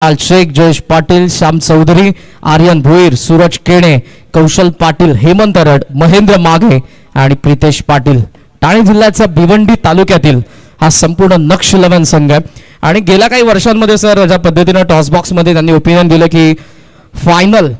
शेख, जयेश पाटील, श्याम चौधरी, आर्यन भोईर, सूरज केणे, कौशल पाटील, हेमंत रड, महेंद्र माघे आणि प्रितेश पाटील. ठाणे जिल्ह्याच्या भिवंडी तालुक्यातील हा संपूर्ण नक्ष 11 संघ आहे. आणि गेल्या काही वर्षांमध्ये सर ज्या पद्धतीने टॉस बॉक्स मध्ये त्यांनी ओपिनियन दिलं की फायनल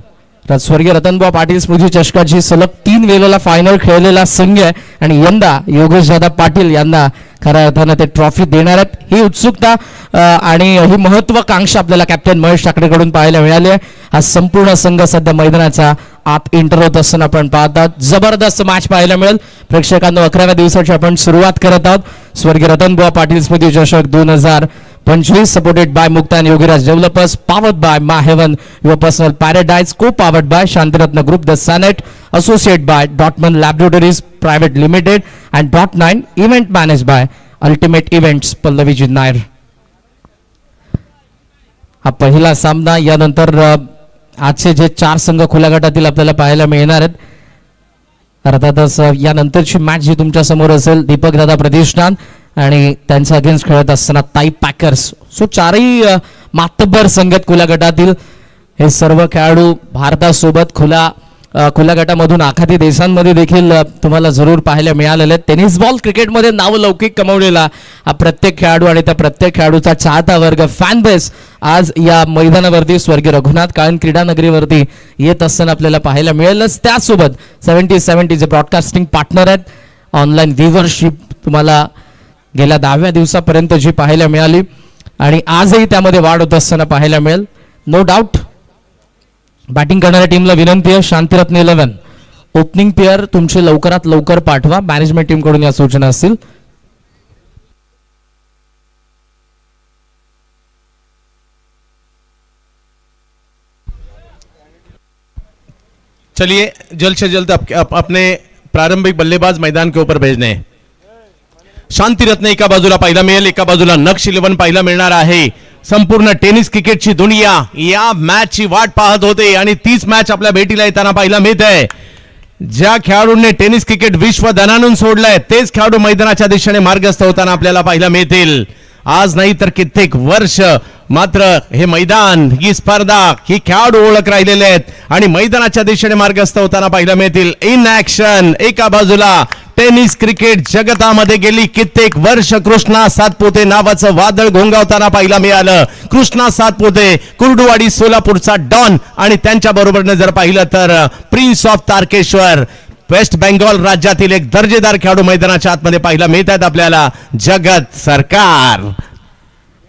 स्वर्गीय रतनबुवा पाटील स्मृती चषकाची सलग 3 वेळेला फायनल खेळलेला संघ आहे आणि यंदा योगेश दादा पाटील यांना खऱ्या अर्थाने ते ट्रॉफी देणार आहेत. ही उत्सुकता आणि ही महत्त्वाकांक्षा आपल्याला कॅप्टन महेश ठाकरेकडून पाहायला मिळाली आहे. हा संपूर्ण संघ सध्या मैदानाच्या आत एंटर होत असताना आपण पाहतात. जबरदस्त मॅच पाहायला मिळेल. प्रेक्षकांना 11व्या दिवसाची आपण सुरुवात करत आहोत. स्वर्गीय रतनबुवा पाटील स्मृती चषक 2025 सपोर्टेड बाय मुक्तान Yogiraj developers, powered by my haven your personal paradise, co powered by Shantiratna group, the सॅनेट, associate by Dotman laboratories private limited and .9 event manage by ultimate events Pallavi जिन्नायर. हा पहिला सामना. यानंतर आजचे जे 4 संघ खुल्या गटातील आपल्याला पाहायला मिळणार आहेत. अर्थातच यानंतरची मॅच जी तुमच्या समोर असेल दीपक दादा प्रतिष्ठान आणि त्यांच्या अगेन्स्ट खेळत असताना ताई पॅकर्स. सो 4ही मातब्बर संघ आहेत खुल्या गटातील. हे सर्व खेळाडू भारतासोबत खुल्या गटामधून आखाती देशांमध्ये देखील तुम्हाला जरूर पाहायला मिळालेले आहेत. टेनिस बॉल क्रिकेटमध्ये नावलौकिक कमवलेला हा प्रत्येक खेळाडू आणि त्या प्रत्येक खेळाडूचा चाहता वर्ग फॅन बेस आज या मैदानावरती स्वर्गीय रघुनाथ काळन क्रीडा नगरीवरती येत असताना आपल्याला पाहायला मिळेलच. त्यासोबत 70-70 जे ब्रॉडकास्टिंग पार्टनर आहेत. ऑनलाईन व्ह्यूवरशिप तुम्हाला गेल्या 10व्या दिवसापर्यंत जी पाहायला मिळाली आणि आजही त्यामध्ये वाढ होत असताना पाहायला मिळेल. नो डाऊट बॅटिंग करणाऱ्या टीमला विनंती आहे शांतिरत्न 11 ओपनिंग पेअर तुमचे लवकरात लवकर पाठवा. मॅनेजमेंट टीम कडून या सूचना असतील. चलिए जल्द से जल्द अपने प्रारंभिक बल्लेबाज मैदान के ऊपर भेजने. शांतिरत्न एका बाजूला पाहायला मिळेल, एका बाजूला नक्ष 11 पाहायला मिळणार आहे. संपूर्ण टेनिस क्रिकेटची दुनिया या मॅचची वाट पाहत होते आणि तीच मॅच आपल्या भेटीला येताना पाहायला मिळत आहे. ज्या खेळाडूंनी टेनिस क्रिकेट विश्व धनानून सोडलंय तेच खेळाडू मैदानाच्या दिशेने मार्गस्थ होताना आपल्याला पाहायला मिळतील. आज नाही तर कित्येक वर्ष मात्र हे मैदान, ही स्पर्धा, ही खेळाडू ओळख राहिलेले आहेत आणि मैदानाच्या दिशेने मार्गस्थ होताना पाहायला मिळतील. इन ऍक्शन एका बाजूला टेनिस क्रिकेट जगतामध्ये गेली कित्येक वर्ष कृष्णा सातपुते नावाचं वादळ घोंगावताना पाहायला मिळालं. कृष्णा सातपुते कुर्डुवाडी सोलापूरचा डॉन आणि त्यांच्या बरोबरने जर पाहिलं तर prince of Tarakeshwar West Bengal राज्यातील एक दर्जेदार खेळाडू मैदानाच्या आतमध्ये पाहायला मिळत आहेत आपल्याला. जगत सरकार.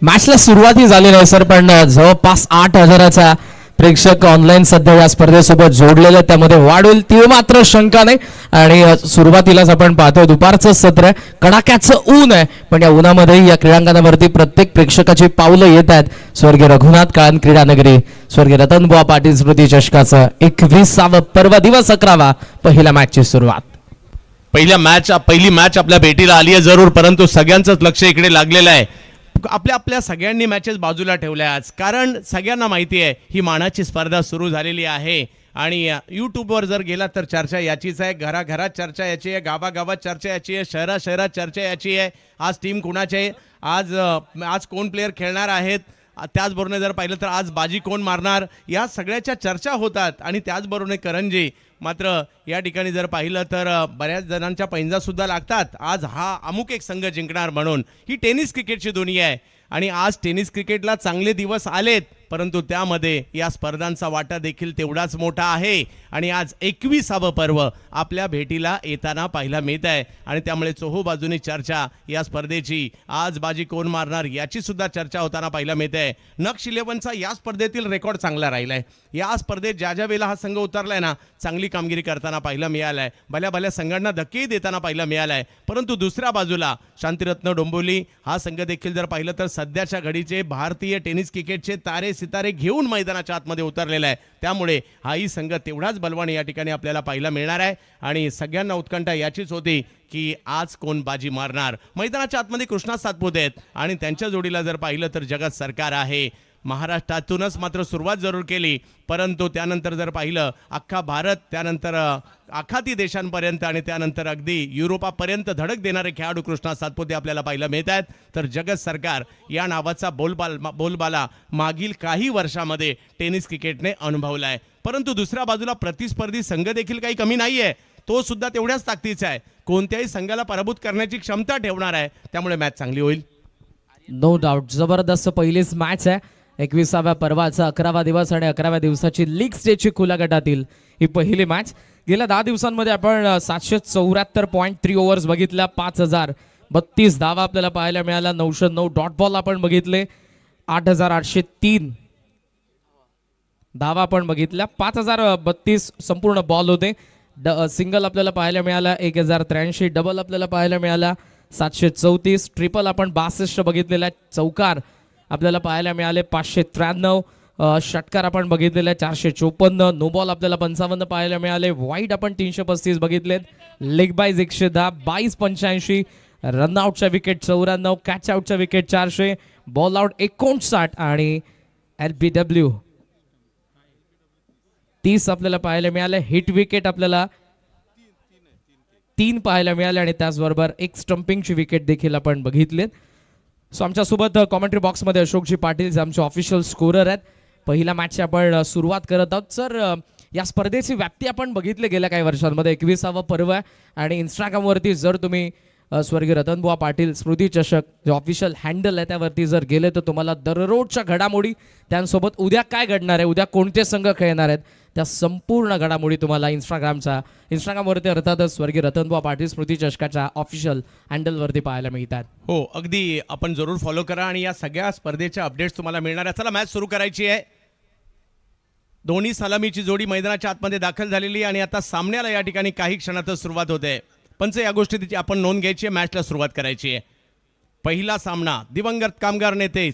मॅचला सुरुवातही झाली नाही सर, पण जवळपास 8,000चा प्रेक्षक ऑनलाईन सध्या या स्पर्धेसोबत जोडलेले, त्यामध्ये वाढ होईल ती मात्र शंका नाही. आणि सुरुवातीलाच आपण पाहतो दुपारचं सत्र आहे, कडाक्याचं ऊन आहे, पण या उन्हामध्ये या क्रीडांगणावरती प्रत्येक प्रेक्षकाची पावलं येत आहेत. स्वर्गीय रघुनाथ काळन क्रीडा नगरी स्वर्गीय रतनबुवा पाटील स्मृती चषकाचं 21वावं पर्व दिवस 11वा पहिल्या मॅचची सुरुवात. पहिली मॅच आपल्या भेटीला आली आहे जरूर, परंतु सगळ्यांचंच लक्ष इकडे लागलेलं आहे. आपल्या सगळ्यांनी मॅचेस बाजूला ठेवल्या आज, कारण सगळ्यांना माहिती आहे ही मानाची स्पर्धा सुरू झालेली आहे. आणि यूट्यूबवर जर गेला तर चर्चा याचीच आहे, घराघरात चर्चा याची आहे, गावागावात चर्चा याची आहे, शहरात चर्चा याची आहे. आज टीम कुणाची आहे, आज कोण प्लेयर खेळणार आहेत, त्याचबरोबर जर पाहिलं तर आज बाजी कोण मारणार, या सगळ्याच्या चर्चा होतात. आणि त्याचबरोबर करंजी मात्र या ठिकाणी जर पाहिलं तर बऱ्याच जणांच्या पैंजा सुद्धा लागतात आज हा अमुक एक संघ जिंकणार म्हणून. ही टेनिस क्रिकेटची दुनिया आहे आणि आज टेनिस क्रिकेटला चांगले दिवस आलेत, परंतु त्यामध्ये या स्पर्धांचा वाटा देखील तेवढाच मोठा आहे. आणि आज 21वावं पर्व आपल्या भेटीला येताना पाहायला मिळत आहे आणि त्यामुळे चोहो बाजूनी चर्चा या स्पर्धेची. आज बाजी कोण मारणार याची सुद्धा चर्चा होताना पाहायला मिळते. नक्ष 11चा या स्पर्धेतील रेकॉर्ड चांगला राहिलाय. या स्पर्धेत ज्या वेळेला हा संघ उतरलाय ना, चांगली कामगिरी करताना पाहायला मिळालाय. भल्या संघांना धक्के देताना पाहायला मिळालाय. परंतु दुसऱ्या बाजूला शांतिरत्न डोंबिवली हा संघ देखील जर पाहिलं तर सध्याच्या घडीचे भारतीय टेनिस क्रिकेटचे तारे सितारे घेऊन मैदानाच्या आतमध्ये उतरलेला आहे. त्यामुळे हाही संघ तेवढाच बलवान या ठिकाणी आपल्याला पाहायला मिळणार आहे. आणि सगळ्यांना उत्कंठा याचीच होती की आज कोण बाजी मारणार. मैदानाच्या आतमध्ये कृष्णा सातपुते आहेत आणि त्यांच्या जोडीला जर पाहिलं तर जगत सरकार आहे. महाराष्ट्रातूनच मात्र सुरुवात जरूर केली, परंतु त्यानंतर जर पाहिलं अख्खा भारत, त्यानंतर आखाती देशांपर्यंत आणि त्यानंतर अगदी युरोपापर्यंत धडक देणारे खेळाडू कृष्णा सातपुते आपल्याला पाहायला मिळत आहेत. तर जगत सरकार या नावाचा बोलबाला मागील काही वर्षामध्ये टेनिस क्रिकेटने अनुभवला आहे. परंतु दुसऱ्या बाजूला प्रतिस्पर्धी संघ देखील काही कमी नाही आहे, तो सुद्धा तेवढ्याच ताकदीचा आहे, कोणत्याही संघाला पराभूत करण्याची क्षमता ठेवणार आहे. त्यामुळे मॅच चांगली होईल. No doubt. जबरदस्त पहिलीच मॅच आहे. 21व्या पर्वाचा 11वा दिवस आणि 11व्या दिवसाची लीग स्टेजची खुल्या गटातील ही पहिली मॅच. गेल्या 10 दिवसांमध्ये आपण 774.3 ओव्हर्स बघितल्या, 5032 धावा आपल्याला पाहायला मिळाल्या, 909 डॉट बॉल आपण बघितले, 8803 धावा आपण बघितल्या, 5032 संपूर्ण बॉल होते. सिंगल आपल्याला पाहायला मिळाला 1083, डबल आपल्याला पाहायला मिळाला 734, ट्रिपल आपण 62 बघितलेला, चौकार आपल्याला पाहायला मिळाले 593, षटकार आपण बघितलेले 454, नो बॉल आपल्याला 55 पाहायला मिळाले, वाईट आपण 335 बघितलेत, लेग बाईज 110, 22-85, रनआउटच्या विकेट 94, कॅच आउटच्या विकेट 400, बॉल आउट 59 आणि LBW 30 आपल्याला पाहायला मिळाले. हिट विकेट आपल्याला 3 पाहायला मिळाले आणि त्याचबरोबर एक स्टंपिंगची विकेट देखील आपण बघितले. सो आमच्यासोबत कॉमेंट्री बॉक्समध्ये अशोकजी पाटील जे आमचे ऑफिशियल स्कोरर आहेत. पहिल्या मॅचची आपण सुरुवात करत आहोत. सर, या स्पर्धेची व्याप्ती आपण बघितली गेल्या काही वर्षांमध्ये, 21वा पर्व आहे आणि इंस्टाग्रामवरती जर तुम्ही स्वर्गीय रतनबुवा पाटील स्मृती चषक जे ऑफिशियल हँडल आहे त्यावरती जर गेले तर तुम्हाला दररोजच्या घडामोडी, त्यांसोबत उद्या काय घडणार आहे, उद्या कोणते संघ खेळणार आहेत, त्या संपूर्ण घडामोडी तुम्हाला इंस्टाग्रामवरती अर्थातच स्वर्गीय रतनबुवा पाटील स्मृती चषकाच्या ऑफिशियल हँडलवरती पाहायला मिळतात. हो, अगदी आपण जरूर फॉलो करा आणि या सगळ्या स्पर्धेच्या अपडेट्स तुम्हाला मिळणार आहे. चला, मॅच सुरू करायची आहे. दोन्ही सलामीची जोडी मैदानाच्या आतमध्ये दाखल झालेली आणि आता सामन्याला या ठिकाणी काही क्षणातच सुरुवात होते. पंच, या गोष्टी आपण नोंद घ्यायची आहे, मॅचला सुरुवात करायची आहे. पहिला सामना दिवंगत कामगार नेते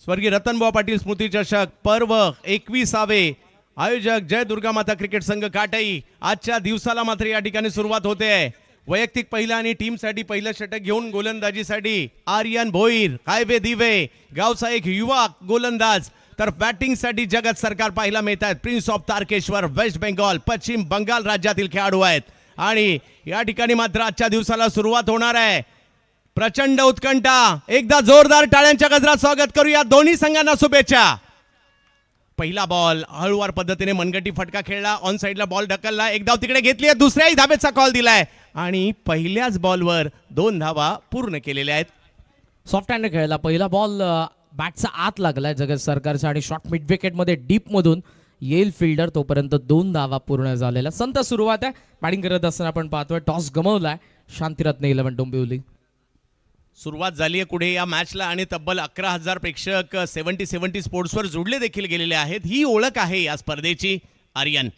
स्वर्गीय रतनबुवा पाटील स्मृती चषक पर्व 21वे, आयोजक जय दुर्गा माता क्रिकेट संघ काटई. आजच्या दिवसाला मात्र या ठिकाणी सुरुवात होते. वैयक्तिक पहिला आणि टीमसाठी पहिलं षटक घेऊन गोलंदाजीसाठी आर्यन भोईर, हायवे दिवे गावचा एक युवा गोलंदाज, तर बॅटिंगसाठी जगत सरकार पाहायला मिळत आहेत. Prince of Tarakeshwar, West Bengal, Paschim Bangal राज्यातील खेळाडू आहेत आणि या ठिकाणी मात्र आजच्या दिवसाला सुरुवात होणार आहे. प्रचंड उत्कंठा. एकदा जोरदार टाळ्यांच्या गजरात स्वागत करूया दोन्ही संघांना शुभेच्छा. पहिला बॉल हळूवार पद्धतीने मनगटी फटका खेळला, ऑन साइडला बॉल ढकलला, एक धाव तिकडे घेतली आहे, दुसऱ्याही धाबेचा कॉल दिलाय आणि पहिल्याच बॉलवर 2 धावा पूर्ण केलेल्या आहेत. सॉफ्ट हँड खेळला पहिला बॉल, बॅटचा आत लागलाय जगत सरकारचा आणि शॉर्ट मिड विकेट मध्ये डीप मधून येईल फिल्डर, तोपर्यंत 2 धावा पूर्ण झालेल्या. संत सुरुवात आहे. बॅटिंग करत असताना आपण पाहतोय टॉस गमावलाय शांतिरत्न 11 डोंबिवली. सुरुवात झाली आहे पुढे या मॅचला आणि तब्बल 11,000 प्रेक्षक 70 स्पोर्ट्सवर जोडले देखील गेलेले आहेत. ही ओळख आहे या स्पर्धेची. आर्यन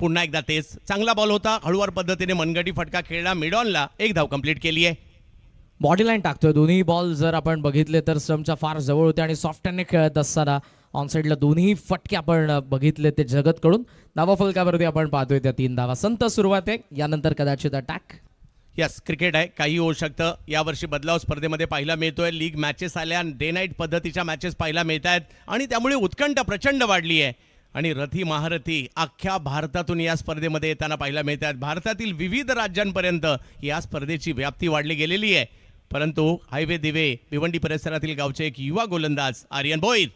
पुन्हा एकदा तेच चांगला बॉल होता, हळूवार पद्धतीने मनगटी फटका खेळला, मिड ऑनला एक धाव कंप्लीट केली आहे. बॉडी लाईन टाकतोय. दोन्ही बॉल जर आपण बघितले तर स्टंपच्या फार जवळ होते आणि सॉफ्ट हँडने खेळत असताना ऑन साइडला दोन्ही फटके आपण बघितले ते जगतकडून. धावा फलकावरती आपण पाहतोय त्या 3 धावा. संत सुरुवात आहे, यानंतर कदाचित अटॅक. यस, क्रिकेट आहे, काही होऊ शकतं. यावर्षी बदलाव स्पर्धेमध्ये पाहायला मिळतोय. लीग मॅचेस आल्या, डे नाईट पद्धतीच्या मॅचेस पाहायला मिळत आहेत आणि त्यामुळे उत्कंठा प्रचंड वाढली आहे आणि रथी महारथी अख्ख्या भारतातून या स्पर्धेमध्ये येताना पाहायला मिळत आहेत. भारतातील विविध राज्यांपर्यंत या स्पर्धेची व्याप्ती वाढली गेलेली आहे. परंतु हायवे दिवे भिवंडी परिसरातील गावचे एक युवा गोलंदाज आर्यन भोईर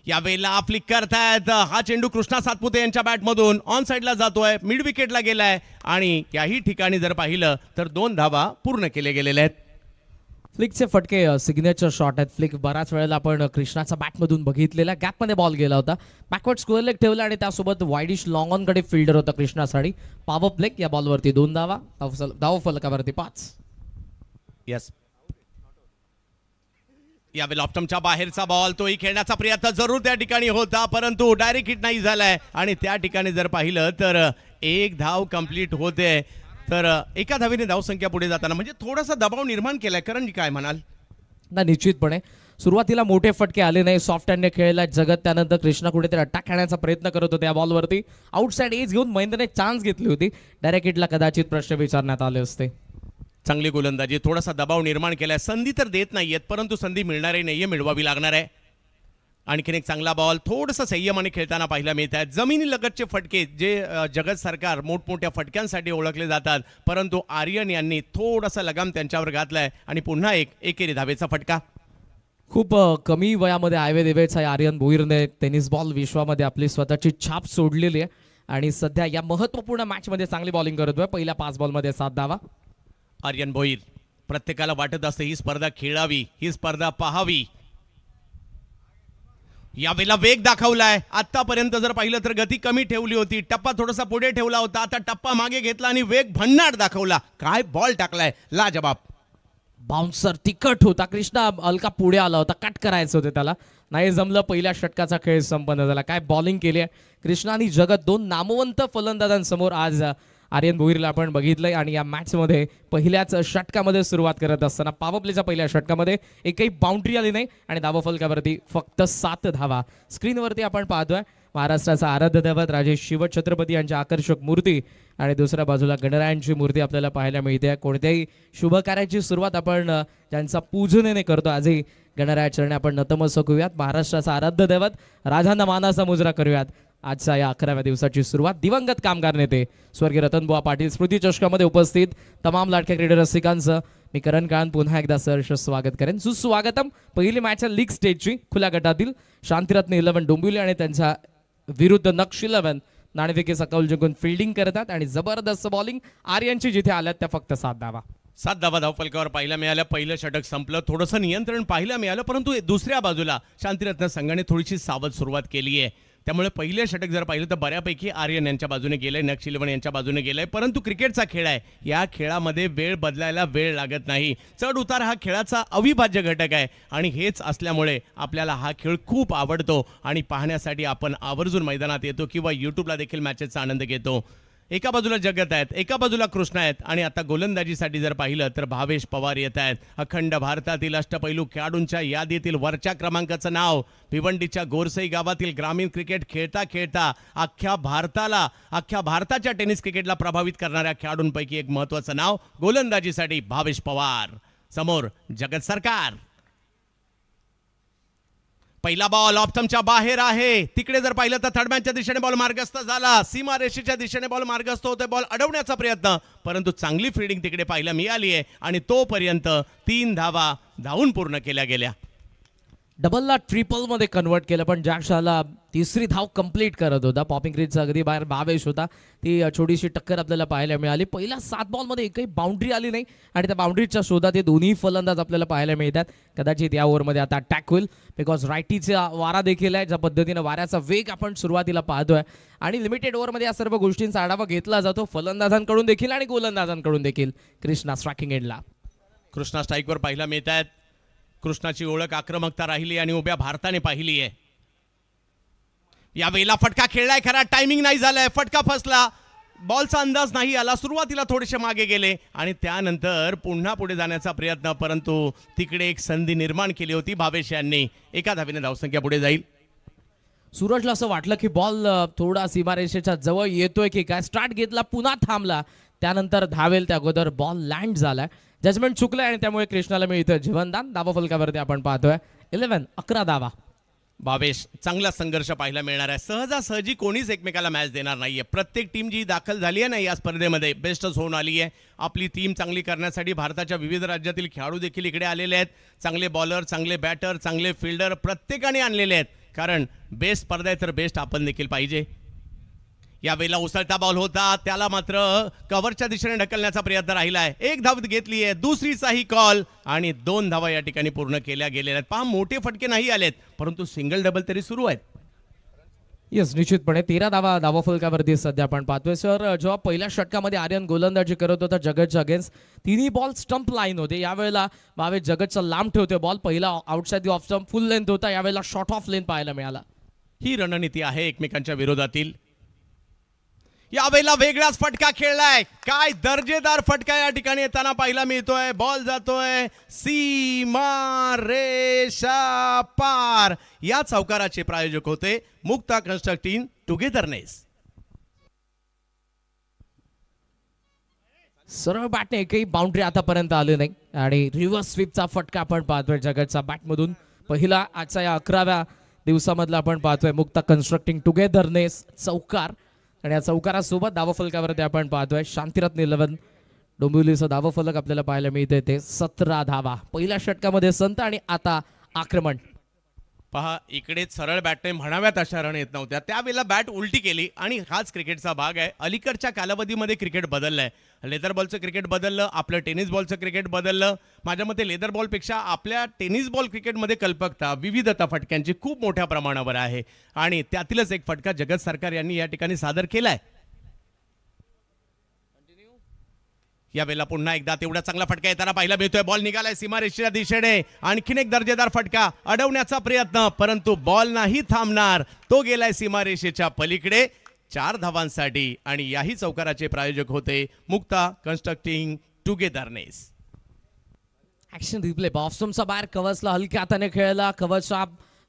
यावेळेला फ्लिक करतायत. हा चेंडू कृष्णा सातपुते यांच्या बॅटमधून ऑन साइडला जातोय, मिड विकेटला गेलाय आणि याही ठिकाणी जर पाहिलं तर 2 धावा पूर्ण केले गेलेले आहेत. फ्लिकचे फटके सिग्नेचर शॉट आहेत. फ्लिक बऱ्याच वेळेला आपण कृष्णाच्या बॅटमधून बघितलेला, गॅपमध्ये बॉल गेला होता, बॅकवर्ड स्क्वेअर लेग ठेवला आणि त्यासोबत वाईडिश लॉंग ऑन कडे फिल्डर होता कृष्णासाठी. पॉवर प्ले या बॉलवरती 2 धावा, धाव फलकावरती 5. यस, यावेळी ऑप्टमच्या बाहेरचा बॉल, तोही खेळण्याचा प्रयत्न जरूर त्या ठिकाणी होता परंतु डायरेक्ट हिट नाही झालाय आणि त्या ठिकाणी जर पाहिलं तर 1 धाव कंप्लीट होते. तर एका धावेने धावसंख्या पुढे जाताना म्हणजे थोडासा दबाव निर्माण केलाय. करण काय म्हणाल? ना, निश्चितपणे सुरुवातीला मोठे फटके आले नाही. सॉफ्ट हँडने खेळला जगत, त्यानंतर कृष्णा कुठेतरी अटॅक खेळण्याचा प्रयत्न करत होते या बॉलवरती. आउटसाइड एज घेऊन महेंद्रने चान्स घेतली होती. डायरेक्ट हिटला कदाचित प्रश्न विचारण्यात आले असते. चांगली गोलंदाजी, थोडासा दबाव निर्माण केलाय, संधी तर देत नाहीयेत परंतु संधी मिळणारही नाहीये, मिळवावी लागणार आहे. आणखीन एक चांगला बॉल, थोडंसं संयमाने खेळताना पाहायला मिळत आहे. जमिनी लगतचे फटके जे जगत सरकार मोठमोठ्या फटक्यांसाठी ओळखले जातात, परंतु आर्यन यांनी थोडासा लगाम त्यांच्यावर घातलाय आणि पुन्हा एक एकेरी धावेचा फटका. खूप कमी वयामध्ये आयवेदेवेचा आर्यन भोईरने टेनिस बॉल विश्वामध्ये आपली स्वतःची छाप सोडलेली आहे आणि सध्या या महत्त्वपूर्ण मॅचमध्ये चांगली बॉलिंग करतोय. पहिल्या 5 बॉलमध्ये 7 धावा. आर्यन भोईर, प्रत्येकाला वाटत असतं ही स्पर्धा खेळावी, ही स्पर्धा पाहावी. यावेळेला वेग दाखवलाय. आतापर्यंत जर पाहिलं तर गती कमी ठेवली होती, टप्पा थोडासा पुढे ठेवला होता, आता टप्पा मागे घेतला आणि वेग भन्नाट दाखवला. काय बॉल टाकलाय, लाजबाब. बाउन्सर तिखट होता, कृष्णा हलका पुढे आला होता, कट करायचं होतं त्याला, नाही जमलं. पहिल्या षटकाचा खेळ संपन्न झाला. काय बॉलिंग केली आहे कृष्णा आणि जगत, 2 नामवंत फलंदाजांसमोर आज आर्यन भोईरला आपण बघितलंय. आणि या मॅचमध्ये पहिल्याच षटकामध्ये सुरुवात करत असताना पॉवर प्लेच्या पहिल्या षटकामध्ये एकही बाउंड्री आली नाही आणि धावा फलकावरती फक्त 7 धावा. स्क्रीनवरती आपण पाहतोय महाराष्ट्राचा आराध्य दैवत राजेश शिवछत्रपती यांच्या आकर्षक मूर्ती आणि दुसऱ्या बाजूला गणरायांची मूर्ती आपल्याला पाहायला मिळते. कोणत्याही शुभ कार्याची सुरुवात आपण ज्यांचा पूजनेने करतो, आजही गणराया चरणी आपण नतमस्तक होऊयात. महाराष्ट्राचा आराध्य दैवत राजांना मानाचा मुजरा करूयात. आजच्या या 11व्या दिवसाची सुरुवात दिवंगत कामगार नेते स्वर्गीय रतनबुवा पाटील स्मृती चषकामध्ये उपस्थित तमाम लाडक्या क्रीडा रसिकांचं मी करण काळन पुन्हा एकदा सहर्ष स्वागत करेन. सुस्वागतम. पहिली मॅच लीग स्टेजची खुल्या गटातील शांतिरत्न 11 डोंबिवली आणि त्यांच्या विरुद्ध नक्ष 11 नाणेफेकीचा कौल जिंकून फिल्डिंग करतात आणि जबरदस्त बॉलिंग आर्यनची जिथे आल्यात त्या फक्त 7 धावा. 7 धावा धावफलकावर पाहायला मिळाल्या. पहिलं षटक संपलं, थोडंसं नियंत्रण पाहायला मिळालं, परंतु दुसऱ्या बाजूला शांतिरत्न संघाने थोडीशी सावध सुरुवात केली आहे. त्यामुळे पहिले षटक जर पाहिलं तर बऱ्यापैकी आर्यन यांच्या बाजूने गेलंय, नक्ष 11 यांच्या बाजूने गेलंय. परंतु क्रिकेटचा खेळ आहे, या खेळामध्ये वेळ बदलायला वेळ लागत नाही. चढ उतार हा खेळाचा अविभाज्य घटक आहे आणि हेच असल्यामुळे आपल्याला हा खेळ खूप आवडतो आणि पाहण्यासाठी आपण आवर्जून मैदानात येतो किंवा यूट्यूबला देखील मॅचेसचा आनंद घेतो. एका बाजूला जगत आहेत, एका बाजूला कृष्णा आहेत आणि आता गोलंदाजीसाठी जर पाहिलं तर भावेश पवार येत आहेत. अखंड भारतातील अष्टपैलू खेळाडूंच्या यादीतील वरच्या क्रमांकाचं नाव, भिवंडीच्या गोरसई गावातील ग्रामीण क्रिकेट खेळता खेळता अख्ख्या भारताच्या टेनिस क्रिकेटला प्रभावित करणाऱ्या खेळाडूंपैकी एक महत्त्वाचं नाव गोलंदाजीसाठी भावेश पवार. समोर जगत सरकार. पहिला बॉल ऑप्टमच्या बाहेर आहे. तिकडे जर पाहिलं तर थर्ड मॅनच्या दिशेने बॉल मार्गस्थ झाला, सीमा रेषेच्या दिशेने बॉल मार्गस्थ होतोय. बॉल अडवण्याचा प्रयत्न, परंतु चांगली फिल्डिंग तिकडे पाहायला मिळाली आहे आणि तोपर्यंत 3 धावा धावून पूर्ण केल्या गेल्या. डबलला ट्रिपल मध्ये कन्वर्ट केलं, पण ज्या क्षणाला तिसरी धाव कंप्लीट करत होता, पॉपिंग क्रीजचा अगदी बाहेर भावेश होता, ती छोटीशी टक्कर आपल्याला पाहायला मिळाली. पहिल्या 7 बॉलमध्ये एकही बाउंड्री आली नाही आणि त्या बाउंड्रीच्या शोधात हे दोन्ही फलंदाज आपल्याला पाहायला मिळतात. कदाचित या ओव्हरमध्ये आता अटॅक होईल, बिकॉज रायटीचा वारा देखील आहे. ज्या पद्धतीनं वाऱ्याचा वेग आपण सुरुवातीला पाहतोय आणि लिमिटेड ओव्हरमध्ये या सर्व गोष्टींचा आढावा घेतला जातो, फलंदाजांकडून देखील आणि गोलंदाजांकडून देखील. कृष्णा स्ट्रायकिंग एंडला. कृष्णा स्ट्राईकवर पाहायला मिळत आहेत. कृष्णाची ओळख आक्रमकता राहिली आणि उभ्या भारताने पाहिली आहे. यावेळेला फटका खेळलाय खरा, टायमिंग नाही झालाय, फटका फसला, बॉलचा अंदाज नाही आला. सुरुवातीला थोडेसे मागे गेले आणि त्यानंतर पुन्हा पुढे जाण्याचा प्रयत्न, परंतु तिकडे एक संधी निर्माण केली होती भावेश यांनी. एका धावेने धावसंख्या पुढे जाईल. सूरजला असं वाटलं की बॉल थोडा सीमारेषेच्या जवळ येतोय की काय, स्टार्ट घेतला, पुन्हा थांबला, त्यानंतर धावेल त्या अगोदर बॉल लँड झालाय. जजमेंट चुकलंय आणि त्यामुळे कृष्णाला मिळतं जीवनदान. धावा फलकावरती आपण पाहतोय 11 धावा. भावेश, चांगला संघर्ष पाहायला मिळणार आहे. सहजासहजी कोणीच एकमेकाला मॅच देणार नाहीये. प्रत्येक टीम जी दाखल झाली आहे ना या स्पर्धेमध्ये बेस्टच होऊन आली आहे. आपली टीम चांगली करण्यासाठी भारताच्या विविध राज्यातील खेळाडू देखील इकडे आलेले आहेत. चांगले बॉलर, चांगले बॅटर, चांगले फिल्डर प्रत्येकाने आणलेले आहेत, कारण बेस्ट स्पर्धा आहे तर बेस्ट आपण देखील पाहिजे. यावेळेला उसळता बॉल होता, त्याला मात्र कव्हरच्या दिशेने ढकलण्याचा प्रयत्न राहिलाय. 1 धाव घेतली आहे, दुसरीचाही कॉल आणि 2 धावा या ठिकाणी पूर्ण केल्या गेलेल्या आहेत. पहा, मोठे फटके नाही आलेत, परंतु सिंगल डबल तरी सुरू आहेत. येस, निश्चितपणे 13 धावा धावा फलकावरती सध्या आपण पाहतोय. सर, जेव्हा पहिल्या षटकामध्ये आर्यन गोलंदाजी करत होता जगतच्या अगेन्स्ट, 3 बॉल स्टंप लाईन होते. यावेळेला भावेश जगतचा लांब ठेवतोय बॉल. पहिला outside the off stump full length होता, यावेळेला शॉर्ट ऑफ लेंथ पाहायला मिळाला. ही रणनीती आहे एकमेकांच्या विरोधातील. यावेळेला वेगळाच फटका खेळलाय, काय दर्जेदार फटका या ठिकाणी येताना पाहायला मिळतोय. बॉल जातोय सीमा रेषा पार. या चौकाराचे प्रायोजक होते मुक्ता कन्स्ट्रक्टिंग टुगेदरनेस. सरळ बॅटने एकही बाउंड्री आतापर्यंत आली नाही आणि रिव्हर्स स्वीपचा फटका आपण पाहतोय जगतचा बॅटमधून. पहिला आजचा या 11व्या दिवसामधला आपण पाहतोय मुक्ता कन्स्ट्रक्टिंग टुगेदरनेस चौकार आणि या चौकारासोबत धावफलकावरती आपण पाहतोय शांतिरत्न 11 डोंबिवलीचं धावफलक आपल्याला पाहायला मिळते ते 17 धावा. पहिल्या षटकामध्ये संत आणि आता आक्रमण. पहा इकडे सरळ बॅटने म्हणाव्यात अशा रन येत नव्हत्या, त्यावेळेला बॅट उलटी केली आणि हाच क्रिकेटचा भाग आहे. अलीकडच्या कालावधीमध्ये क्रिकेट बदललंय. लेदर बॉलचं क्रिकेट बदललं, आपलं टेनिस बॉलचं क्रिकेट बदललं. माझ्या मते लेदर बॉलपेक्षा आपल्या टेनिस बॉल क्रिकेटमध्ये कल्पकता विविधता फटक्यांची खूप मोठ्या प्रमाणावर आहे आणि त्यातीलच एक फटका जगत सरकार यांनी या ठिकाणी सादर केलाय. यावेळेला पुन्हा एकदा तेवढा चांगला फटका येताना पाहायला मिळतोय. बॉल निघालाय सीमारेषेच्या दिशेने, आणखीन एक दर्जेदार फटका अडवण्याचा प्रयत्न, परंतु बॉल नाही थांबणार, तो गेलाय सीमारेषेच्या पलीकडे 4 धावांसाठी आणि याही चौकाराचे प्रायोजक होते Mukta constructing togetherness. Action replay बॉक्समचा बाहेर कवचला हलक्या हाताने खेळला. कवचचा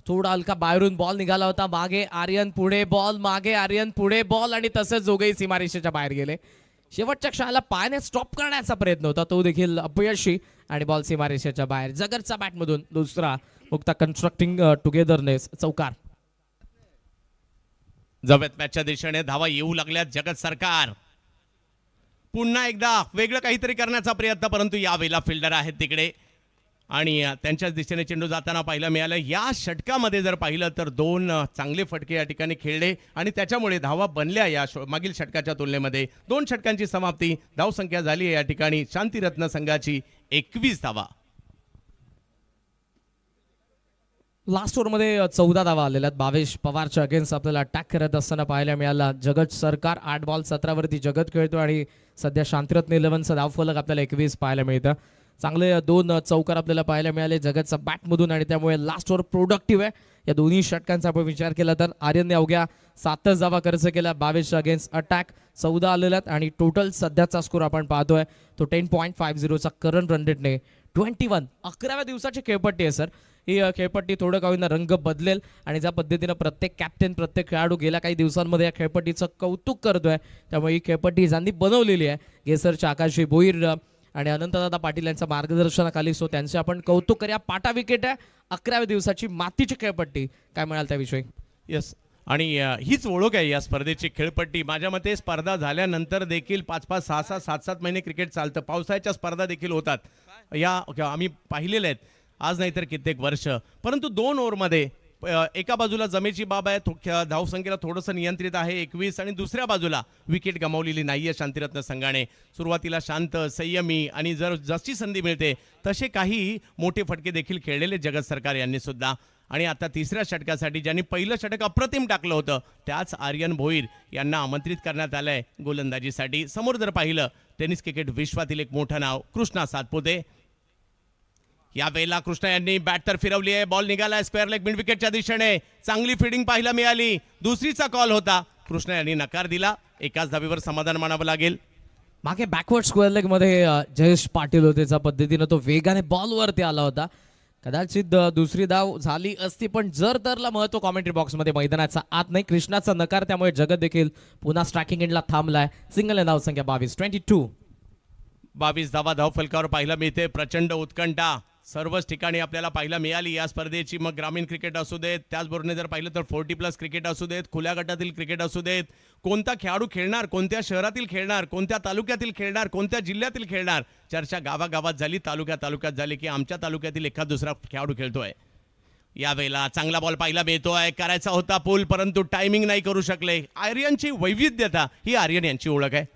थोडा हलका बाहेरून बॉल निघाला होता. मागे आर्यन पुढे बॉल, मागे आर्यन पुढे बॉल आणि तसंच दोघेही सीमारेषेच्या बाहेर गेले. शेवटच्या क्षणाला पायाने स्टॉप करण्याचा प्रयत्न होता, तो देखील अपयशी आणि बॉल सीमारेषेच्या बाहेर. जगरच्या बॅटमधून दुसरा मुक्ता कन्स्ट्रक्टिंग टुगेदरनेस चौकार. जवळ मॅचच्या दिशेने धावा येऊ लागल्यात. जगत सरकार पुन्हा एकदा वेगळं काहीतरी करण्याचा प्रयत्न, परंतु यावेळेला फिल्डर आहेत तिकडे आणि त्यांच्याच दिशेने चेंडू जाताना पाहायला मिळालं. या षटकामध्ये जर पाहिलं तर 2 चांगले फटके या ठिकाणी खेळले आणि त्याच्यामुळे धावा बनल्या. या मागील षटकाच्या तुलनेमध्ये 2 षटकांची समाप्ती. धावसंख्या झाली आहे या ठिकाणी शांतिरत्न संघाची 21 धावा. लास्ट ओव्हरमध्ये 14 धावा आलेल्या आहेत. भावेश पवारच्या अगेन्स्ट आपल्याला अटॅक करत असताना पाहायला मिळाला. जगत सरकार 8 बॉल 17 वरती जगत खेळतो आणि सध्या शांतिरत्न 11चं धावफलक आपल्याला 21 पाहायला मिळतं. चांगले 2 चौकार आपल्याला पाहायला मिळाले जगतचा बॅटमधून आणि त्यामुळे लास्ट ओव्हर प्रोडक्टिव्ह आहे. या दोन्ही षटकांचा आपण विचार केला तर आर्यनने अवघ्या 7च धावा खर्च केला. 22 अगेन्स्ट अटॅक 14 आलेल्या आहेत आणि टोटल सध्याचा स्कोर आपण पाहतोय तो 10.50चा करंट रन रेटने 21. 11व्या दिवसाची खेळपट्टी आहे सर. ही खेळपट्टी थोडं का होईना रंग बदलेल आणि ज्या पद्धतीनं प्रत्येक कॅप्टन प्रत्येक खेळाडू गेल्या काही दिवसांमध्ये या खेळपट्टीचं कौतुक करतोय, त्यामुळे ही खेळपट्टी ज्यांनी बनवलेली आहे गेसरच्या आकाशी भोईर आणि अनंतदादा पाटील यांच्या मार्गदर्शनाखाली, सो त्यांचे आपण कौतुक करूया. पाटा विकेट आहे 11व्या दिवसाची मातीची खेळपट्टी. काय म्हणाल त्याविषयी? येस, आणि हीच ओळख आहे या स्पर्धेची खेळपट्टी. माझ्या मते स्पर्धा झाल्यानंतर देखील 5-5, 6-6, 7-7 महिने क्रिकेट चालतं. पावसाळ्याच्या स्पर्धा देखील होतात, या आम्ही पाहिलेल्या आहेत आज नाही तर कित्येक वर्ष. परंतु 2 ओव्हरमध्ये एका बाजूला जमेची बाब आहे, धावसंख्येला थोडंसं नियंत्रित आहे 21 आणि दुसऱ्या बाजूला विकेट गमावलेली नाही आहे शांतिरत्न संघाने. सुरुवातीला शांत संयमी आणि जशी संधी मिळते तसे काही मोठे फटके देखील खेळलेले जगत सरकार यांनी सुद्धा. आणि आता तिसऱ्या षटकासाठी ज्यांनी पहिलं षटक अप्रतिम टाकलं होतं त्याच आर्यन भोईर यांना आमंत्रित करण्यात आलं आहे गोलंदाजीसाठी. समोर जर पाहिलं टेनिस क्रिकेट विश्वातील एक मोठं नाव कृष्णा सातपुते. यावेळेला कृष्णा यांनी बॅट तर फिरवली आहे. बॉल निघाला स्क्वेअर लेग मिड विकेटच्या दिशेने. चांगली फिडिंग पाहायला मिळाली. दुसरीचा कॉल होता, कृष्णा यांनी नकार दिला. एकाच धावेवर समाधान मानावं लागेल. मागे बॅकवर्ड स्क्वेअर लेग मध्ये जयेश पाटील होते, त्या पद्धतीनं तो वेगाने बॉलवरती आला होता. कदाचित दुसरी धाव झाली असती, पण जर तरला महत्व कॉमेंट्री बॉक्समध्ये मैदानाचा आत नाही. कृष्णाचा नकार, त्यामुळे जगत देखील पुन्हा स्ट्रायकिंग एंडला थांबलाय. सिंगल धाव संख्या 22 धावा धावफलकावर पाहायला मिळते. प्रचंड उत्कंठा सर्वच ठिकाणी आपल्याला पाहायला मिळाली या स्पर्धेची. मग ग्रामीण क्रिकेट असू देत, त्याचबरोबर जर पाहिलं तर 40+ क्रिकेट असू देत, खुल्या गटातील क्रिकेट असू देत. कोणता खेळाडू खेळणार, कोणत्या शहरातील खेळणार, कोणत्या तालुक्यातील खेळणार, कोणत्या जिल्ह्यातील खेळणार, चर्चा गावागावात झाली, तालुक्यात झाली की आमच्या तालुक्यातील एखाद दुसरा खेळाडू खेळतोय. यावेळेला चांगला बॉल पाहायला मिळतोय. करायचा होता पूल, परंतु टायमिंग नाही करू शकले. आर्यनची वैविध्यता ही आर्यन यांची ओळख आहे.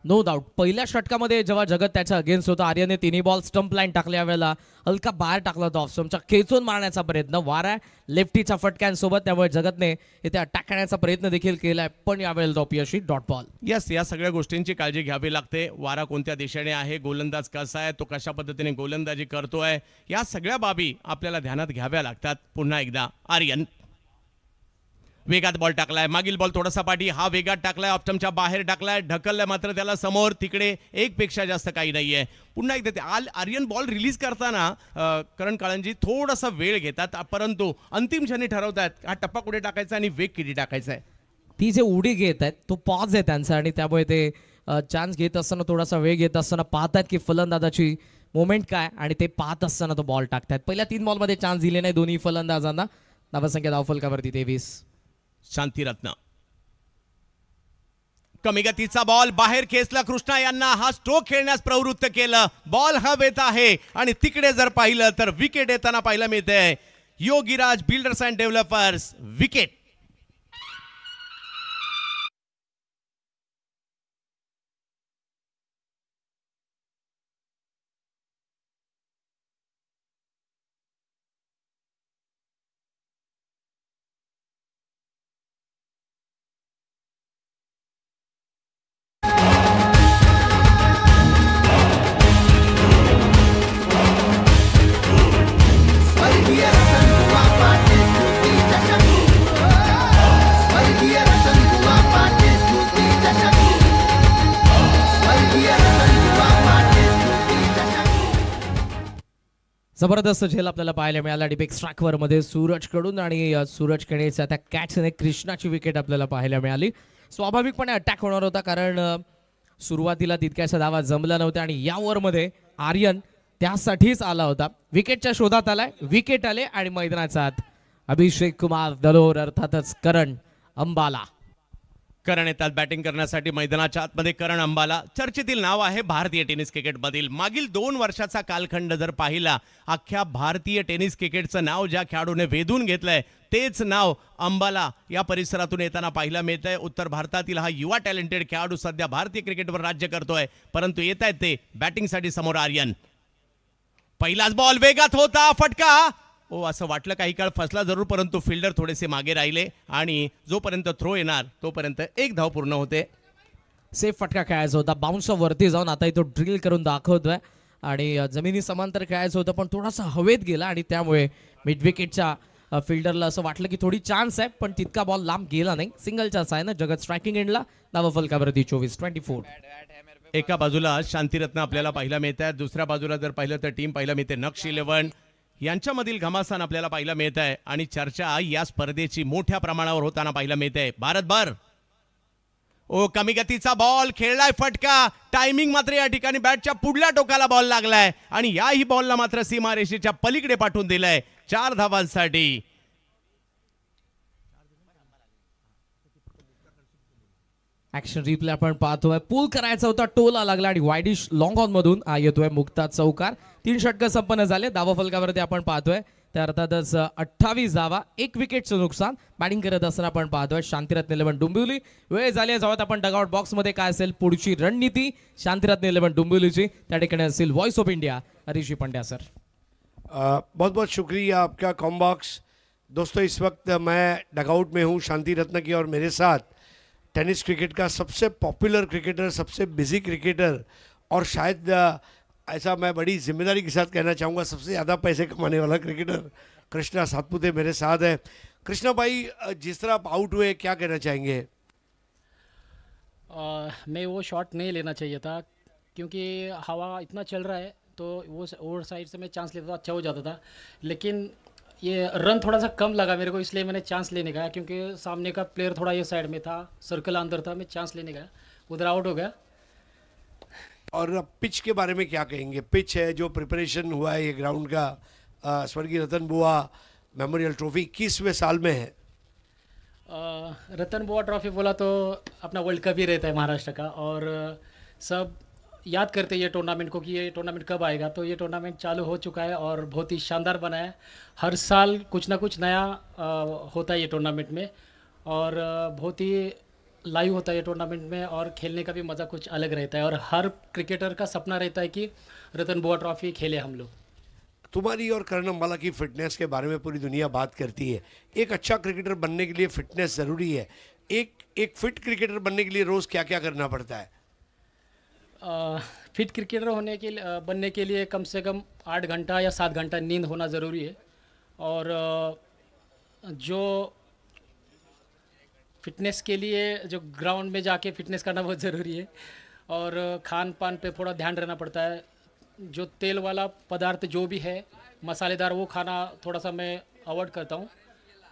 No doubt. पहिल्या षटकामध्ये जेव्हा जगत त्याच्या अगेन्स्ट होता, आर्यनने 3 बॉल स्टंप लाईन टाकल्या वेळेला हलका बाहेर टाकला होता. ऑफस्टंपच्या खेचून मारण्याचा प्रयत्न, वारा लेफ्टीच्या फटक्यांसोबत, त्यामुळे जगतने इथे अटॅक करण्याचा प्रयत्न देखील केलाय, पण यावेळेला अपयशी डॉट बॉल. यस, या सगळ्या गोष्टींची काळजी घ्यावी लागते. वारा कोणत्या दिशेने आहे, गोलंदाज कसा आहे, तो कशा पद्धतीने गोलंदाजी करतोय, या सगळ्या बाबी आपल्याला ध्यानात घ्याव्या लागतात. पुन्हा एकदा आर्यन वेगात बॉल टाकलाय. मागील बॉल थोडासा पाठी, हा वेगात टाकलाय, ऑप्टमच्या बाहेर टाकलाय, ढकललाय मात्र त्याला समोर. तिकडे एक पेक्षा जास्त काही नाहीये. पुन्हा एकदा आर्यन बॉल रिलीज करताना करण काळंजी थोडासा वेळ घेतात, परंतु अंतिम क्षणी ठरवतात हा टप्पा कुठे टाकायचा आणि वेग किती टाकायचा आहे. ती जे उडी घेत आहेत तो पॉज आहे त्यांचा आणि त्यामुळे ते चान्स घेत असताना थोडासा वेळ घेत असताना पाहतात की फलंदाजाची मोमेंट काय आणि ते पाहत असताना तो बॉल टाकतात. पहिल्या 3 बॉलमध्ये चान्स दिले नाही दोन्ही फलंदाजांना. धावसंख्या धावफलकावरती 23. शांतीरत्न कमी गतीचा बॉल बाहेर खेचला. कृष्णा यांना हा स्ट्रोक खेळण्यास प्रवृत्त केलं. बॉल हवेत आहे आणि तिकडे जर पाहिलं तर विकेट येताना पाहायला मिळते. Yogiraj builders and developers wicket. जबरदस्त झेल आपल्याला पाहायला मिळाला डिपेक्स ट्रॅकवर मध्ये सूरज कडून आणि सूरज कणेच्या त्या कॅचने कृष्णाची विकेट आपल्याला पाहायला मिळाली. स्वाभाविकपणे अटॅक होणार होता कारण सुरुवातीला तितक्याशा धावा जमल्या नव्हत्या आणि या ओव्हरमध्ये आर्यन त्यासाठीच आला होता. विकेटच्या शोधात आलाय. विकेट आले आणि मैदानाचा आत अभिषेक कुमार दलोर अर्थातच करण अंबाला. करण येतात बॅटिंग करण्यासाठी मैदानाच्या आतमध्ये. करण अंबाला चर्चेतील नाव आहे भारतीय टेनिस क्रिकेटमधील. मागील 2 वर्षाचा कालखंड जर पाहिला अख्ख्या भारतीय टेनिस क्रिकेटचं नाव ज्या खेळाडूने वेधून घेतलंय तेच नाव अंबाला या परिसरातून येताना पाहायला मिळतंय. उत्तर भारतातील हा युवा टॅलेंटेड खेळाडू सध्या भारतीय क्रिकेटवर राज्य करतोय परंतु येत आहेत ते बॅटिंगसाठी समोर आर्यन. पहिलाच बॉल वेगात होता. फटका असं वाटलं काही काळ फसला जरूर परंतु फिल्डर थोडेसे मागे राहिले आणि जोपर्यंत थ्रो येणार तोपर्यंत 1 धाव पूर्ण होते. सेफ फटका खेळायचा होता. बाउन्स वरती जाऊन आता तो ड्रिल करून दाखवतोय आणि जमिनी समांतर खेळायचं होतं पण थोडासा हवेत गेला आणि त्यामुळे मिड विकेटच्या फिल्डरला असं वाटलं की थोडी चान्स आहे पण तितका बॉल लांब गेला नाही. सिंगलचा आहे ना. जगत स्ट्रायकिंग एंडला धावफलकावरती 24. एका बाजूला शांतीरत्न आपल्याला पाहायला मिळतात. दुसऱ्या बाजूला जर पाहिलं तर टीम पाहायला मिळते नक्ष 11 यांच्यामधील घमासान आपल्याला पाहायला मिळत आहे आणि चर्चा या स्पर्धेची मोठ्या प्रमाणावर होताना पाहायला मिळते. भारतभर कमी गतीचा बॉल खेळलाय. फटका. टायमिंग मात्र या ठिकाणी बॅटच्या पुढल्या टोकाला बॉल लागलाय आणि याही बॉलला मात्र सीमारेषेच्या पलीकडे पाठवून दिलंय 4 धावांसाठी. ऍक्शन रिप्ले आपण पाहतोय. पूल करायचा होता. टोला लागला आणि वाईडिश लॉंग ऑन मधून येतोय मुक्ता चौकार. 3 षटकं संपन्न झाले. धावफलकावरती आपण पाहतोय त्या अर्थातच 28 धावा 1 विकेटचं नुकसान. बॅटिंग करत असताना आपण पाहतोय शांतीरत्न 11 डोंबिवली. वेळ झाली जावत आपण डगआउट बॉक्स मध्ये काय असेल पुढची रणनीती शांतीरत्न 11 डोंबिवलीची त्या ठिकाणी असेल voice of India Rishi Pandya sir. बहुत बहुत शुक्रिया आपका कॉम्बॉक्स. दोस्तों इस वक्त मैं डगआउट में हूँ शांति रत्न की और मेरे साथ टेनिस क्रिकेट का सबसे पॉपुलर क्रिकेटर, सबसे बिजी क्रिकेटर और शायद ऐसा मैं बड़ी जिम्मेदारी के साथ कहना चाहूँगा सबसे ज़्यादा पैसे कमाने वाला क्रिकेटर कृष्णा सातपुते मेरे साथ है. कृष्णा भाई जिस तरह आप आउट हुए क्या कहना चाहेंगे? मैं वो शॉट नहीं लेना चाहिए था क्योंकि हवा इतना चल रहा है तो वो ओवर साइड से मैं चांस लेता तो अच्छा हो जाता था लेकिन ये रन थोड़ा सा कम लगा मेरे को इसलिए मैंने चांस लेने गया क्योंकि सामने का प्लेयर थोड़ा ये साइड में था, सर्कल अंदर था, मैं चांस लेने गया उधर आउट हो गया. और पिच के बारे में क्या कहेंगे? पिच है जो प्रिपरेशन हुआ है ये ग्राउंड का स्वर्गीय रतन बुआ मेमोरियल ट्रॉफी 21वें साल में है. रतन बुआ ट्रॉफी बोला तो अपना वर्ल्ड कप ही रहता है महाराष्ट्र का और सब याद करते ये टूर्नामेंट को कि ये टूर्नामेंट कब आएगा. तो ये टूर्नामेंट चालू हो चुका है और बहुत ही शानदार बना है. हर साल कुछ ना कुछ नया होता है ये टूर्नामेंट में और बहुत ही लाइव होता है ये टूर्नामेंट में और खेलने का भी मज़ा कुछ अलग रहता है और हर क्रिकेटर का सपना रहता है कि रतन बुआ ट्रॉफी खेले हम लोग. तुम्हारी और करण अंबाला की फिटनेस के बारे में पूरी दुनिया बात करती है. एक अच्छा क्रिकेटर बनने के लिए फिटनेस ज़रूरी है. एक फिट क्रिकेटर बनने के लिए रोज़ क्या क्या करना पड़ता है? फिट क्रिकेटर बनने के लिए कम से कम 8 घंटा या 7 घंटा नींद होना ज़रूरी है और जो फिटनेस के लिए जो ग्राउंड में जाके फिटनेस करना बहुत ज़रूरी है और खान पान पे थोड़ा ध्यान रहना पड़ता है. जो तेल वाला पदार्थ जो भी है मसालेदार वो खाना थोड़ा सा मैं अवॉइड करता हूँ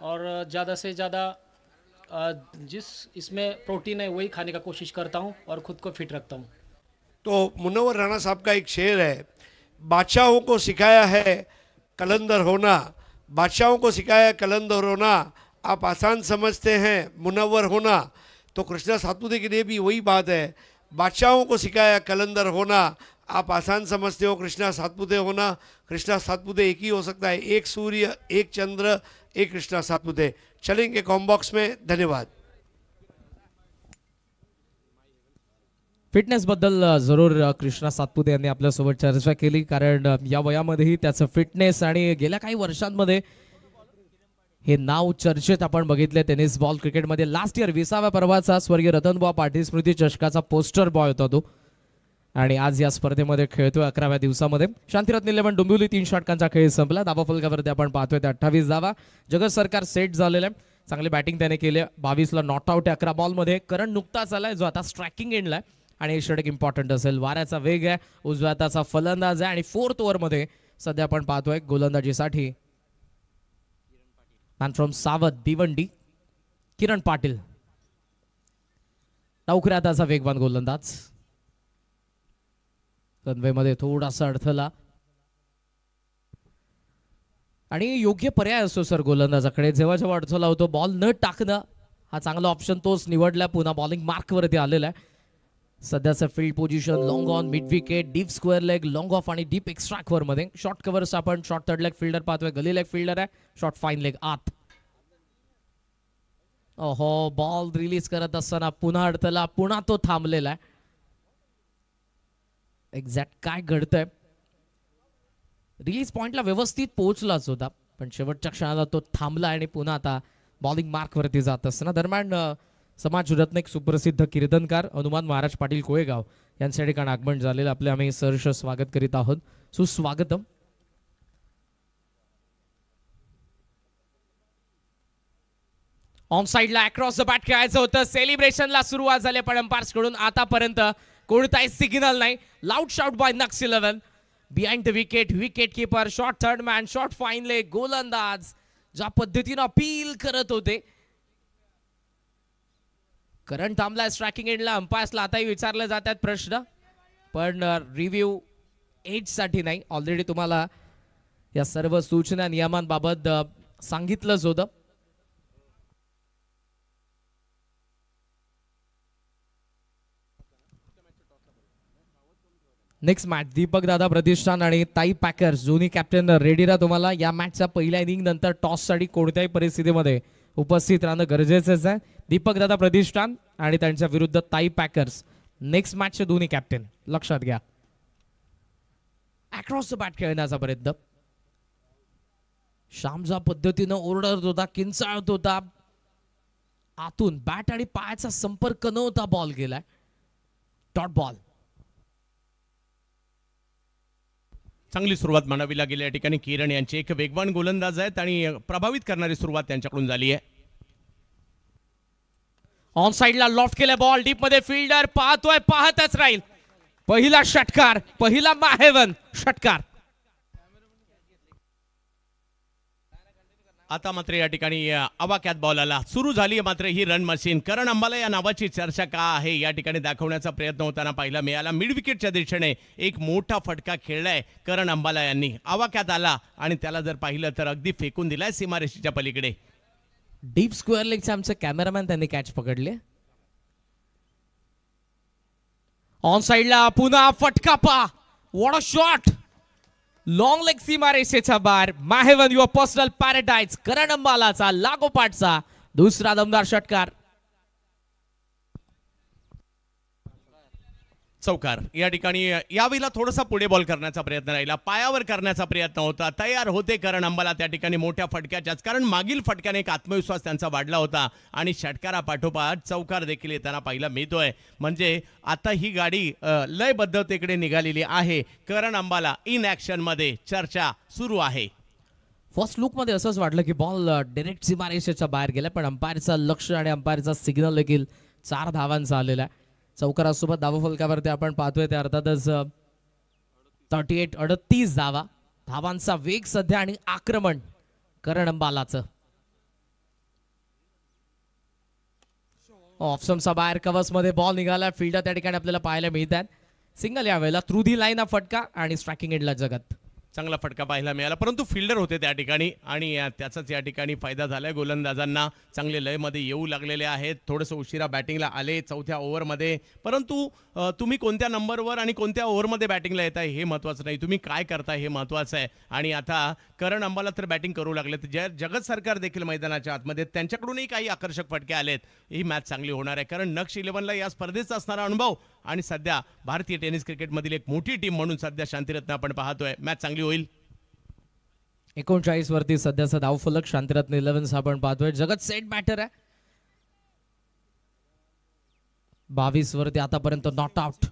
और ज़्यादा से ज़्यादा जिस इसमें प्रोटीन है वही खाने का कोशिश करता हूँ और ख़ुद को फिट रखता हूँ। तो मुनव्वर राणा साहब का एक शेर है, बादशाहों को सिखाया है कलंदर होना, बादशाहों को सिखाया है कलंदर होना, आप आसान समझते हैं मुनव्वर होना। तो कृष्णा सातपुते के लिए भी वही बात है, बादशाहों को सिखाया कलंदर होना, आप आसान समझते हो कृष्णा सातपुते होना। कृष्णा सातपुते एक ही हो सकता है, एक सूर्य, एक चंद्र, एक कृष्णा सातपुते। चलेंगे कॉम्बॉक्स में, धन्यवाद। फिटनेस बद्दल जरूर कृष्णा सातपुते यांनी आपल्यासोबत चर्चा केली, कारण या वयामध्येही त्याचं फिटनेस आणि गेल्या काही वर्षांमध्ये हे नाव चर्चेत आपण बघितले टेनिस बॉल क्रिकेटमध्ये। लास्ट इयर 20व्या पर्वाचा स्वर्गीय रतनबुवा पाटील स्मृती चषकाचा पोस्टर बॉय होता तो, आणि आज या स्पर्धेमध्ये खेळतोय 11व्या दिवसामध्ये। शांतिरत्न 11 डोंबिवली 3 षटकांचा खेळ संपला। धावा फलकावरती आपण पाहतोय ते 28 धावा। जगत सरकार सेट झालेलं आहे, चांगली बॅटिंग त्याने केली। 22ला नॉट आउट 11 बॉलमध्ये। करण नुकताच आलाय जो आता स्ट्रायकिंग एंडला आहे आणि हे षटक इम्पॉर्टंट असेल। वाऱ्याचा वेग आहे, उजव्या हाताचा फलंदाज आहे आणि 4th ओव्हरमध्ये सध्या आपण पाहतोय गोलंदाजीसाठी मॅन फ्रॉम सावध भिवंडी किरण पाटील, नवखऱ्या हाताचा वेगवान गोलंदाज। रनवेमध्ये थोडासा अडथळा आणि योग्य पर्याय असतो सर गोलंदाजाकडे, जेव्हा जेव्हा अडथळा होतो बॉल न टाकणं हा चांगला ऑप्शन तोच निवडला। पुन्हा बॉलिंग मार्क वरती आलेला आहे। सध्याचं field position long on, mid wicket, deep square leg, long of आणि डीप एक्स्ट्रा कव्हर मध्ये। शॉर्ट कव्हर्स आपण शॉर्ट थर्ड लेग फिल्डर पाहतोय, गली लेग फिल्डर आहे, शॉर्ट फाईन लेग आत। ओहो, बॉल रिलीज करत असताना पुन्हा अडथळा, पुन्हा तो थांबलेला आहे। एक्झॅक्ट काय घडतंय, रिलीज पॉइंटला व्यवस्थित पोहोचलाच होता पण शेवटच्या क्षणाला तो थांबला आणि पुन्हा आता बॉलिंग मार्क वरती जात असताना। दरम्यान समाज रत्न एक सुप्रसिद्ध कीर्तनकार हनुमान महाराज पाटील कोळेगाव यांच्या ठिकाणी आगमन झालेलं, आपले आम्ही सहर्ष स्वागत करीत आहोत, सुस्वागतम। ऑन साइडला अक्रॉस द बॅट खेळायचं होतं, सेलिब्रेशनला सुरुवात झाली पण अंपायर्स कडून आतापर्यंत कोणताही सिग्नल नाही। लाऊड शाउट बाय नक्स 11 behind the wicket, wicket keeper, short third man, short fine leg, गोलंदाज ज्या पद्धतीने अपील करत होते। करंट थांबलाय स्ट्रायकिंग एंडला, अंपायर्सला आताही विचारले जातात प्रश्न पण रिव्ह्यू एज साठी नाही। ऑलरेडी तुम्हाला या सर्व सूचना नियमांबाबत सांगितलंच होतं। नेक्स्ट मॅच दीपक दादा प्रतिष्ठान आणि ताई पॅकर्स दोन्ही कॅप्टन रेडीला। तुम्हाला या मॅचच्या पहिल्या इनिंग नंतर टॉस साठी कोणत्याही परिस्थितीमध्ये उपस्थित राहणं गरजेचंच आहे। दीपक दादा प्रतिष्ठान आणि त्यांच्या विरुद्ध ताई पॅकर्स नेक्स्ट मॅचचे दोन्ही कॅप्टन लक्षात घ्या। अक्रॉस द बॅट खेळण्याचा प्रयत्न, श्यामजा पद्धतीनं ओरडत होता, किंचाळत होता, आतून बॅट आणि पायाचा संपर्क न होता बॉल गेलाय, डॉट बॉल। चांगली सुरुवात म्हणावी लागेल या ठिकाणी। किरण यांचे एक वेगवान गोलंदाज आहेत आणि प्रभावित करणारी सुरुवात त्यांच्याकडून झाली आहे। ऑन साइडला लॉफ्ट केला बॉल, डीप मध्ये फिल्डर पाहतोय, पाहतच राहील। पहिला षटकार, पहिला माहेवन षटकार। आता मात्र या ठिकाणी अवाक्यात बॉल आला, सुरू झाली मात्र ही रन मशीन। करण अंबाला या नावाची चर्चा का आहे या ठिकाणी दाखवण्याचा प्रयत्न होताना पाहायला मिळाला। मिड विकेटच्या दिशेने एक मोठा फटका खेळलाय करण अंबाला यांनी, अवाक्यात आला आणि त्याला जर पाहिलं तर अगदी फेकून दिलाय सीमारेषेच्या पलीकडे। डीप स्क्वेअर लेगचे आमचे कॅमेरामॅन त्यांनी कॅच पकडले। ऑन साइडला पुन्हा फटका पा, what a shot, long leg सीमारेषेच्या बाहेर। माहेवन युअर पर्सनल पॅराडाइज, करण अंबालाचा लागोपाठचा दुसरा दमदार षटकार। चौकार या ठिकाणी यावेळेला थोडासा पुढे बॉल करण्याचा प्रयत्न राहिला, पायावर करण्याचा प्रयत्न होता, तयार होते करण अंबाला त्या ठिकाणी मोठ्या फटक्याच्याच, कारण मागील फटक्याने एक आत्मविश्वास त्यांचा वाढला होता आणि षटकारापाठोपाठ चौकार देखील येताना पाहायला मिळतोय। म्हणजे आता ही गाडी लयबद्धतेकडे निघालेली आहे। करण अंबाला इन ऍक्शन मध्ये चर्चा सुरू आहे। फर्स्ट लुक मध्ये असंच वाटलं की बॉल डायरेक्ट सीमारेषेच्या बाहेर गेला पण अंपायरचा लक्ष आणि अंपायरचा सिग्नल देखील 4 धावांचा आलेला आहे। चौकारासोबत धावा फलकावरती आपण पाहतोय ते अर्थातच 38 धावा, धावांचा वेग सध्या आणि आक्रमण करण अंबालाचं। ऑप्शनचा बाहेर कव्हर्समध्ये बॉल निघाला. फिल्डर त्या ठिकाणी आपल्याला पाहायला मिळतात. सिंगल यावेळेला थ्रू दी लाईन हा फटका आणि स्ट्रायकिंग एंडला जगत. चांगला फटका पाहायला मिळाला, परंतु फिल्डर होते त्या ठिकाणी आणि त्याचाच या ठिकाणी फायदा झालाय. गोलंदाजांना चांगले लयमध्ये येऊ लागलेले आहेत. थोडंसं उशिरा बॅटिंगला आले चौथ्या ओव्हरमध्ये, परंतु तुम्ही कोणत्या नंबरवर आणि कोणत्या ओव्हरमध्ये बॅटिंगला येत आहे हे महत्त्वाचं नाही, तुम्ही काय करताय हे महत्त्वाचं आहे. आणि आता करण अंबाला तर बॅटिंग करू लागले, तर जगत सरकार देखील मैदानाच्या आतमध्ये, त्यांच्याकडूनही काही आकर्षक फटके आलेत. ही मॅच चांगली होणार आहे, कारण नक्ष 11ला या स्पर्धेचा असणारा अनुभव आणि सध्या भारतीय टेनिस क्रिकेटमधील एक मोठी टीम म्हणून सध्या शांतिरत्न आपण पाहतोय. मॅच चांगली होईल. 39 वरती सध्याचा धावफलक. शांतिरत्न 11 आपण पाहतोय. जगत सेट बॅटर आहे. 22 वरती आतापर्यंत नॉट आउट.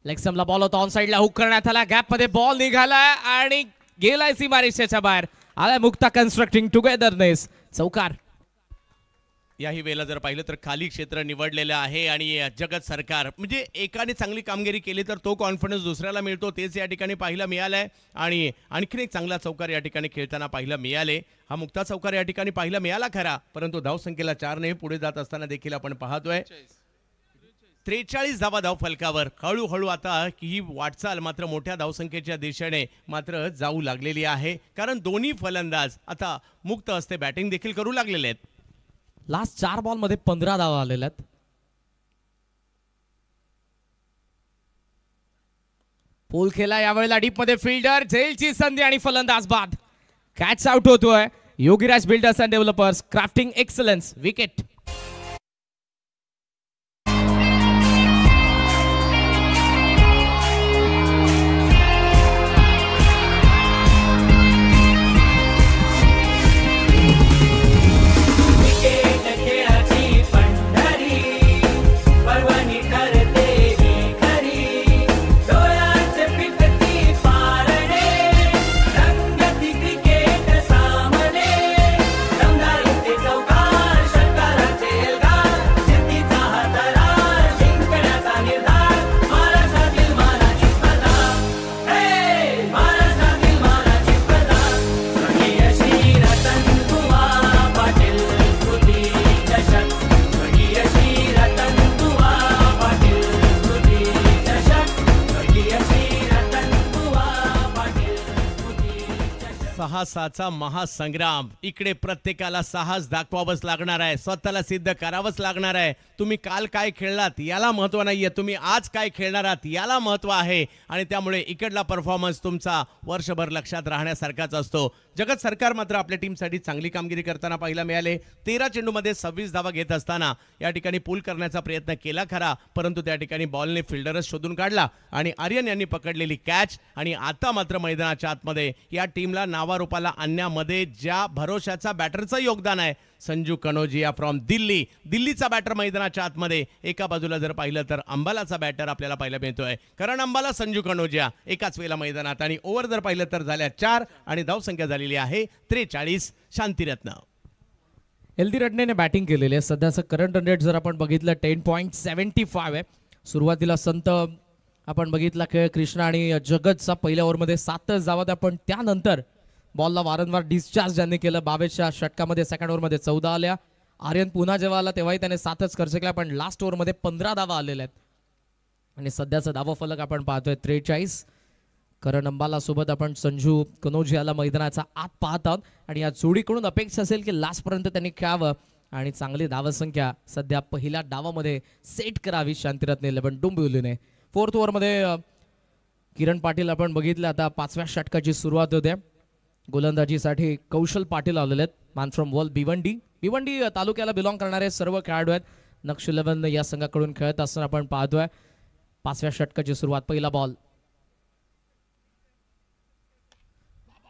लेगस्टम्पला बॉल होता, ऑन साइडला हुक करण्यात आला. गॅप मध्ये बॉल निघालाय आणि गेलाय सीमारेषेच्या बाहेर. आलाय मुक्ता कन्स्ट्रक्टिंग टुगेदरनेस. चौकार. याही वेळेला जर पाहिलं तर खाली क्षेत्र निवडलेलं आहे आणि जगत सरकार म्हणजे एकाने चांगली कामगिरी केली तर तो कॉन्फिडन्स दुसऱ्याला मिळतो, तेच या ठिकाणी पाहायला मिळालंय. आणि आणखीन एक चांगला चौकार या ठिकाणी खेळताना पाहायला मिळाले. हा मुक्ता चौकार या ठिकाणी पाहायला मिळाला खरा, परंतु धावसंख्येला 4 ने पुढे जात असताना देखील आपण पाहतोय. 43 धावा धाव फलकावर. हळूहळू आता ही वाटचाल मात्र मोठ्या धावसंख्येच्या दिशेने मात्र जाऊ लागलेली आहे, कारण दोन्ही फलंदाज आता मुक्त हस्ते बॅटिंग देखील करू लागलेले आहेत. लास्ट 4 बॉल मध्ये 15 धावा आलेल्या आहेत. पोल खेळला यावेळेला डीप मध्ये. फिल्डर झेलची संधी आणि फलंदाज बाद. कॅच आउट होतोय. Yogiraj builders and developers, crafting excellence. Wicket. साहसाचा महासंग्राम. इकडे प्रत्येकाला साहस दाखवावंच लागणार आहे, स्वतःला सिद्ध करावंच लागणार आहे. तुम्ही काल काय खेळलात याला महत्त्व नाहीये, तुम्ही आज काय खेळणार आहात याला महत्त्व आहे. आणि त्यामुळे इकडला परफॉर्मन्स तुमचा वर्षभर लक्षात राहण्यासारखाच असतो. जगत सरकार मात्र आपल्या टीमसाठी चांगली कामगिरी करताना पाहायला मिळाले. 13 चेंडूमध्ये 26 धावा घेत असताना या ठिकाणी पूल करण्याचा प्रयत्न केला खरा, परंतु त्या ठिकाणी बॉलने फिल्डरच शोधून काढला आणि आर्यन यांनी पकडलेली कॅच. आणि आता मात्र मैदानाच्या आतमध्ये या टीमला नावारूपाला आणण्यामध्ये ज्या भरोशाचा बॅटरचं योगदान आहे, संजू कनोजिया फ्रॉम दिल्ली, दिल्लीचा बॅटर मैदानाच्या आतमध्ये. एका बाजूला जर पाहिलं तर अंबालाचा बॅटर आपल्याला पाहायला मिळतोय, कारण अंबाला संजू कनोजिया एकाच वेळेला मैदानात. आणि ओव्हर जर पाहिलं तर झाल्या 4 आणि धावसंख्या झालेली आहे 43. शांतिरत्न. एलदी रडनेने बॅटिंग केलेली आहे. सध्याचं करंट रन रेट जर आपण बघितलं 10.75 आहे. सुरुवातीला संत आपण बघितला खेळ कृष्णा आणि जगतचा पहिल्या ओव्हरमध्ये 7च धावा, पण त्यानंतर बॉलला वारंवार डिस्चार्ज ज्यांनी केलं. 22च्या षटकामध्ये सेकंड ओव्हरमध्ये 14 आल्या. आर्यन पुन्हा जेव्हा आला तेव्हाही त्याने 7च खर्च केला, पण लास्ट ओव्हरमध्ये 15 धावा आलेल्या आहेत. आणि सध्याचा धावा फलक आपण पाहतोय 43. करण अंबाला सोबत आपण संजू कनोजियाला मैदानाचा आत पाहत आहोत. आणि या जोडीकडून अपेक्षा असेल की लास्टपर्यंत त्यांनी खेळावं आणि चांगली धावसंख्या सध्या पहिल्या डावामध्ये सेट करावी शांतिरत्न 11 डोंबिवलीने. 4th ओव्हरमध्ये किरण पाटील आपण बघितलं. आता 5व्या षटकाची सुरुवात होते. गोलंदाजीसाठी कौशल पाटील आलेले आहेत. मॅन फ्रॉम वर्ल्ड भिवंडी तालुक्याला बिलॉंग करणारे सर्व खेळाडू आहेत. नक्ष 11 या संघाकडून खेळत असताना आपण पाहतोय. 5व्या षटकाची सुरुवात. पहिला बॉल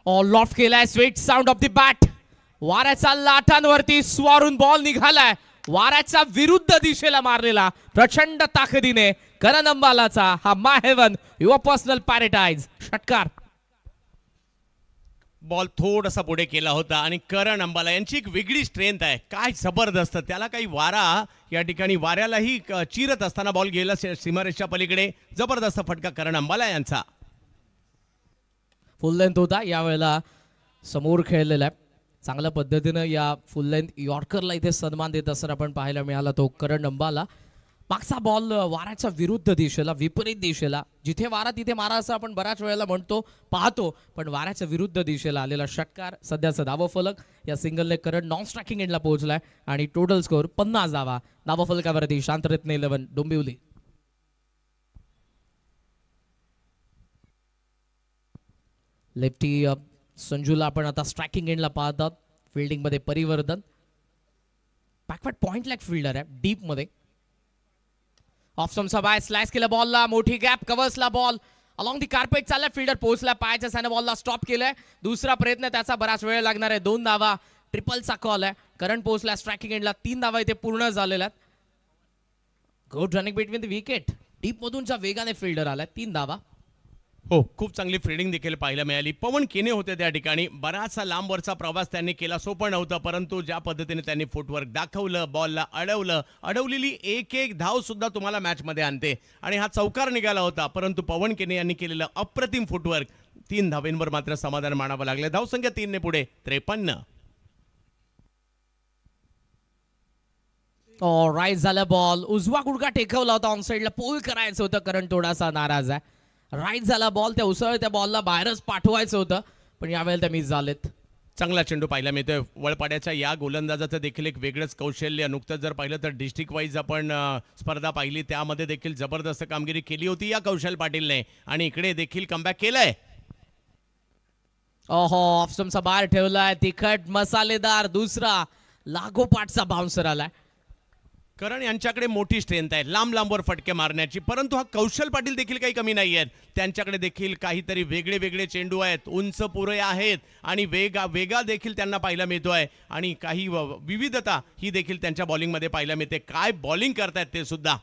ऑल ऑफ केलाय. Sweet sound of the bat. वाऱ्याचा लाटांवरती स्वारून बॉल निघालाय. वाऱ्याच्या विरुद्ध दिशेला मारलेला प्रचंड ताकदीने करण अंबालाचा हा माहेवन युवा पर्सनल पॅरेडाइज. षटकार. बॉल थोडासा पुढे केला होता आणि करण अंबाला यांची एक वेगळी स्ट्रेंथ आहे. काय जबरदस्त. त्याला काही वारा या ठिकाणी वाऱ्यालाही चिरत असताना बॉल गेला सीमारेषच्या पलीकडे. जबरदस्त फटका करण अंबाला यांचा. फुल लेंथ होता. यावेळेला समोर खेळलेला आहे. चांगल्या पद्धतीनं या फुल लेंथ यॉर्करला इथे सन्मान देत असताना आपण पाहायला मिळाला तो करण अंबाला. मागचा बॉल वाऱ्याच्या विरुद्ध दिशेला, विपरीत दिशेला, जिथे वारा तिथे मारा असं आपण बऱ्याच वेळेला म्हणतो पाहतो, पण वाऱ्याच्या विरुद्ध दिशेला आलेला षटकार. सध्याचं धावफलक या सिंगलने करण नॉन स्ट्रायकिंग एंडला पोहोचलाय आणि टोटल स्कोर 50 धावा. धावफलकावरती शांतरत्न 11 डोंबिवली. लेफ्टी संजूला आपण आता स्ट्रायकिंग एंडला पाहतात. फिल्डिंग मध्ये परिवर्तन. बॅकवर्ड पॉइंट लॅक फिल्डर आहे डीप मध्ये. ऑफ स्टंपचा बाय स्लाइस केला बॉलला, मोठी गॅप, कव्हर्सला बॉल अलॉंग दी कार्पेट चालला, फिल्डर पोहोचला, पायाच्या साने बॉलला स्टॉप केलाय. दुसरा प्रयत्न त्याचा बराच वेळ लागणार आहे. 2 धावा, ट्रिपलचा कॉल आहे. करण पोहोचला स्ट्रायकिंग एंडला. 3 धावा इथे पूर्ण झालेल्या आहेत. Good running between the wicket. Deep मधूनच्या वेगाने फिल्डर आलाय. 3 धावा. हो, खूप चांगली फिल्डिंग देखील पाहायला मिळाली. पवन केने होते त्या ठिकाणी. बराचसा लांबवरचा प्रवास त्यांनी केला, सोपं नव्हतं, परंतु ज्या पद्धतीने त्यांनी फुटवर्क दाखवलं, बॉलला अडवलेली एक एक धाव सुद्धा तुम्हाला मॅचमध्ये आणते. आणि हा चौकार निघाला होता, परंतु पवन केने यांनी केलेलं अप्रतिम फुटवर्क. 3 धावेंवर मात्र समाधान मानावं लागलं. धावसंख्या 3 ने पुढे 53. राईट झाला बॉल, उजवा गुडघा टेकवला होता, ऑन साईडला पोल करायचं होतं. करण थोडासा नाराज आहे. राईट झाला बॉल, त्या उसळत्या बॉलला बाहेरच पाठवायचं होतं, पण यावेळेला त्या मिस झालेत. चांगला चेंडू पाहायला मिळतोय. वळपाड्याच्या या गोलंदाजाचं देखील एक वेगळंच कौशल्य. नुकतंच जर पाहिलं तर डिस्ट्रिक्ट वाईज आपण स्पर्धा पाहिली, त्यामध्ये देखील जबरदस्त कामगिरी केली होती या कौशल पाटीलने, आणि इकडे देखील कमबॅक केलंय. ओहो, ऑफ स्टंपचा बाहेर ठेवलाय, तिखट मसालेदार दुसरा लागोपाठचा बाउन्सर आलाय. करण यांच्याकडे मोठी स्ट्रेंथ आहे लांब लांबवर फटके मारण्याची, परंतु हा कौशल पाटील देखील काही कमी नाही आहेत. त्यांच्याकडे देखील काहीतरी वेगळे वेगळे चेंडू आहेत, उंच पुरे आहेत, आणि वेगा देखील त्यांना पाहायला मिळतोय, आणि काही विविधता ही देखील त्यांच्या बॉलिंगमध्ये पाहायला मिळते. काय बॉलिंग करतायत ते सुद्धा.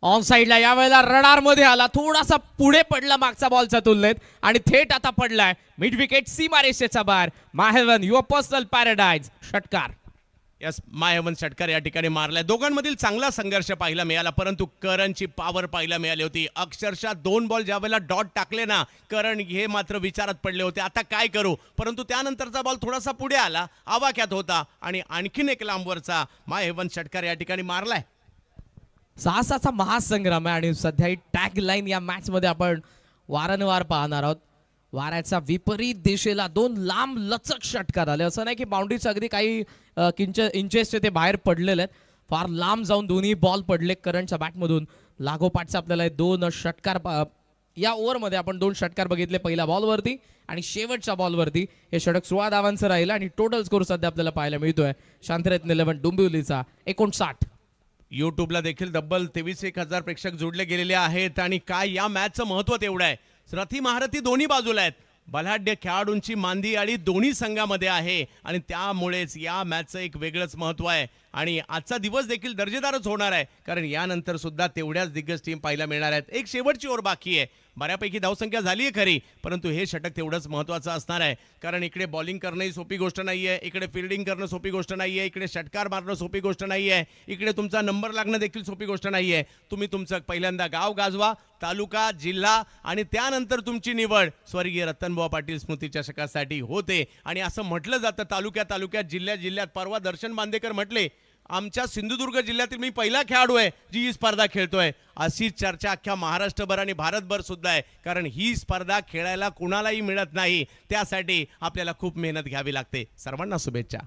ऑन साईडला यावेळेला रडार मध्ये आला, थोडासा पुढे पडला मागचा बॉलच्या तुलनेत, आणि थेट आता पडलाय मिड विकेट सीमारेषेच्या बाहेर. My haven your personal paradise. षटकार. यस, माहेवन षटकार या ठिकाणी मारलाय. दोघांमधील चांगला संघर्ष पाहायला मिळाला, परंतु करणची पॉवर पाहायला मिळाली होती. अक्षरशः 2 बॉल ज्या वेळेला डॉट टाकले ना, करण हे मात्र विचारात पडले होते, आता काय करू. परंतु त्यानंतरचा बॉल थोडासा पुढे आला, आवाक्यात होता, आणि आणखीन एक लांबवरचा माहेवन षटकार या ठिकाणी मारलाय. साहसाचा महासंग्राम आहे, आणि सध्या ही टॅग लाईन या मॅच मध्ये आपण वारंवार पाहणार आहोत. वाऱ्याच्या विपरीत दिशेला 2 लांब लचक षटकार आले. असं नाही की बाउंड्रीचे अगदी काही इंचेसचे ते बाहेर पडलेले आहेत, फार लांब जाऊन दोन्ही बॉल पडले करणच्या बॅटमधून. लागोपाठचे आपल्याला 2 षटकार या ओव्हरमध्ये आपण 2 षटकार बघितले, पहिल्या बॉलवरती आणि शेवटच्या बॉलवरती. हे षटक 16 धावांचं राहिलं, आणि टोटल स्कोर सध्या आपल्याला पाहायला मिळतोय शांतरत्न 11 डोंबिवलीचा 59. यूट्यूबला देखील तब्बल 23,000 प्रेक्षक जोडले गेलेले आहेत, आणि काय या मॅचचं महत्त्व तेवढं आहे. रथी महारथी दोन्ही बाजूला आहेत. बलाढ्य खेळाडूंची मांदी आळी दोन्ही संघामध्ये आहे, आणि त्यामुळेच या मॅचचं एक वेगळंच महत्त्व आहे. आणि आजचा दिवस देखील दर्जेदारच होणार आहे, कारण यानंतर सुद्धा तेवढ्याच दिग्गज टीम पाहायला मिळणार आहेत. एक शेवटची ओव्हर बाकी आहे. बऱ्यापैकी धावसंख्या झाली आहे खरी, परंतु हे षटक तेवढंच महत्त्वाचं असणार आहे, कारण इकडे बॉलिंग करणंही सोपी गोष्ट नाही आहे, इकडे फिल्डिंग करणं सोपी गोष्ट नाही आहे, इकडे षटकार मारणं सोपी गोष्ट नाही आहे, इकडे तुमचा नंबर लागणं देखील सोपी गोष्ट नाही आहे. तुम्ही तुमचं पहिल्यांदा गाव गाजवा, तालुका, जिल्हा, आणि त्यानंतर तुमची निवड स्वर्गीय रतनबुवा पाटील स्मृती चषकासाठी होते. आणि असं म्हटलं जातं तालुक्यात जिल्ह्यात. परवा दर्शन बांदेकर म्हटले, आमच्या सिंधुदुर्ग जिल्ह्यातील मी पहिला खेळाडू आहे जी ही स्पर्धा खेळतोय. अशी चर्चा अख्ख्या महाराष्ट्रभर आणि भारतभर सुद्धा आहे, कारण ही स्पर्धा खेळायला कुणालाही मिळत नाही. त्यासाठी आपल्याला खूप मेहनत घ्यावी लागते. सर्वांना शुभेच्छा.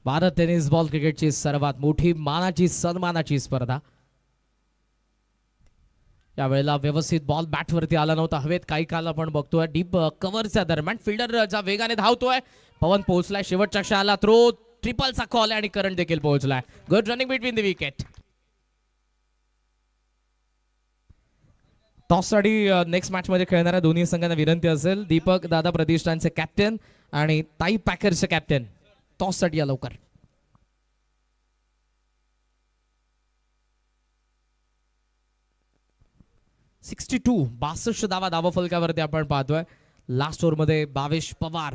भारत टेनिस बॉल क्रिकेटची सर्वात मोठी मानाची सन्मानाची स्पर्धा. यावेळेला व्यवस्थित बॉल बॅटवरती आला नव्हता, हवेत काही काल आपण बघतोय. डीप कव्हरच्या दरम्यान फिल्डर ज्या वेगाने धावतोय, पवन पोहोचलाय शेवटच्या क्षणाला, थ्रो ट्रिपलचा कॉल आहे, आणि करंट देखील पोहोचलाय. Good running between the wicket. टॉससाठी नेक्स्ट मॅच मध्ये खेळणाऱ्या दोन्ही संघांना विनंती असेल, दीपक दादा प्रतिष्ठानचे कॅप्टन आणि ताई पॅकरचे कॅप्टन, टॉससाठी या लवकर. बासष्ट धावा फलकावरती आपण पाहतोय. लास्ट ओव्हर मध्ये भावेश पवार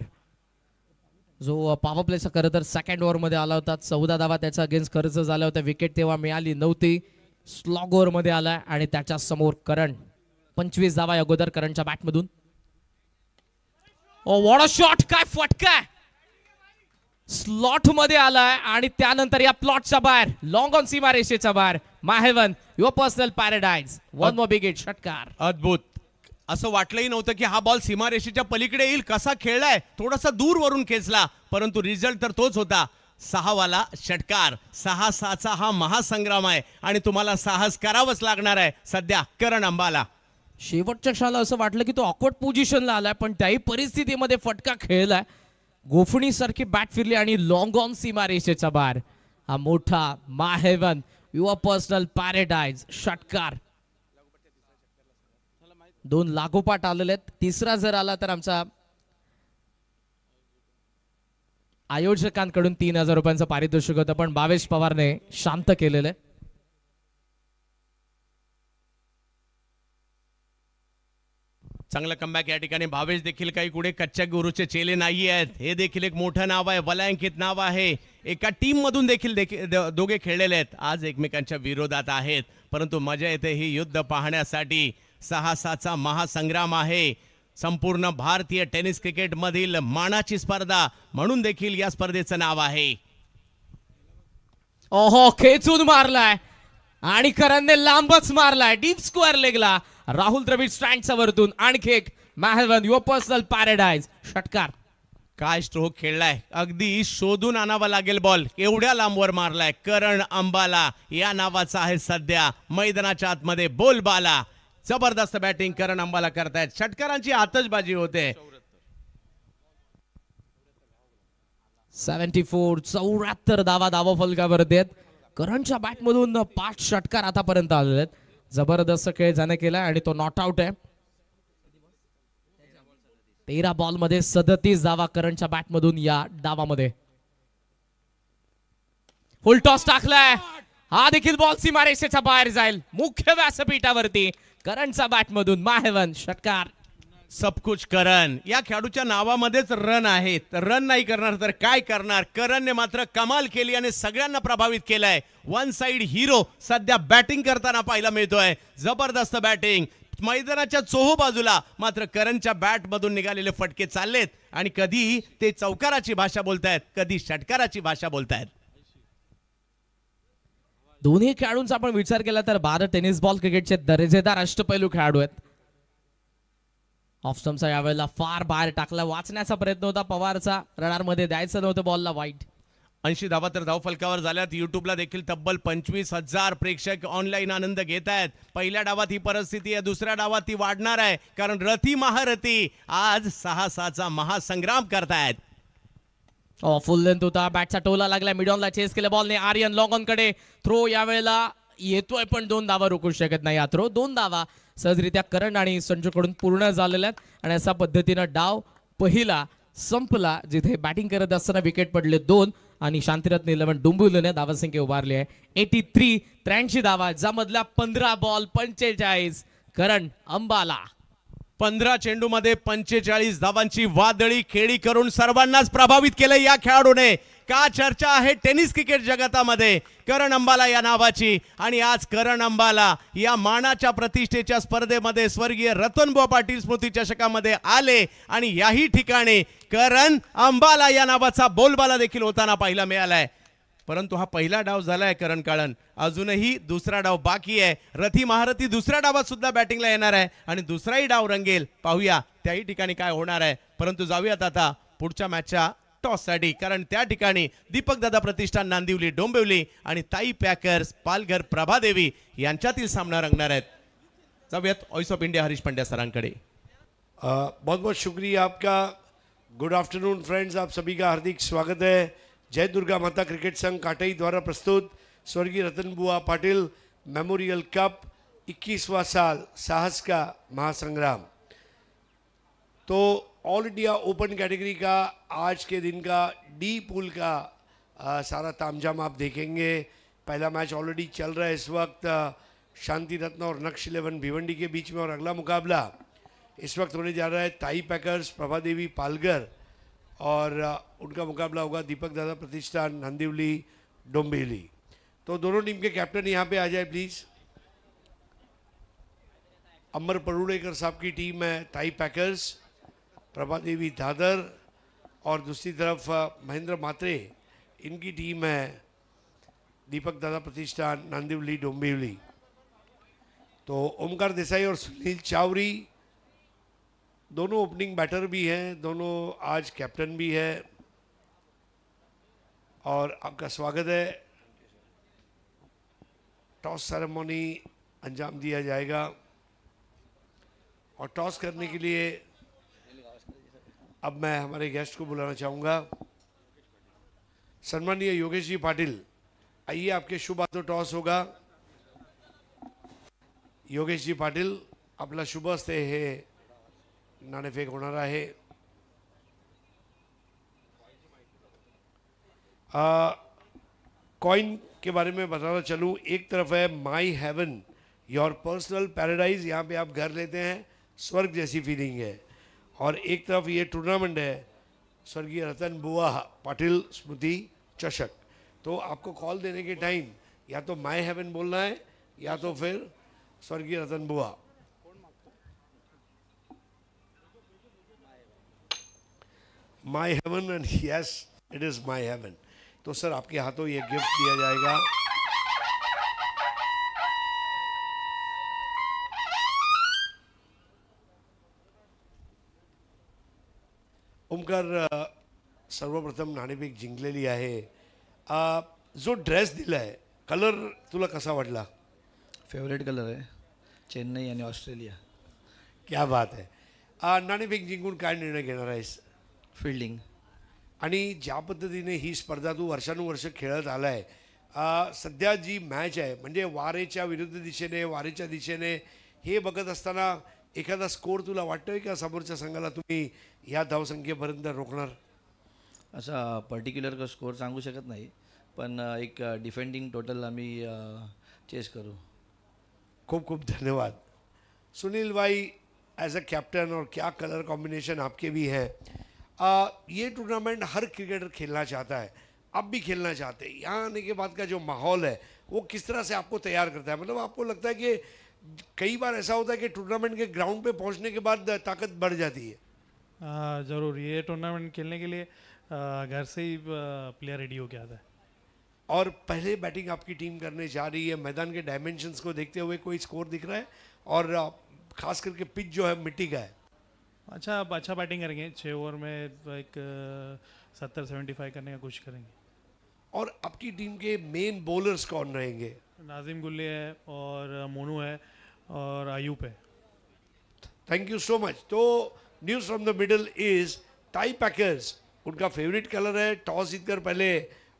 जो पॉवर प्लेचा खरं तर सेकंड ओव्हर मध्ये आला होता, 14 धावा त्याचा अगेन्स्ट खर्च झाला होता. विकेट तेव्हा मिळाली नव्हती. स्लॉग ओव्हर मध्ये आलाय, आणि त्याच्या समोर करण 25 धावा अगोदर करंटच्या बॅटमधून. व्हॉट अ शॉट, काय फटका स्लॉट मध्ये आलाय आणि त्यानंतर या प्लॉटच्या बाहेर लॉंग ऑन सीमा रेषेच्या बाहेर my haven your personal paradise one more big hit षटकार. अद्भुत. असं वाटलंही नव्हतं की हा बॉल सीमारेषेच्या पलीकडे येईल. कसा खेळलाय, थोडासा दूर वरून खेचला, परंतु रिझल्ट तर तोच होता. 6 वाला षटकार. 6-6चा हा महासंग्राम आहे आणि तुम्हाला साहस करावंच लागणार आहे सध्या करण अंबाला. शेवटच्या क्षणाला असं वाटलं की तो ऑकवर्ड पोझिशनला आलाय, पण त्याही परिस्थितीमध्ये फटका खेळलाय. गोफणी सारखी बॅट फिरली आणि लॉंग ऑन सीमा रेषेच्या बाहेर हा मोठा माहेवन युअर पर्सनल पॅराडाइज षटकार. 2 लागोपाठ आलेले आहेत. तिसरा जर आला तर आमचा आयोजकांकडून 3000 रुपयांचं पारितोषिक होतं, पण भावेश पवारने शांत केलेलं आहे. चांगला कमबॅक या ठिकाणी. भावेश देखील काही कुठे कच्च्या गुरुचे चेले नाही आहेत. हे देखील एक मोठं नाव आहे, वलयांकित नाव आहे. एका टीम मधून देखील दोघे खेळलेले आहेत. आज एकमेकांच्या विरोधात आहेत, परंतु मजा येते ही युद्ध पाहण्यासाठी. 6-6चा महासंग्राम आहे. संपूर्ण भारतीय टेनिस क्रिकेट मधील मानाची स्पर्धा म्हणून देखील या स्पर्धेचं नाव आहे. ओहो, खेचून मारलाय आणि करणने लांबच मारलाय डीप स्क्वेअर लेगला. राहुल द्रविड स्टँडच्या वरतून आणखी एक माहेवन युअर पर्सनल पॅराडाइज षटकार. काय स्ट्रोक खेळलाय, अगदी शोधून आणावा लागेल बॉल. एवढ्या लांबवर मारलाय. करण अंबाला या नावाचा आहे सध्या मैदानाच्या आतमध्ये बोलबाला. जबरदस्त बॅटिंग करण अंबाला करतायत. षटकारांची आतषबाजी होते. 74 धावा फलकावरती आहेत. करणच्या बॅटमधून 5 षटकार आतापर्यंत आलेले आहेत. जबरदस्त खेळ ज्याने केला आणि तो नॉट आउट आहे. 13 बॉल मध्ये 37 धावा करणच्या बॅटमधून या डावामध्ये. फुल टॉस टाकलाय. हा देखील बॉल सीमारेषेच्या बाहेर जाईल. मुख्य व्यासपीठावरती करणच्या बॅटमधून माहेवन षटकार. सब कुछ करण या खेळाडूच्या नावामध्येच रन आहेत. रन नाही करणार तर काय करणार. करणने मात्र कमाल केली आणि सगळ्यांना प्रभावित केलंय. वन साइड हिरो सध्या बॅटिंग करताना पाहायला मिळतोय. जबरदस्त बॅटिंग. मैदानाच्या चोहो बाजूला मात्र करणच्या बॅट मधून निघालेले फटके चाललेत आणि कधी ते चौकाराची भाषा बोलतायत, कधी षटकाराची भाषा बोलतायत. दोन्ही खेळाडूंचा आपण विचार केला तर भारत टेनिस बॉल क्रिकेटचे दर्जेदार अष्टपैलू खेळाडू आहेत. ऑफ स्टंपचा यावेळेला फार बाहेर टाकला. वाचण्याचा प्रयत्न होता पवारचा. रडारमध्ये द्यायचं नव्हतं बॉलला. वाईट. 80 धावा तर धाव फलकावर झाल्यात. युट्यूबला देखील तब्बल 25,000 प्रेक्षक ऑनलाईन आनंद घेत आहेत. पहिल्या डावात ही परिस्थिती आहे, दुसऱ्या डावात ती वाढणार आहे, कारण रथी महारथी आज 6-6चा महासंग्राम करतायत. फुल लेंथ होता. बॅटचा टोला लागला. मिडॉनला चेस केलं बॉलने. आर्यन लॉंग ऑन कडे थ्रो यावेळेला येतोय, पण 2 धावा रोखू शकत नाही. या थ्रो 2 धावा सहजरित्या करण आणि संजूकडून पूर्ण झालेल्या आहेत आणि अशा पद्धतीनं डाव पहिला संपला, जिथे बॅटिंग करत असताना विकेट पडले 2 आणि शांतिरत्न 11 डोंबिवलीने धावसंख्या उभारली आहे 83 धावा, ज्यामधल्या 15 बॉल 45. करण अंबाला 15 चेंडूमध्ये 45 धावांची वादळी खेळी करून सर्वांनाच प्रभावित केलं या खेळाडूने. का चर्चा आहे टेनिस क्रिकेट जगतामध्ये करण अंबाला या नावाची. आणि आज करण अंबाला या मानाच्या प्रतिष्ठेच्या स्पर्धेमध्ये स्वर्गीय रतनबुवा पाटील स्मृती चषकामध्ये आले आणि याही ठिकाणी करण अंबाला या नावाचा बोलबाला देखील होताना पाहायला मिळालाय. परंतु हा पहिला डाव झालाय करण काळन, अजूनही दुसरा डाव बाकी आहे. रथी महारथी दुसऱ्या डावात सुद्धा बॅटिंगला येणार आहे आणि दुसराही डाव रंगेल. पाहूया त्याही ठिकाणी काय होणार आहे. परंतु जाऊयात आता पुढच्या मॅचच्या टॉस साठी, कारण त्या ठिकाणी दीपक दादा प्रतिष्ठान नांदिवली डोंबिवली आणि ताई पॅकर्स पालघर प्रभादेवी यांच्यातील सामना रंगणार आहेत. जाऊयात voice of India Harish Pandya सरांकडे. बहुत बहुत शुक्रिया आपका. गुड आफ्टरनून फ्रेंड्स, आप सभी का हार्दिक स्वागत है. जय दुर्गा माता क्रिकेट संघ काटई द्वारा प्रस्तुत स्वर्गीय रतनबुआ पाटिल मेमोरियल कप 21वां साल साहस का महासंग्राम. तो ऑल इंडिया ओपन कैटेगरी का आज के दिन का डी पूल का सारा तामझाम आप देखेंगे. पहला मैच ऑलरेडी चल रहा है इस वक्त शांति रत्न और नक्श 11 भिवंडी के बीच में, और अगला मुकाबला इस वक्त होने जा रहा है ताई पैकर्स प्रभादेवी पालघर, और उनका मुकाबला होगा दीपक दादा प्रतिष्ठान नंदिवली डोंबिवली. तो दोनों टीम के कैप्टन यहाँ पे आ जाए प्लीज़. अमर परुड़ेकर साहब की टीम है ताई पैकर्स प्रभा देवी दादर और दूसरी तरफ महेंद्र मात्रे, इनकी टीम है दीपक दादा प्रतिष्ठान नांदिवली डोंबिवली। तो ओमकार देसाई और सुनील चावरी दोनों ओपनिंग बैटर भी हैं, दोनों आज कैप्टन भी है और आपका स्वागत है। टॉस सेरेमनी अंजाम दिया जाएगा और टॉस करने के लिए अब मैं हमारे गेस्ट को बुलाना चाहूँगा। सम्मानीय योगेश जी पाटिल, आइए आपके शुभ हाथों टॉस होगा। योगेश जी पाटील, आपला शुभ हस्ते हे नाणेफेक होणार आहे। कॉइन के बारे में बताना चलूँ, एक तरफ है my heaven, your personal paradise, यहाँ पे आप घर लेते हैं, स्वर्ग जैसी फीलिंग है। और एक तरफ ये टूर्नामेंट है स्वर्गीय रतन बुआ पाटिल स्मृति चषक। तो आपको कॉल देने के टाइम या तो माई हेवन बोलना है या तो फिर स्वर्गीय रतन बुआ। My heaven and yes it is my heaven. तो सर आपके हाथों ये गिफ्ट दिया जाएगा। ओमकार, सर्वप्रथम नाणेफेक जिंकलेली आहे। जो ड्रेस दिलाय कलर तुला कसा वाटला? फेवरेट कलर आहे, चेन्नई आणि ऑस्ट्रेलिया। क्या बात आहे। नाणेफेक जिंकून काय निर्णय घेणार आहेस? फिल्डिंग। आणि ज्या पद्धतीने ही स्पर्धा तू वर्षानुवर्ष खेळत आलाय, सध्या जी मॅच आहे म्हणजे वारेच्या विरुद्ध दिशेने वारेच्या दिशेने हे बघत असताना एखादा स्कोर तुला वाटतोय का समोरच्या संघाला तुम्ही या धावसंख्येपर्यंत रोखणार? असा पर्टिक्युलर का स्कोर सांगू शकत नाही, पण एक डिफेंडिंग टोटल आम्ही चेस करू। खूब खूब धन्यवाद सुनील भाई, एज अ कैप्टन, और क्या कलर कॉम्बिनेशन आपके भी हैं। ये टूर्नामेंट हर क्रिकेटर खेलना चाहता है, आप भी खेलना चाहते हैं। यहाँ आने के बाद का जो माहौल है वो किस तरह से आपको तैयार करता है? मतलब आपको लगता है कि कई बार ऐसा होता है कि टूर्नामेंट के ग्राउंड पे पहुंचने के बाद ताकत बढ़ जाती है? ज़रूर, ये टूर्नामेंट खेलने के लिए घर से ही प्लेयर रेडी हो के आता है। और पहले बैटिंग आपकी टीम करने जा रही है, मैदान के डायमेंशंस को देखते हुए कोई स्कोर दिख रहा है? और खास करके पिच जो है मिट्टी का है। अच्छा बैटिंग करेंगे, 6 ओवर में एक 70-75 करने का कोशिश करेंगे। और आपकी टीम के मेन बॉलर्स कौन रहेंगे? नाजिम गुल्ले है और मोनू है और आयूब है। Thank you so much. तो news from the middle is tie packers, उनका फेवरेट कलर है। टॉस जीतकर पहले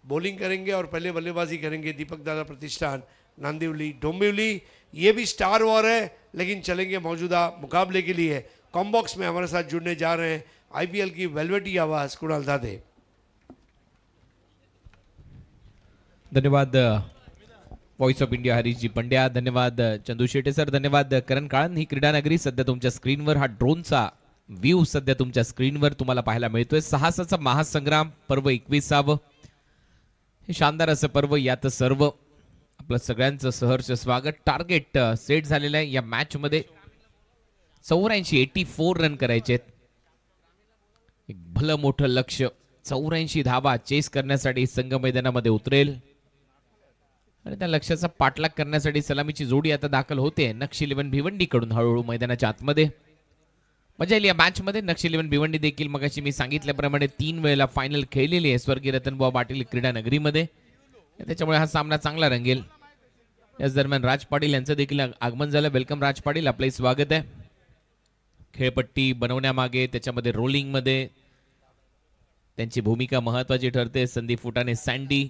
बॉलिंग करेंगे और पहले बल्लेबाजी करेंगे दीपक दादा प्रतिष्ठान नांदिवली डोंबिवली। ये भी स्टार वॉर है, लेकिन चलेंगे मौजूदा मुकाबले के लिए। कॉम्बॉक्स में हमारे साथ जुड़ने जा रहे हैं आईपीएल की वेलवेटी आवाज़ कुणाल दादे। धन्यवाद वॉइस ऑफ इंडिया हरीश जी पंड्या, धन्यवाद चंदू शेटे सर, धन्यवाद करण काळन। ही क्रीडा नगरी सध्या तुमच्या स्क्रीनवर, हा ड्रोनचा व्ह्यू सध्या तुमच्या स्क्रीनवर तुम्हाला पाहायला मिळतोय। साहसाचा महासंग्राम पर्व 21व, हे शानदार असं पर्व, यात सर्व आपलं सगळ्यांचं सहर्ष स्वागत। टार्गेट सेट झालेलं आहे या मॅच मध्ये, 84 रन करायचे। एक भलं मोठं लक्ष, 84 धावा चेस करण्यासाठी संघ मैदानामध्ये उतरेल आणि त्या लक्ष्याचा पाठलाग करण्यासाठी सलामीची जोडी आता दाखल होते नक्षी 11 भिवंडी कडून हळूहळू मैदानाच्या आतमध्ये। मजा येईल या मॅच मध्ये। नक्षी 11 भिवंडी देखील मगाशी मी सांगितल्याप्रमाणे 3 वेळेला फायनल खेळलेली आहे स्वर्गीय रतनबुवा पाटील क्रीडा नगरीमध्ये, त्याच्यामुळे हा सामना चांगला रंगेल। याच दरम्यान राज पाटील यांचं देखील आगमन झालं। वेलकम राज पाटील, आपले स्वागत आहे। खेळपट्टी बनवण्यामागे, त्याच्यामध्ये रोलिंग मध्ये त्यांची भूमिका महत्त्वाची ठरते। संदीप फुटाणे सँडी,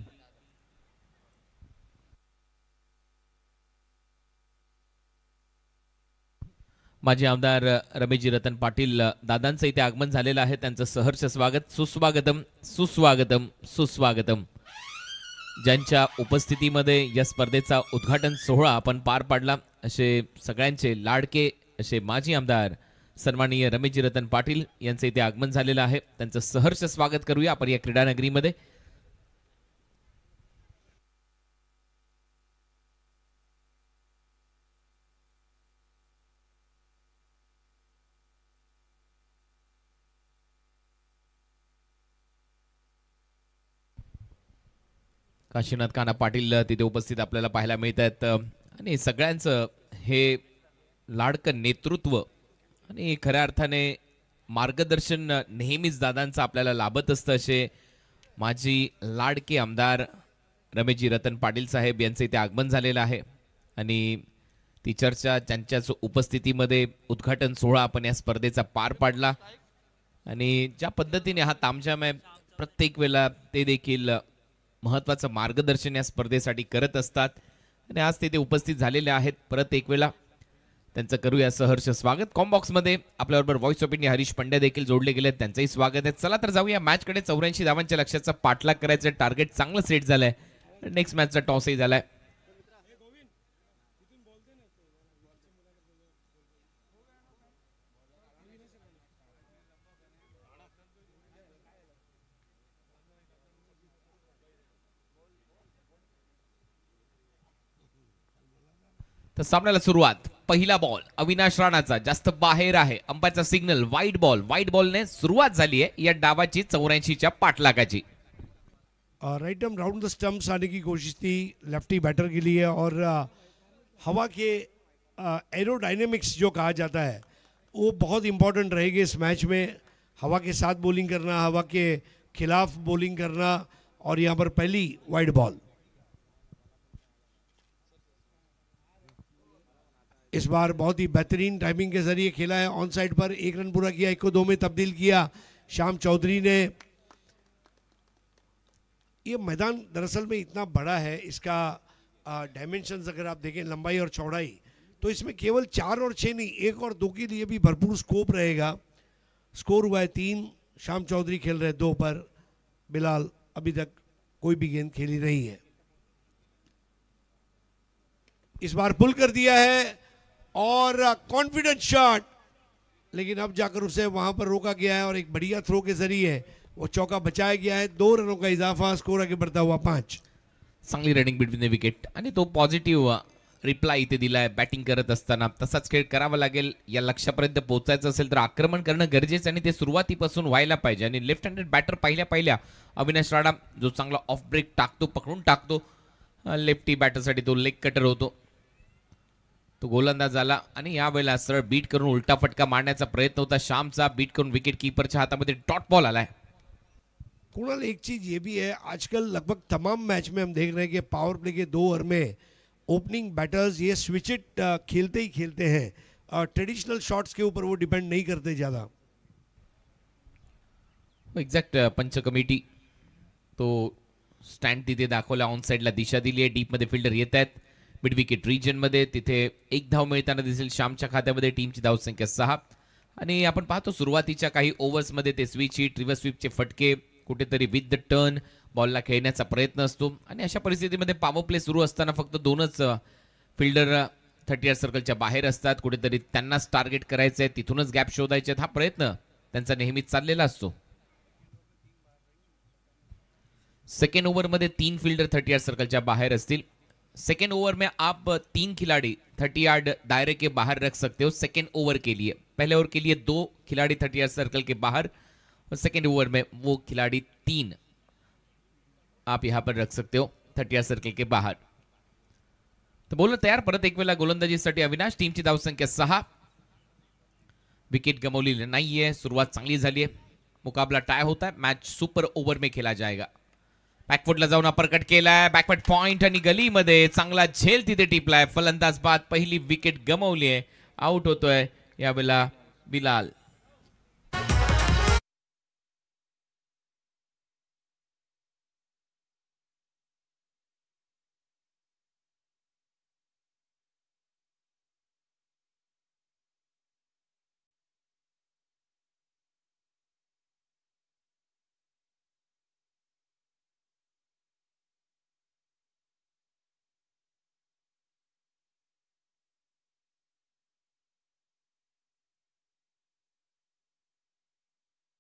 माजी आमदार रमेशजी रतन पाटील दादांचं इथे आगमन झालेलं आहे, त्यांचं सहर्ष स्वागत। सुस्वागतम सुस्वागतम सुस्वागतम। ज्यांच्या उपस्थितीमध्ये या स्पर्धेचा उद्घाटन सोहळा आपण पार पाडला, असे सगळ्यांचे लाडके असे माजी आमदार सन्माननीय रमेशजी रतन पाटील यांचं इथे आगमन झालेलं आहे, त्यांचं सहर्ष स्वागत करूया आपण या क्रीडा नगरीमध्ये। काशीनाथ काना पाटील तिथे उपस्थित आपल्याला पाहायला मिळत आहेत आणि सगळ्यांचं हे लाडकं नेतृत्व आणि खऱ्या अर्थाने मार्गदर्शन नेहमीच दादांचं आपल्याला लाभत असतं. असे माजी लाडके आमदार रमेशजी रतन पाटील साहेब यांचे इथे आगमन झालेलं आहे आणि ती चर्चा त्यांच्याच उपस्थितीमध्ये उद्घाटन सोहळा आपण या स्पर्धेचा पार पाडला आणि ज्या पद्धतीने हा तामझाम आहे प्रत्येक वेळेला ते देखील महत्त्वाचं मार्गदर्शन या स्पर्धेसाठी करत असतात आणि आज ते उपस्थित झालेले आहेत. परत एक वेळा त्यांचं करूया सहर्ष स्वागत. कॉम्बॉक्समध्ये आपल्याबरोबर voice of India Harish Pandya देखील जोडले गेले, त्यांचंही स्वागत आहे. चला तर जाऊया मॅचकडे. 84 धावांच्या लक्ष्याचा पाठलाग करायचं टार्गेट चांगलं सेट झालंय. नेक्स्ट मॅचचा टॉसही झालाय. तर सामन्याला सुरुवात. पहिला बॉल अविनाश राणाचा जास्त बाहेर आहे. अंपायरचा सिग्नल वाईट बॉल. वाईट बॉलने सुरुवात झाली आहे या डावाची 84च्या पाठलागाची. Right arm round the stumps आने की कोशिश थी लेफ्टी बैटर के लिए और हवा के एरोडायनेमिक्स जो कहा जाता है वो बहुत इंपॉर्टेंट रहेगी इस मैच में. हवा के साथ बॉलिंग करना, हवा के खिलाफ बॉलिंग करना और यहाँ पर पहली वाइड बॉल. इस बार बहुत ही बेहतरीन टाइमिंग के जरिए खेला है. ऑन साइड पर 1 रन पूरा किया, 1 को 2 में तब्दील किया श्याम चौधरी ने. ये मैदान दरअसल में इतना बड़ा है, इसका डायमेंशंस अगर आप देखें लंबाई और चौड़ाई, तो इसमें केवल 4 और 6 नहीं 1 और 2 के लिए भी भरपूर स्कोप रहेगा. स्कोर हुआ है 3. श्याम चौधरी खेल रहे 2 पर. बिलाल अभी तक कोई भी गेंद खेली नहीं है. इस बार पुल कर दिया है और कॉन्फिडेंट शॉट, लेकिन अब जाकर उसे वहां पर रोका गया है और एक बढ़िया थ्रो के जरिए वो चौका बचाया गया है. 2 रनों का इजाफा, स्कोर आगे बढ़ता हुआ 5. चांगली रनिंग बिटवीन द विकेट आणि तो पॉझिटिव्ह रिप्लाय इथे दिलाय. बॅटिंग करत असताना तसाच खेळ करावा लागेल. या लक्ष्यापर्यंत पोहोचायचं असेल तर आक्रमण करणं गरजेचं आणि ते सुरुवातीपासून व्हायला पाहिजे. आणि लेफ्ट हँडेड बॅटर पहिल्या अविनाश राणा जो चांगला ऑफ ब्रेक टाकतो, पकडून टाकतो. लेफ्टी बॅटरसाठी तो लेग कटर होतो. तो गोलंदाज झाला आणि यावेळेला सरळ बीट करून उलटा फटका मारण्याचा प्रयत्न होता श्यामचा. बीट करून विकेट कीपरच्या हातामध्ये डॉट बॉल आलाय. कुणाल, एक चीज ये भी है, आजकल लगभग तमाम मैच में हम देख रहे हैं कि पावर प्ले के 2 ओवर में ओपनिंग बैटर्स ये स्विच इट खेलते ही खेलते हैं. ट्रेडिशनल शॉट्स के ऊपर वो डिपेंड नहीं करते ज्यादा. एक्झॅक्ट पंच कमिटी तो स्टँड तिथे दाखवला. ऑन साइडला दिशा दिली आहे. डीप मध्ये फिल्डर येत आहेत. मिड विकेट रिजन मध्ये तिथे 1 धाव मिळताना दिसेल श्यामच्या खात्यामध्ये. टीमची धावसंख्या 6 आणि आपण पाहतो सुरुवातीच्या काही ओव्हर्समध्ये ते स्विच हिट, रिव्हर्स स्वीपचे फटके, कुठेतरी विथ द टर्न बॉलला खेळण्याचा प्रयत्न असतो. आणि अशा परिस्थितीमध्ये पॉवर प्ले सुरू असताना फक्त 2च फिल्डर 30 सर्कलच्या बाहेर असतात. कुठेतरी त्यांनाच टार्गेट करायचं आहे, तिथूनच गॅप शोधायचे. हा प्रयत्न त्यांचा नेहमीच चाललेला असतो. सेकंड ओव्हरमध्ये 3 फिल्डर 30 सर्कलच्या बाहेर असतील. सेकेंड ओवर में आप 3 खिलाड़ी 30 यार्ड दायरे के बाहर रख सकते हो सेकेंड ओवर के लिए. पहले ओवर के लिए 2 खिलाड़ी 30 यार्ड सर्कल के बाहर और सेकेंड ओवर में वो खिलाड़ी 3 आप यहां पर रख सकते हो 30 यार्ड सर्कल के बाहर. तो बोलर तयार. परत एक वेळा गोलंदाजीसाठी अविनाश. टीमची धावसंख्या 6. विकेट गमावलेली नाहीये. सुरुवात चांगली झाली आहे. मुकाबला टाय होता है. मैच सुपर ओवर में खेला जाएगा. बॅकफुटला जाऊन अपरकट केलाय. बॅकफुट पॉइंट आणि गलीमध्ये चांगला झेल तिथे टिपलाय. फलंदाज बाद पहिली विकेट गमावली आहे. आउट होतोय यावेळेला बिलाल.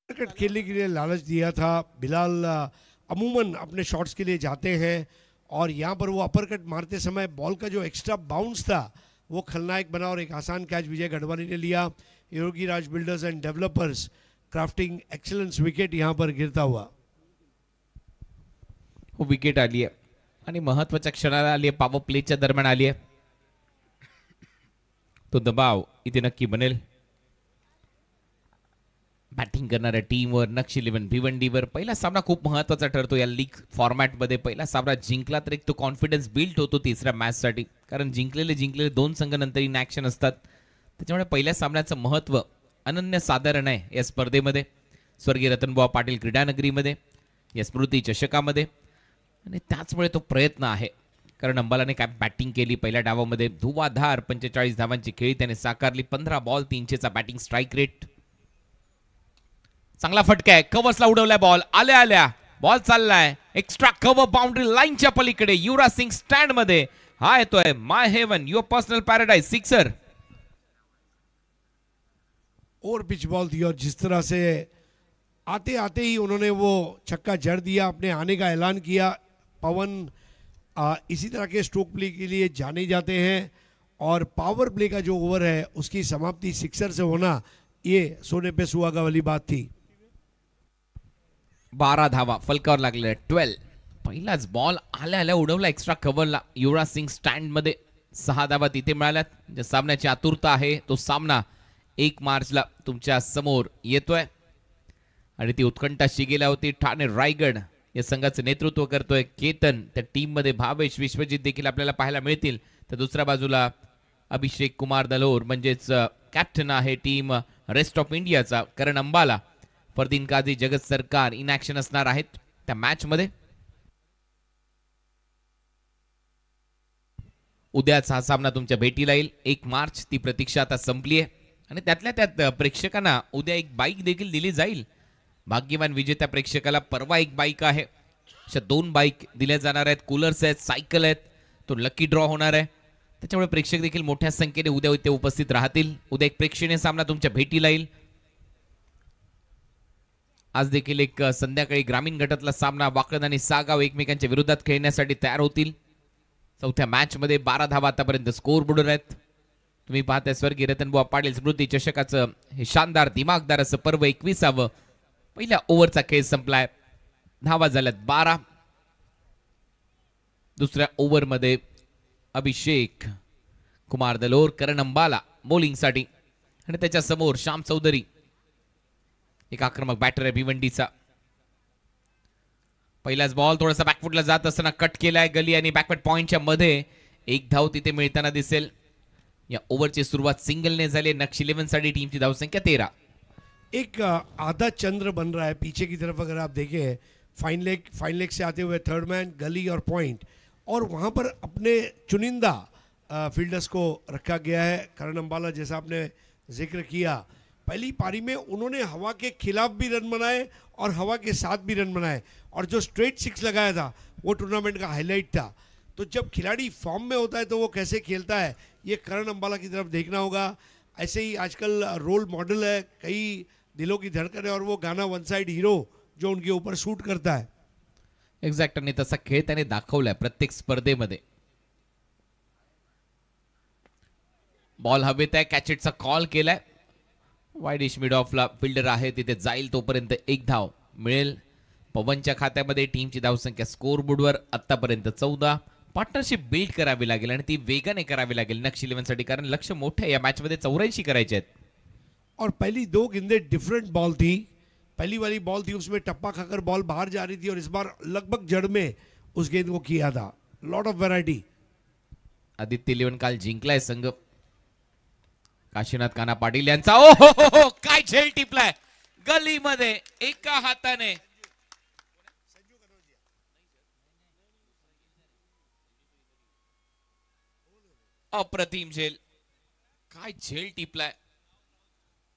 क्रिकेट खेलने के लिए लालच दिया था. बिलाल अमूमन अपने शॉट्स के लिए जाते हैं और यहाँ पर वो अपरकट मारते समय बॉल का जो एक्स्ट्रा बाउंस था वो खलनायक बना और एक आसान कैच विजय गढ़वाली ने लिया. Yogiraj builders and developers crafting excellence wicket यहाँ पर गिरता हुआ. वो विकेट आली आहे. आणि महत्वाच्या क्षणाला आली आहे, पॉवर प्लेच्या दरम्यान आली आहे. तो दबाव इथे नक्की बनेल. बॅटिंग करणाऱ्या टीमवर नक्षी 11 भिवंडीवर पहिला सामना खूप महत्वाचा ठरतो या लीग फॉर्मॅटमध्ये. पहिला सामना जिंकला तर एक तो कॉन्फिडन्स बिल्ड होतो तिसऱ्या मॅचसाठी, कारण जिंकलेले दोन संघ नंतर इन ॲक्शन असतात. त्याच्यामुळे पहिल्या सामन्याचं महत्त्व अनन्यसाधारण आहे या स्पर्धेमध्ये. स्वर्गीय रतनबुवा पाटील क्रीडानगरीमध्ये, या स्मृती चषकामध्ये. आणि त्याचमुळे तो प्रयत्न आहे, कारण अंबालाने काय बॅटिंग केली पहिल्या डावामध्ये. धुवाधार 45 धावांची खेळी त्याने साकारली. 15 बॉल 300चा बॅटिंग स्ट्राईक रेट. चांगला फटका आहे, कव्हर्सला उडवलाय बॉल. आल्या बॉल चाललाय एक्स्ट्रा कव्हर बाउंड्री लाईनच्या पलीकडे. युवराज सिंग स्टँड मध्ये. हा येतोय my haven your personal paradise sixer. और पिच बॉल थी और जिस तरह से आते आते ही उन्होंने वो छक्का जड़ दिया, अपने आने का ऐलान किया. पवन इसी तरह के स्ट्रोक प्ले के लिए जाने जाते हैं और पावर प्ले का जो ओवर है उसकी समाप्ति सिक्सर से होना, ये सोने पे सुहागा वाली बात थी. 12 धावा फलकावर लागले. 12 पहिलाच बॉल आल्या उडवला एक्स्ट्रा कव्हरला. युवराज सिंग स्टँड मध्ये 6 धावा तिथे मिळाल्यात. ज्या सामन्याची आतुरता आहे तो सामना 1 मार्चला तुमच्या समोर येतोय आणि ती उत्कंठा शिगेला होती. ठाणे रायगड या संघाचं नेतृत्व करतोय केतन. त्या टीम मध्ये भावेश विश्वजित देखील आपल्याला पाहायला मिळतील. तर दुसऱ्या बाजूला अभिषेक कुमार दलोर म्हणजेच कॅप्टन आहे टीम रेस्ट ऑफ इंडियाचा करण अंबाला. फरदीन काझी, जगत सरकार इन ॲक्शन असणार आहेत त्या मॅच मध्ये. उद्याचा हा सामना तुमच्या भेटीला येईल. 1 मार्च ती प्रतीक्षा आता संपली आहे आणि त्यातल्या त्यात प्रेक्षकांना उद्या एक बाईक देखील दिली जाईल. भाग्यवान विजेत्या प्रेक्षकाला परवा एक बाईक आहे. अशा 2 बाईक दिल्या जाणार आहेत. कूलर्स आहेत, सायकल आहेत. तो लकी ड्रॉ होणार आहे. त्याच्यामुळे प्रेक्षक देखील मोठ्या संख्येने उद्या इथे उपस्थित राहतील. उद्या एक प्रेक्षणीय सामना तुमच्या भेटीला येईल. आज देखील एक संध्याकाळी ग्रामीण गटातला सामना. वाकड आणि सागाव एकमेकांच्या विरोधात खेळण्यासाठी तयार होतील. चौथ्या मॅच मध्ये 12 धावा आतापर्यंत स्कोर बोर्डवर आहेत. तुम्ही पाहताय स्वर्गीय रतनबुवा पाटील स्मृती चषकाचं हे शानदार दिमागदार असं पर्व 21व. पहिल्या ओव्हरचा खेळ संपलाय. धावा झाल्यात 12. दुसऱ्या ओव्हर मध्ये अभिषेक कुमार दलोर, करण अंबाला बॉलिंगसाठी आणि त्याच्या समोर श्याम चौधरी एक आक्रमक बॅटर आहे भिवंडीचा. पहिलाच बॉल थोडासा बॅकफुटला जात असताना कट केलाय गली आणि बॅकवर्ड पॉइंटच्या मध्ये 1 धाव तिथे मिळताना दिसेल. या ओव्हरची सुरुवात सिंगलने झाली. नक्षी 11 साठी टीमची धावसंख्या 13. एक आधा चंद्र बन रहा है पीछे की तरफ. अगर आप देखें फाइन लेग से आते हुए थर्ड मैन, गली और पॉइंट, और वहाँ पर अपने चुनिंदा फील्डर्स को रखा गया है. करण अंबाला जैसा आपने जिक्र किया, पहली पारी में उन्होंने हवा के खिलाफ भी रन बनाए और हवा के साथ भी रन बनाए और जो स्ट्रेट 6 लगाया था वो टूर्नामेंट का हाईलाइट था. तो जब खिलाड़ी फॉर्म में होता है तो वो कैसे खेलता है, ये करण अंबाला की तरफ देखना होगा. ऐसे ही आजकल रोल मॉडल है, कई दिलों की धड़कन है और वो गाना वन साइड हीरो जो उनके ऊपर शूट करता है. एक्झॅक्ट. आणि तसा खेळ त्याने दाखवलाय प्रत्येक स्पर्धेमध्ये. बॉल हवेत आहे. कॅचेटचा कॉल केलाय. वाईडिश मिड ऑफला फिल्डर आहे तिथे जाईल तोपर्यंत 1 धाव मिळेल. पवनच्या खात्यामध्ये टीमची धावसंख्या स्कोर बोर्डवर आतापर्यंत 14. पार्टनरशिप बिल्ड करावी लागेल आणि ती वेगाने करावी लागेल नक्षी 11 साठी, कारण लक्ष मोठं आहे. या मॅच मध्ये 84 करायचे आहेत. और पहली 2 गेंदें डिफरेंट बॉल थी. पहली वाली बॉल थी उसमें टप्पा खाकर बॉल बाहर जा रही थी और इस बार लगभग जड़ में उस गेंद को किया था. Lot of variety. आदित्य 11 काल जिंकलाय संघ. काशीनाथ काना पाटील यांचा ओ हो काय झेल टिपलाय गलीमध्ये एका हाताने. अप्रतिम झेल. काय झेल टिपलाय.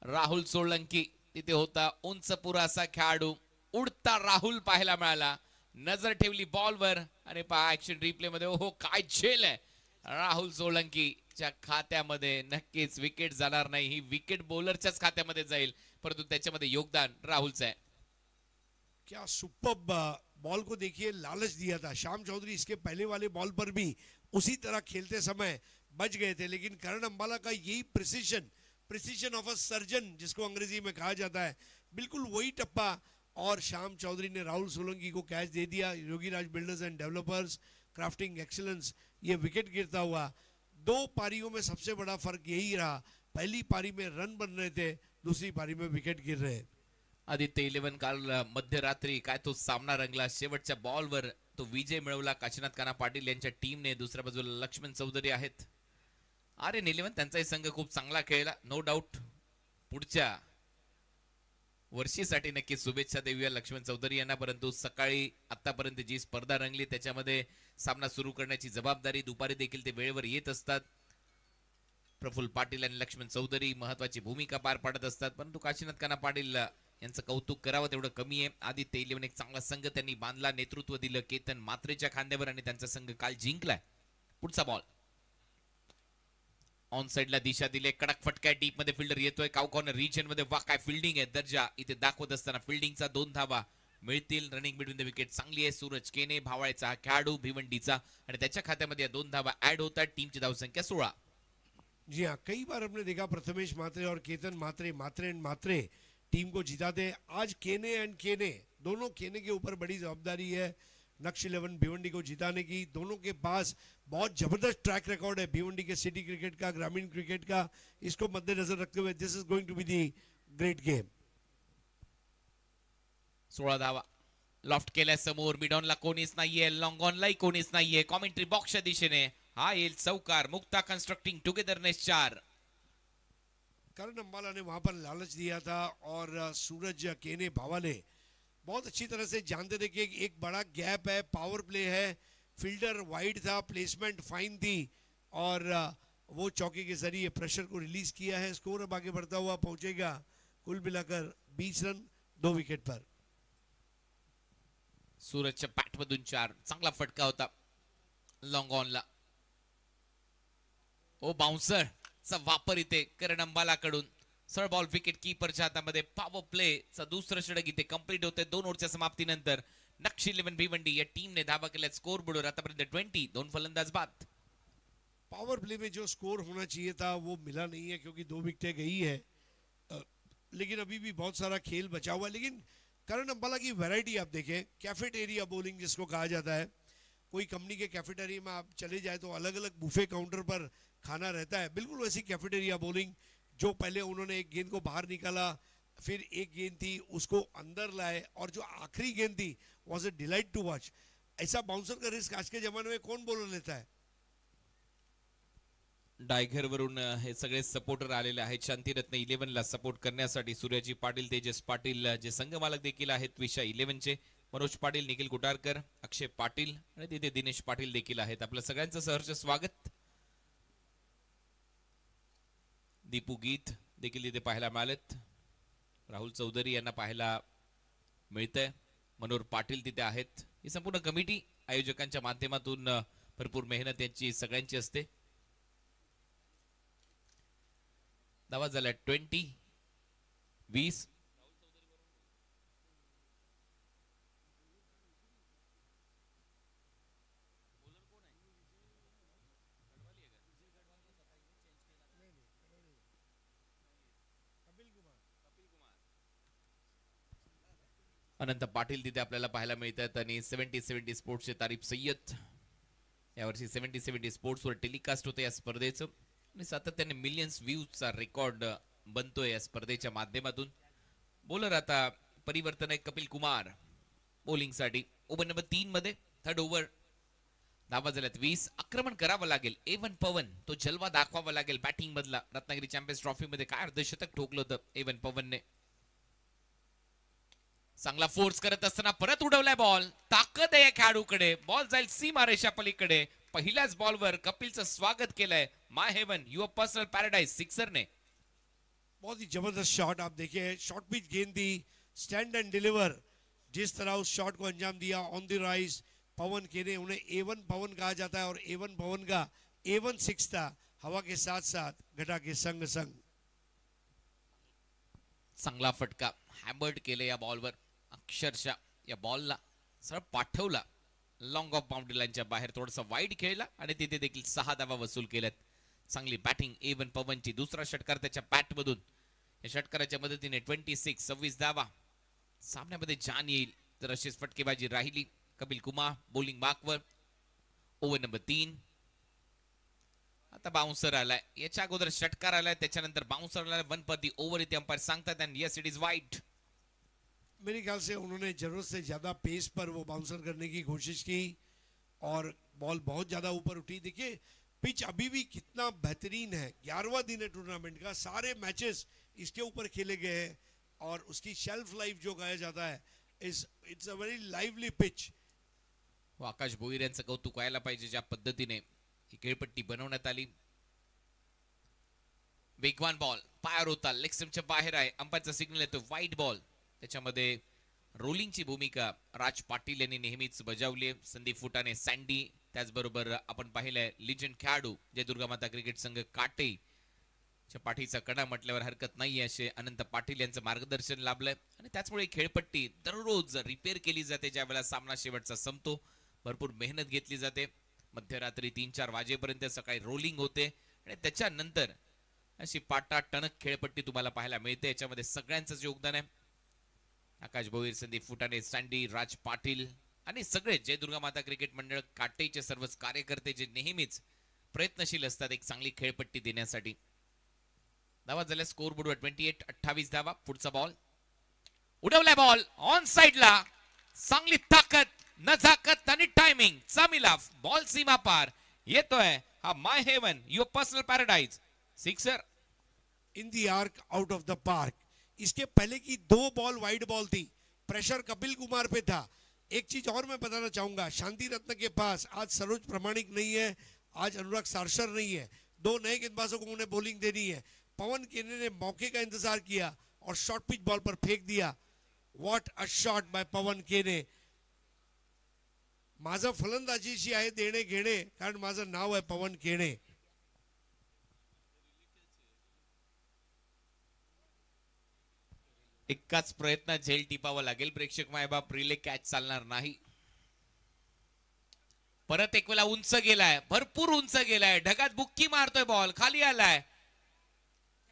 राहुल सोळंकी तिथे होता. उंच पुरासा खेळाडू. उडता राहुल पाहायला मिळाला. नजर ठेवली बॉलवर आणि पहा ऍक्शन रिप्ले मध्ये ओहो काय झेल आहे. राहुल सोळंकीच्या खात्यामध्ये नक्कीच विकेट जाणार नाही. ही विकेट बॉलरच्याच खात्यामध्ये जाईल, परंतु त्याच्यामध्ये योगदान राहुलचं आहे. क्या सुपर्ब बॉल को देखिए, लालच दिया था. श्याम चौधरी इसके पहले वाले बॉल पर भी उसी तरह खेलते समय बच गए थे, लेकिन करण अंबाला का यही प्रिसीजन ऑफ अ सर्जन जिसको अंग्रेजी में कहा जाता है, बिल्कुल वही टप्पा. और श्याम चौधरी ने राहुल सोलंकी को कैच दे दिया. Yogiraj builders and developers crafting excellence, ये विकेट गिरता हुआ। 2 पारियों में सबसे बड़ा फर्क यही रहा, पहली पारी में रन बन रहे थे, दूसरी पारी में विकेट गिर रहे। आदित्य 11 काल मध्यरात्री काय तो सामना रंगला, शेवटच्या बॉलवर तो विजय मिळवला काशीनाथ काना पाटील यांच्या टीमने। दुसऱ्या बाजूला लक्ष्मण चौधरी आहेत, आर्यन 11 त्यांचाही संघ खूप चांगला खेळला, नो डाऊट। पुढच्या वर्षीसाठी नक्की शुभेच्छा देऊया लक्ष्मण चौधरी यांना। परंतु सकाळी आतापर्यंत जी स्पर्धा रंगली त्याच्यामध्ये सामना सुरू करण्याची जबाबदारी, दुपारी देखील ते वेळेवर येत असतात। प्रफुल्ल पाटील आणि लक्ष्मण चौधरी महत्वाची भूमिका पार पाडत असतात, परंतु काशीनाथ काना पाटील यांचं कौतुक करावं तेवढं कमी आहे। आदित्य 11 एक चांगला संघ त्यांनी बांधला, नेतृत्व दिलं केतन मात्रेच्या खांद्यावर आणि त्यांचा संघ काल जिंकलाय। पुढचा बॉल ऑन साइडला दिशा दिले, कडक फटका डीप मध्ये फिल्डर येतोय, काउ कॉर्नर रिजन मध्ये। वा काय फिल्डिंग आहे, दर्जा इथे दाखवत असताना फिल्डिंगचा 2 धावा मिळतील। रनिंग बिटवीन द विकेट चांगली आहे, सूरज केने भावाळ्याचा खेळाडू भिवंडीचा, आणि त्याच्या खात्यामध्ये या 2 धावा ऍड होतात। टीमची धावसंख्या 16। जी हाँ, कई बार हमने देखा प्रथमेश मात्रे और केतन मात्रे, मात्रे एंड मात्रे टीम को जिताते। आज केने एंड केने, दोनों केने के ऊपर बड़ी जवाबदारी है नक्श 11 भिवंडी को जिताने की। दोनों के पास बहुत जबरदस्त ट्रैक रिकॉर्ड है भिवंडी के सिटी क्रिकेट का, ग्रामीण क्रिकेट का। इसको मद्देनजर रखते हुए this is going to be the great game. 16 धावा लॉफ्ट केल्या समोर, मिडॉनला कोणीच नाहीये, लॉंग ऑनलाही कोणीच नाहीये, कॉमेंट्री बॉक्सच्या दिशेने हा येईल चौकार। Mukta constructing togetherness 4। करण अंबाला ने वहां पर लालच दिया था और सूरज केने भावाले बहुत अच्छी तरह से जानते थे कि एक बड़ा गैप है, पावर प्ले है, फील्डर वाइड था, प्लेसमेंट फाइन थी और वो चौके के जरिए प्रेशर को रिलीज किया है। स्कोर अब आगे बढ़ता हुआ पहुंचेगा कुल मिलाकर 20 रन 2 विकेट पर। सूरजच्या बॅटमधून 4, चांगला फटका होता लॉंग ऑनला। ओ बाउन्सर चा वापर इथे करण अंबालाकडून, सरळ बॉल विकेट कीपरच्या हातामध्ये। पॉवर प्ले चा दुसरं षटक इथे कंप्लीट होते 2 ओव्हरच्या समाप्तीनंतर। नक्श 11 भिवंडी या टीमने धावा केल्या स्कोर बोर्डवर आतापर्यंत 20, 2 फलंदाज बाद। पावर प्ले में जो स्कोर होना चाहिए था वो मिला नहीं है क्योंकि 2 विकेटें गई है, लेकिन अभी भी बहुत सारा खेल बचा हुआ है। लेकिन करण अंबाला की वैरायटी आप देखें, कैफेटेरिया बॉलिंग जिसको कहा जाता है, कोई कंपनी के कैफेटेरिया में आप चले जाए तो अलग अलग बुफे काउंटर पर खाना रहता है, बिल्कुल वैसी कैफेटेरिया बॉलिंग। जो पहले उन्होंने एक गेंद को बाहर निकाला, फिर एक गेंद थी उसको अंदर लाए, और जो आखिरी गेंद थी was a delight to watch. ऐसा बाउंसर का रिस्क आज के जमाने में कौन बॉलर लेता है? डायघर वरून हे सगळे सपोर्टर आलेले आहेत शांतिरत्न 11 ला सपोर्ट करण्यासाठी। सूर्याजी पाटील, तेजस पाटील जे संघमालक देखील आहेत विशा 11 चे, मनोज पाटील, निखिल कुटारकर, अक्षय पाटील आणि तिथे दिनेश पाटील देखील आहेत। आपल्या सगळ्यांचं सहर्ष स्वागत। दीपू गीत देखील इथे पाहायला मिळालेत, राहुल चौधरी यांना पाहायला मिळतंय, मनोहर पाटील तिथे आहेत। ही संपूर्ण कमिटी आयोजकांच्या माध्यमातून भरपूर मेहनत यांची सगळ्यांची असते। धावा झाल्या 20, 20। अनंत पाटील तिथे आपल्याला पाहायला मिळतात आणि 70-70 स्पोर्ट्सचे तारीफ सय्यद यावर्षी 70-70 स्पोर्ट्सवर टेलिकास्ट होते या स्पर्धेचं आणि सातत्याने मिलियन्स व्ह्यूजचा रेकॉर्ड बनतोय या स्पर्धेच्या माध्यमातून। बॉलर आता परिवर्तन आहे कपिल कुमार बॉलिंगसाठी। ओव्हर नंबर 3 मध्ये थर्ड ओव्हर, धावा झाल्यात 20। आक्रमण करावं लागेल एवन पवन, तो जलवा दाखवावा लागेल बॅटिंग मधला। रत्नागिरी चॅम्पियन्स ट्रॉफी मध्ये काय अर्धशतक ठोकलं होतं एवन पवनने। चांगला फोर्स करत असताना परत उडवलाय बॉल, ताकद आहे खेळाडूकडे, बॉल जाईल सीमारेषा पलीकडे। पहिल्याच बॉलवर कपिलचं स्वागत केलंय my haven your personal paradise sixer ने। बहुत ही जबरदस्त शॉट आप देखिए, शॉर्ट पिच गेंद थी, स्टैंड एंड डिलीवर, जिस तरह उस शॉट को अंजाम दिया ऑन द राइज पवन केने। उन्हें A1 पवन कहा जाता है और A1 पवन का A1 6 था, हवा के साथ साथ घटा के संग संग। चांगला फटका हॅमर्ड केले या बॉलवर, अक्षरशः या बॉलला सरळ पाठवला लॉंग ऑफ बाउंड्री लाईनच्या बाहेर, थोडासा वाईड खेळला आणि तिथे देखील 6 धावा वसूल केल्यात। चांगली बॅटिंग A1 पवनची, दुसरा षटकार त्याच्या बॅटमधून। या षटकाराच्या मदतीने 26 धावा सामन्यामध्ये जान येईल तर अशीच फटकेबाजी राहिली। कपिल कुमार बॉलिंग मार्कवर, ओव्हर नंबर 3. आता बाउन्सर आलाय, याच्या अगोदर षटकार आलाय, त्याच्यानंतर बाउन्सर आलाय. 1 पर दी ओव्हर इथे अंपायर सांगतात आणि यस इट इज वाईट. मेरे ख्याल से उन्होंने जरूरत से ज़्यादा पेस पर वो बाउंसर करने की कोशिश की और बॉल बहुत ज़्यादा ऊपर उठी. देखिए पिच अभी भी कितना बेहतरीन है. 11वां दिन है टूर्नामेंट का, सारे मैचेस इसके ऊपर खेले गए हैं और उसकी शेल्फ लाइफ जो कहा जाता है it's a very lively pitch. Akash Bhoir यांचं कौतुक व्हायला पाहिजे ज्या पद्धतीने ही खेळपट्टी बनवण्यात आली. वेगवान बॉल पायावर होता, लेग स्टंपच्या बाहेर आहे. अंपायरचा सिग्नल येतो वाईट बॉल. त्याच्यामध्ये रोलिंगची भूमिका राज पाटील यांनी नेहमीच बजावली आहे. संदीप फुटाणे, सँडी, त्याचबरोबर आपण पाहिलंय लिजंड खेळाडू जय दुर्गामाता क्रिकेट संघ काटे च्या पाठीचा कडा म्हटल्यावर हरकत नाहीये असे अनंत पाटील यांचं मार्गदर्शन लाभलंय. आणि त्याचमुळे ही खेळपट्टी दररोज रिपेअर केली जाते ज्या वेळेला सामना शेवटचा संपतो. भरपूर मेहनत घेतली जाते. मध्यरात्री 3-4 वाजेपर्यंत सकाळी रोलिंग होते आणि त्याच्यानंतर अशी पाटा टणक खेळपट्टी तुम्हाला पाहायला मिळते. याच्यामध्ये सगळ्यांचंच योगदान आहे. आकाश भोईर, संदीप फुटाणे, सँडी, राज पाटील आणि सगळे जय दुर्गा माता क्रिकेट मंडळ काटेचे सर्वच कार्यकर्ते जे नेहमीच प्रयत्नशील असतात एक चांगली खेळपट्टी देण्यासाठी. धावा झाल्या स्कोर बोर्डवर 28 धावा. पुढचा बॉल उडवलाय, बॉल ऑन साइडला. चांगली ताकद, नजाकत आणि टायमिंग चा मिलाफ. बॉल सीमा पार येतोय. हा my haven, your personal paradise. Sixer in the arc, out of the park. इसके पहले की 2 बॉल वाइड बॉल थी. प्रेशर कपिल कुमार पे था. एक चीज और मैं बताना चाहूंगा, शांति रत्न के पास आज सरोज प्रमाणिक नहीं है, आज अनुराग सारसर नहीं है. 2 नए गेंदबाजों को उन्हें बॉलिंग देनी है. पवन केने ने मौके का इंतजार किया और शॉर्ट पिच बॉल पर फेंक दिया. व्हाट अ शॉट बाय पवन केने. माझं फलंदाजीशी आहे देणे घेणे, कारण माझं नाव आहे पवन केणे. एकाच प्रयत्नात झेल टिपावा लागेल. प्रेक्षक मायबाप, रिले कॅच चालणार नाही. परत एक वेळा उंच गेलाय, भरपूर उंच गेलाय. ढगात बुक्की मारतोय, बॉल खाली आलाय.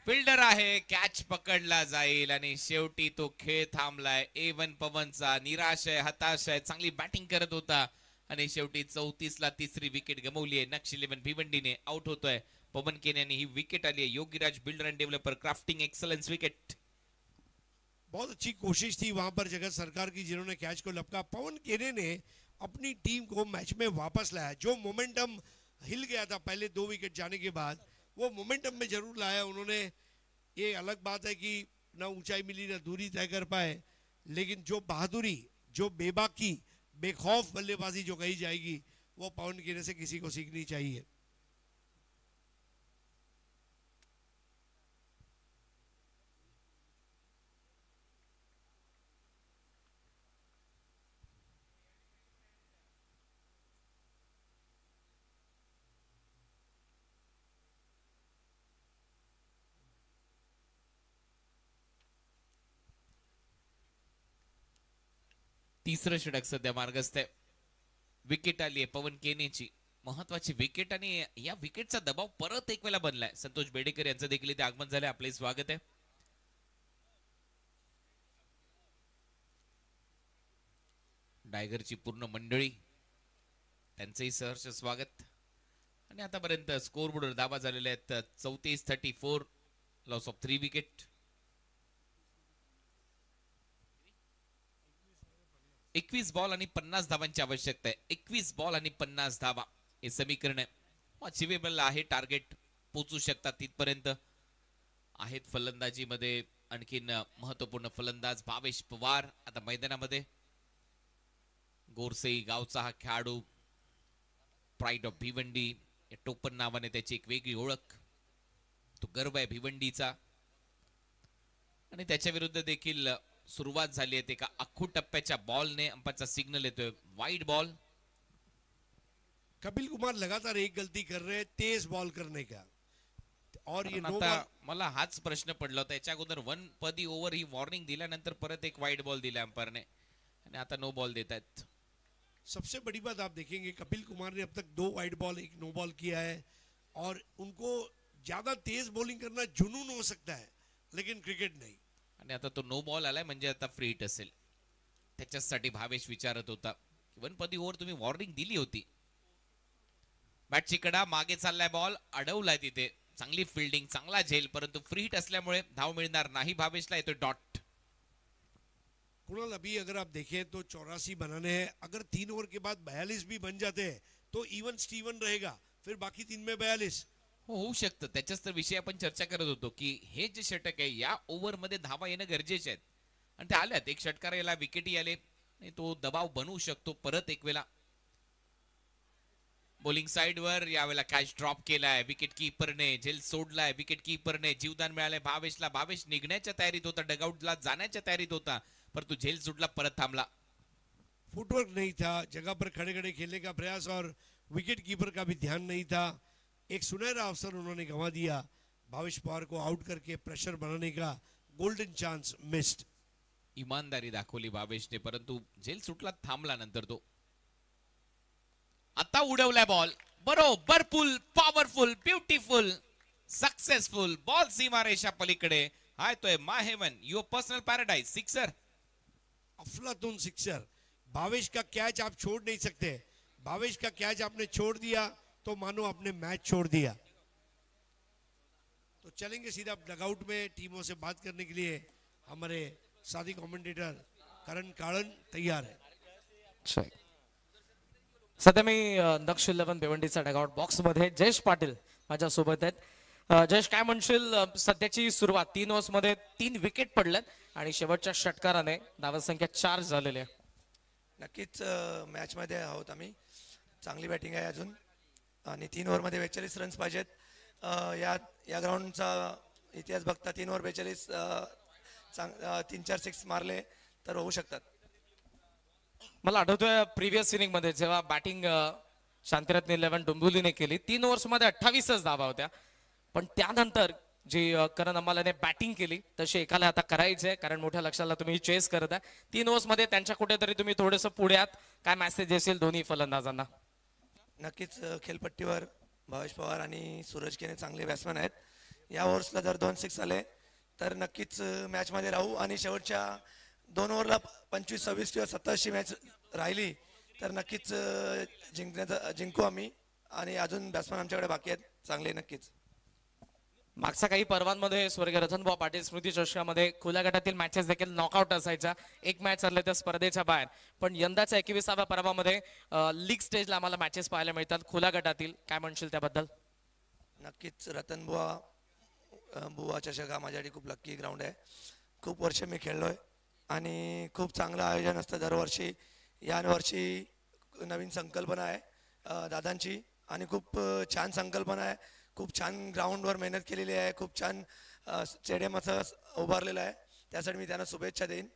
फिल्डर आहे, कॅच पकडला जाईल आणि शेवटी तो खेळ थांबलाय. A1 पवनचा निराश आहे, हताश आहे. चांगली बॅटिंग करत होता आणि शेवटी 34 ला तिसरी विकेट गमावली आहे. नक्ष 11 भिवंडीने आउट होतोय. पवन केने यांनी ही विकेट आली आहे. Yogiraj builder and developer crafting excellence wicket. बहुत अच्छी कोशिश थी वहां पर जगत सरकार की, जिन्होंने कैच को लपका. पवन केने ने अपनी टीम को मैच में वापस लाया. जो मोमेंटम हिल गया था पहले 2 विकेट जाने के बाद, वो मोमेंटम में जरूर लाया उन्होंने. ये अलग बात है कि ना ऊंचाई मिली ना दूरी तय कर पाए, लेकिन जो बहादुरी, जो बेबाकी, बेखौफ बल्लेबाजी जो कही जाएगी, वो पवन केने से किसी को सीखनी चाहिए. तिसरं षटक सध्या मार्गस्थ आहे. विकेट आली आहे पवन केनेची, महत्वाची विकेट. आणि या विकेटचा दबाव परत एक वेळा बनलाय. संतोष बेडेकर यांचं देखील इथे आगमन झालंय. आपले स्वागत आहे. डायगरची पूर्ण मंडळी, त्यांचंही सहर्ष स्वागत. आणि आतापर्यंत स्कोर बोर्डवर धावा झालेल्या आहेत 34-34. Loss of 3 wicket. 21 बॉल आणि 50 धावांची आवश्यकता आहे. 21 बॉल आणि 50 धावा हे समीकरण आहे. अचिवेबल आहे. टार्गेट पोहोचू शकतात तिथपर्यंत आहेत. फलंदाजीमध्ये आणखीन महत्वपूर्ण फलंदाज भावेश पवार आता मैदानामध्ये. गोरसई गावचा हा खेळाडू, प्राईड ऑफ भिवंडी या टोपण नावाने त्याची एक वेगळी ओळख. तो गर्व आहे भिवंडीचा. आणि त्याच्या विरुद्ध देखील सुरुवात झाली आहे. एका अख्खू टप्प्याच्या बॉलने अंपायरचा सिग्नल येतोय वाईड बॉल. कपिल कुमार लगातार एक गलती कर रहे हैं, तेज बॉल करने का. और ये नो आता मला हाच प्रश्न पडला होता. याच्या अगोदर 1 पदी ओव्हर ही वॉर्निंग दिल्यानंतर परत एक वाईड बॉल दिला अंपायरने आणि आता नो बॉल देत आहेत. सबसे बड़ी बात आप देखेंगे, कपिल कुमार ने अब तक 2 वाइड बॉल 1 नो बॉल किया है. और उनको ज्यादा तेज बॉलिंग करना जुनून हो सकता है, लेकिन क्रिकेट नहीं. आणि आता तो नो बॉल आलाय म्हणजे आता फ्री हिट असेल. त्याच्यासाठी भावेश विचारत होता 1 पदी ओव्हर तुम्ही वॉर्निंग दिली होती. बॅटची कडा मागे चाललाय, बॉल अडवलाय तिथे. चांगली फिल्डिंग, चांगला झेल, परंतु फ्री हिट असल्यामुळे धाव मिळणार नाही. भावेशला येतोय डॉट. कुणाल, अभी अगर आप देखें तो 84 बनाने हैं, अगर 3 ओवर के बाद 42 भी बन जाते हैं तो इवन स्टीवन रहेगा, फिर बाकी 3 में 42. हो, होऊ शकतं. त्याच्याच तर विषयी आपण चर्चा करत होतो की हे जे षटक आहे या ओव्हर मध्ये धावा येणं गरजेचे आहेत आणि ते आल्यात. एक षटकार याला विकेटही आले आणि तो दबाव बनवू शकतो परत एक वेळा. बॉलिंग साइडवर यावेळेला कॅच ड्रॉप केलाय विकेट कीपरने, झेल सोडलाय विकेट कीपरने, जीवदान मिळालंय भावेशला. भावेश निघण्याच्या तयारीत होता, डगआउटला जाण्याच्या तयारीत होता, परंतु झेल सुटला, परत थांबला. फुटवर्क नहीं था, जगह पर खड़े खड़े खेलने का प्रयास और विकेट कीपर का भी ध्यान नहीं था. एक सुनहरा अवसर उन्होंने गंवा दिया. भावेश पवार को आउट करके प्रेशर बनाने का गोल्डन चांस मिस्ड. इमानदारी दाखवली भावेशने, परंतु झेल सुटला, थांबला नंतर तो. आता उडवलाय बॉल, बरोबर full, powerful, beautiful, successful ball सीमारेषा पलीकडे. हाय तो my haven, your personal paradise, sixer. अफलातून सिक्सर. भावेश का कैच आप छोड़ नहीं सकते. भावेश का कैच आपने छोड़ दिया तो मानो आपने मैच छोड़ दिया. तो चलेंगे सीधा डगआउट में. टीमों से बात करने के लिए हमारे साथी कमेंटेटर करण काळन तैयार है. सध्या मी नक्ष 11 भिवंडीचा डगआउट बॉक्स मध्ये जयेश पाटील माझ्या सोबत आहेत. जयेश, काय म्हणशील, सध्याची सुरुवात 3 ओव्हर्स मध्ये 3 विकेट पडल्यात आणि शेवटच्या षटकाराने धावसंख्या 4 झालेली आहे. नक्कीच मॅच मध्ये आहोत आम्ही. चांगली बॅटिंग आहे अजून आणि 3 ओव्हरमध्ये 42 रन्स पाहिजेत. या ग्राउंडचा इतिहास बघता 3 ओव्हर 42 3-4 6 मारले तर होऊ शकतात. मला आठवतोय प्रिव्हियस इनिंग मध्ये जेव्हा बॅटिंग शांतिरत्न 11 डोंबिवलीने केली, 3 ओव्हर्स मध्ये 28च धावा होत्या, पण त्यानंतर जी करण अंबालाने बॅटिंग केली तशी एकाला आता करायचंय, कारण मोठ्या लक्षाला तुम्ही चेस करत आहे. 3 ओव्हर्स मध्ये त्यांच्या कुठेतरी तुम्ही थोडंसं पुढे आहात. काय मेसेज असेल दोन्ही फलंदाजांना? नक्कीच खेळपट्टीवर भावेश पवार आणि सूरज केने चांगले बॅट्समॅन आहेत. या ओव्हर्सला जर 2 6 आले तर नक्कीच मॅचमध्ये राहू आणि शेवटच्या 2 ओव्हरला 25 26 किंवा 27 मॅच राहिली तर नक्कीच जिंकू आम्ही. आणि अजून बॅट्समॅन आमच्याकडे बाकी आहेत चांगले. नक्कीच मागच्या काही पर्वांमध्ये स्वर्गीय रतनभाऊ पाटील स्मृती चषकामध्ये खुल्या गटातील मॅचेस देखील नॉकआउट असायच्या. एक मॅच हरले तर स्पर्धेच्या बाहेर, पण यंदाच्या 21व्या पर्वामध्ये लीग स्टेजला आम्हाला मॅचेस पाहायला मिळतात खुल्या गटातील. काय म्हणशील त्याबद्दल? नक्कीच बुवा चषक हा माझ्यासाठी खूप लक्की ग्राउंड आहे. खूप वर्ष मी खेळलोय आणि खूप चांगलं आयोजन असतं दरवर्षी. या वर्षी नवीन संकल्पना आहे दादांची आणि खूप छान संकल्पना आहे. खूप छान ग्राउंडवर मेहनत केलेली आहे. खूप छान स्टेडियम असं उभारलेलं आहे. त्यासाठी मी त्यांना शुभेच्छा देईन.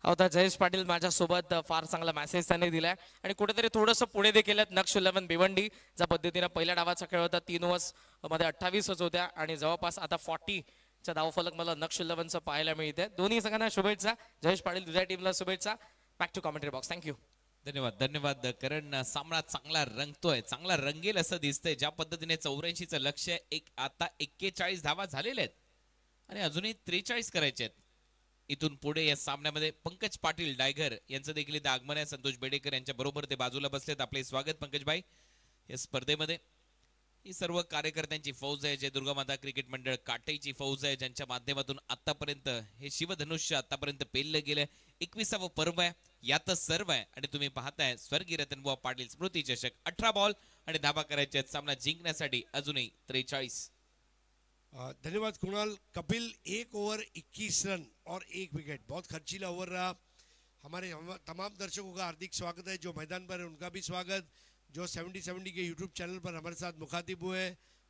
आता जयेश पाटील माझ्यासोबत फार चांगला मेसेज त्यांनी दिलाय आणि कुठेतरी थोडंसं पुढे देखील आहेत नक्ष 11 भिवंडी. ज्या पद्धतीने पहिल्या डावाचा खेळ होता 3 ओव्हर्स मध्ये 28च होत्या आणि जवळपास आता 40चा धावफलक मला नक्ष 11चं पाहायला मिळते. दोन्ही संघांना शुभेच्छा. जयेश पाटील तुझ्या टीमला शुभेच्छा. Back to commentary box. Thank you. धन्यवाद, धन्यवाद करण. सामना चांगला रंगतोय, चांगला रंगेल असं दिसतंय. ज्या पद्धतीने 84चं लक्ष्य आता 41 धावा झालेल्या आहेत आणि अजूनही 43 करायचे आहेत. इथून पुढे या सामन्यामध्ये पंकज पाटील डायगर यांचं देखील इथं आगमन आहे. संतोष बेडेकर यांच्या बरोबर ते बाजूला बसलेत. आपले स्वागत पंकज भाई या स्पर्धेमध्ये. ही सर्व कार्यकर्त्यांची फौज आहे. जय दुर्गा माता क्रिकेट मंडळ काटईची फौज आहे, ज्यांच्या माध्यमातून आतापर्यंत हे शिवधनुष्य आतापर्यंत पेललं गेलं. 21वं पर्व आहे, यातच सर्व आहे आणि तुम्ही पाहताय स्वर्गीय रतनबुवा पाटील स्मृती चषक. 18 बॉल आणि धावा करायचे आहेत. सामना जिंकण्यासाठी अजूनही 43. धन्यवाद कुणाल. कपिल 1 ओवर 21 रन और 1 विकेट. बहुत खर्चीला ओवर रहा. हमारे तमाम दर्शकों का हार्दिक स्वागत है. जो मैदान पर है उनका भी स्वागत. जो 70-70 के यूट्यूब चैनल पर हमारे साथ मुखातिब हुए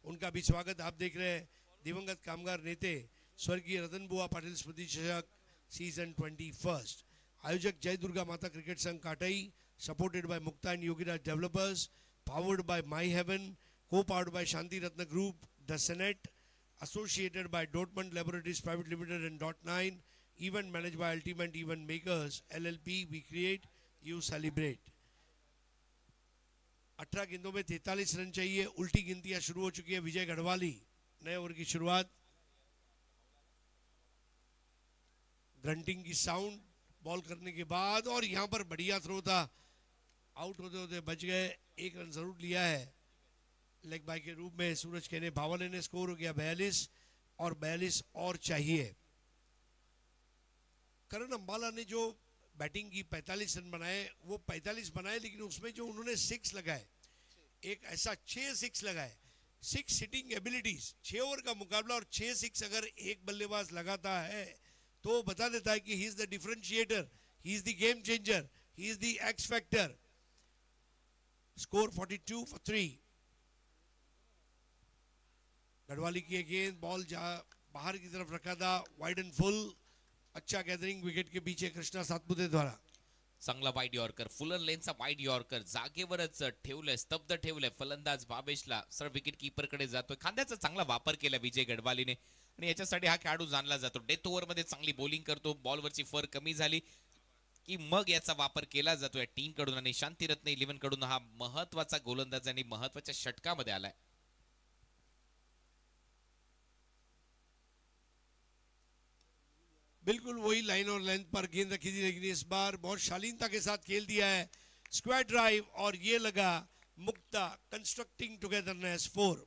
उनका भी स्वागत. आप देख रहे हैं दिवंगत कामगार नेते स्वर्गीय रतनबुवा पाटिल स्मृति चषक सीजन 21. आयोजक जय दुर्गा माता क्रिकेट संघ काटई, supported by Mukta end Yogiraj developers, powered by my heaven, को पावर्ड बाय शांति रत्न group, the senate, associated by Dortmund Laboratories Private Limited and .9, event managed by Ultimate Event Makers LLP. We create, you celebrate. 18 गेंदों में 43 run चाहिए. उल्टी गिनतियां शुरू हो चुकी है. विजय गढ़वाली नए ओवर की शुरुआत. ग्रंटिंग की साउंड बॉल करने के बाद और यहां पर बढ़िया थ्रो था आउट होते होते बच गए, 1 रन जरूर लिया है लेग बाय के रूप में सूरज कहने। भावले ने स्कोर हो गया 42 और 42 और चाहिए। करण अंबाला ने जो बैटिंग की 45 रन बनाए, वो 45 बनाए, लेकिन उसमें जो उन्होंने 6 लगाए, एक ऐसा 6 6 लगाए, 6 सिटिंग एबिलिटीज, 6 ओवर का मुकाबला और 6 6 अगर एक बल्लेबाज लगाता है तो बता देता है कि he is the differentiator, he is the game changer, he is the x factor. Score 42 for 3। Garhwali की गेंद, बॉल बाहर की तरफ रखा था, वाइड एंड फुल। अच्छा गैदरिंग विकेट के पीछे कृष्णा सातपुते द्वारा। चांगला वाईड यॉर्कर, फुलर लेनचा वाईड यॉर्कर जागेवरच ठेवलंय, स्तब्ध ठेवलंय फलंदाज भावेशला। सर विकेट कीपर कडे जातोय, खांद्याचा चांगला वापर केला विजय गढवालीने आणि याच्यासाठी हा खेळाडू जाणला जातो। डेथ ओव्हर मध्ये चांगली बॉलिंग करतो, बॉलवरची फर कमी झाली की मग याचा वापर केला जातो या टीम कडून आणि शांतिरत्न 11 कडून हा महत्वाचा गोलंदाज आणि महत्वाच्या षटकामध्ये आलाय। बिल्कुल वही लाइन और लेंथ पर गेंद रखी थी, लेकिन इस बार बहुत शालीनता के साथ खेल दिया है। स्क्वायर ड्राइव और ये लगा मुक्ता, कंस्ट्रक्टिंग टुगेदरनेस 4।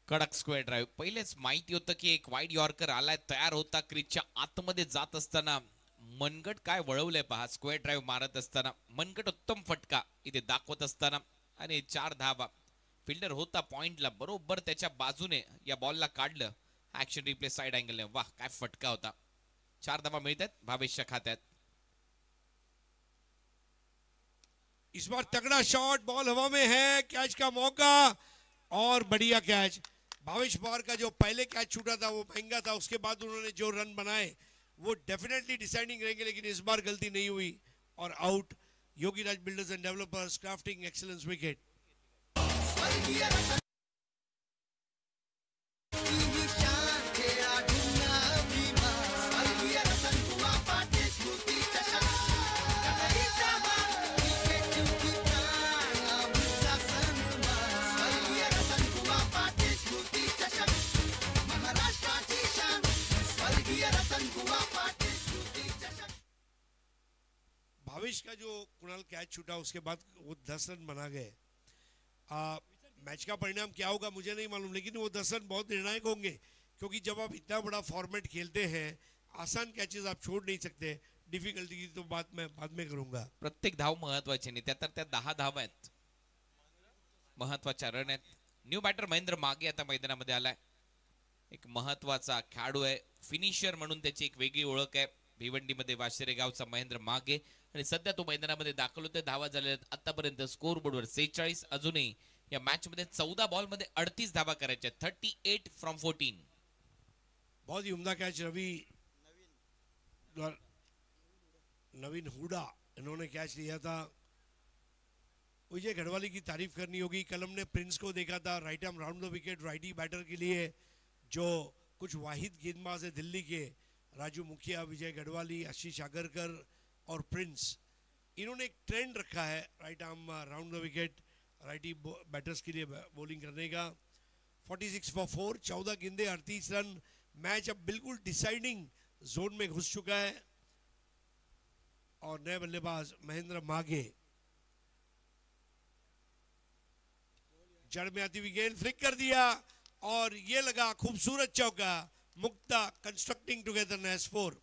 कडक स्क्वेअर ड्राइव्ह, पहिलेच माहिती होतं की एक वाईड यॉर्कर आलाय, तयार होता क्रीजच्या आतमध्ये जात असताना मनगट काय वळवलंय पहा। स्क्वेअर ड्राइव्ह मारत असताना मनगट उत्तम फटका इथे दाखवत असताना आणि 4 धावा। फिल्डर होता पॉइंटला, बरोबर त्याच्या बाजूने या बॉलला काढलं। ऍक्शन रिप्ले साइड अँगल ने, वाह काय फटका होता। 4 धावा मिळतात भावेशच्या खात्यात। इस बार तगड़ा शॉट, बॉल हवा में है, कैच का मौका और बढ़िया कैच। भावेश पवार का जो पहले कैच छूटा था वो महंगा था, उसके बाद उन्होंने जो रन बनाए वो डेफिनेटली डिसाइडिंग रहेंगे, लेकिन इस बार गलती नहीं हुई और out. Yogiraj builders and developers, crafting excellence wicket. Bhavesh का जो कुणाल कैच छूटा उसके बाद वो 10 रन बना गए। मैच का परिणाम क्या होगा मुझे नहीं मालूम, लेकिन वो 10 रन बहुत निर्णायक होंगे, क्योंकि जब आप इतना बड़ा फॉर्मेट खेलते हैं आसान कैचेस आप छोड़ नहीं सकते। डिफिकल्टी की तो बात मैं बाद में करूंगा। प्रत्येक धाव महत्वाची नाही, त्या 10 धावा आहेत, महत्वाच्या रन आहेत। न्यू बॅटर महेंद्र मागे आता मैदानामध्ये आलाय, एक महत्वाचा खेळाडू आहे, फिनिशर म्हणून त्याची एक वेगळी ओळख आहे। भिवंडीमध्ये वाशिरे गावचा महेंद्र मागे आणि सध्या तो मैदानामध्ये दाखल होतोय। धावा झालेल्या आहेत आतापर्यंत स्कोर बोर्डवर 46। अजूनही या मॅच मध्ये 14 बॉल मध्ये 38 धावा करायच्या, 38 फ्रॉम 14। बहुत ही उम्दा कैच रवि नवीन हुडा इन्होंने कैच लिया था। विजय गढ़वाली की तारीफ करनी होगी, कलम ने प्रिंस को देखा था right arm round the wicket righty batter के लिए, जो कुछ वाहिद गेंदबाज है दिल्ली के, राजू मुखिया, विजय गढ़वाली, आशीष आगरकर और प्रिंस, इन्होंने एक ट्रेंड रखा है right arm round the wicket righty batters के लिए बॉलिंग करने का। 46 for 4, 14 गेंदे 38 रन। मैच अब बिल्कुल डिसाइडिंग जोन में घुस चुका है और नए बल्लेबाज महेंद्र मागे, जड़ में आती हुई गेंद फ्लिक कर दिया और ये लगा खूबसूरत चौका। Mukta, constructing togetherness 4।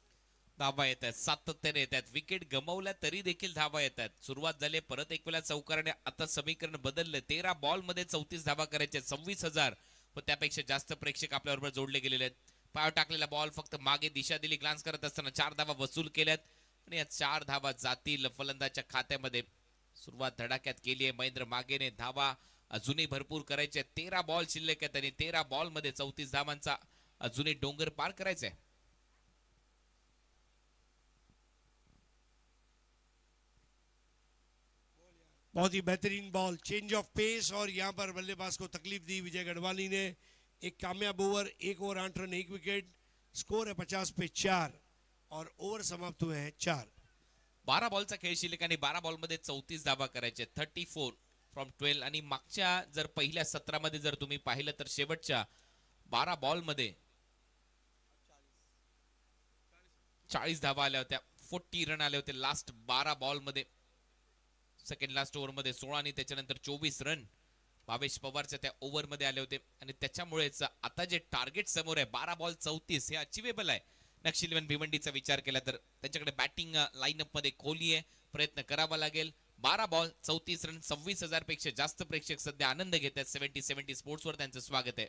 धावा येत आहेत, सातत्याने येत आहेत, विकेट गमावल्या तरी देखील धावा येत आहेत। सुरुवात झाली परत एक वेळा चौकाराने, आता समीकरण बदलले। 13 बॉल मध्ये 34 धावा करायचे, 26,000 व त्यापेक्षा जास्त प्रेक्षक आपल्याबरोबर जोडले गेलेले आहेत। पाय टाकलेला बॉल फक्त मागे दिशा दिली, ग्लान्स करत असताना 4 धावा वसूल केल्यात आणि या 4 धावा जातील फलंदाजच्या खात्यामध्ये। सुरुवात धडाक्यात केली आहे महेंद्र मागेने, धावा अजूनही भरपूर करायचे। 13 बॉल शिल्लक आहेत आणि 13 बॉल मध्ये 34 धावांचा अजूनही डोंगर पार करायचा आहे। बहुत ही बेहतरीन बॉल, चेंज ऑफ पेस, और यहाँ पर बल्लेबाज को तकलीफ दी विजय गढ़वाली ने। एक कामयाब over, 1 over 8 run 1 wicket. Score है 50 पे 4 और ओवर समाप्त हुए हैं 4। 12 बॉलचा खेळ शिल्लक आणि 12 बॉल मध्ये 34 धावा करायचे, 34 फ्रॉम 12। आणि मागच्या जर पहिल्या सत्रामध्ये जर तुम्ही पाहिलं तर शेवटच्या 12 बॉल मध्ये 40 धावा आल्या होत्या। 240 रन आले होते लास्ट 12 बॉल मध्ये. सेकंड लास्ट ओव्हर मध्ये 16 आणि त्याच्यानंतर 24 रन भावेश पवारच्या त्या ओव्हर मध्ये आले होते. आणि त्याच्यामुळेच आता जे टार्गेट समोर आहे 12 बॉल 34 हे अचिवेबल आहे. नक्षी 11 भिवंडीचा विचार केला तर त्यांच्याकडे बॅटिंग लाईनअप मध्ये खोली आहे, प्रयत्न करावा लागेल. 12 बॉल 34 रन 26,000 पेक्षा जास्त प्रेक्षक सध्या आनंद घेत आहेत. 70-70 स्पोर्ट्स वर त्यांचं स्वागत आहे.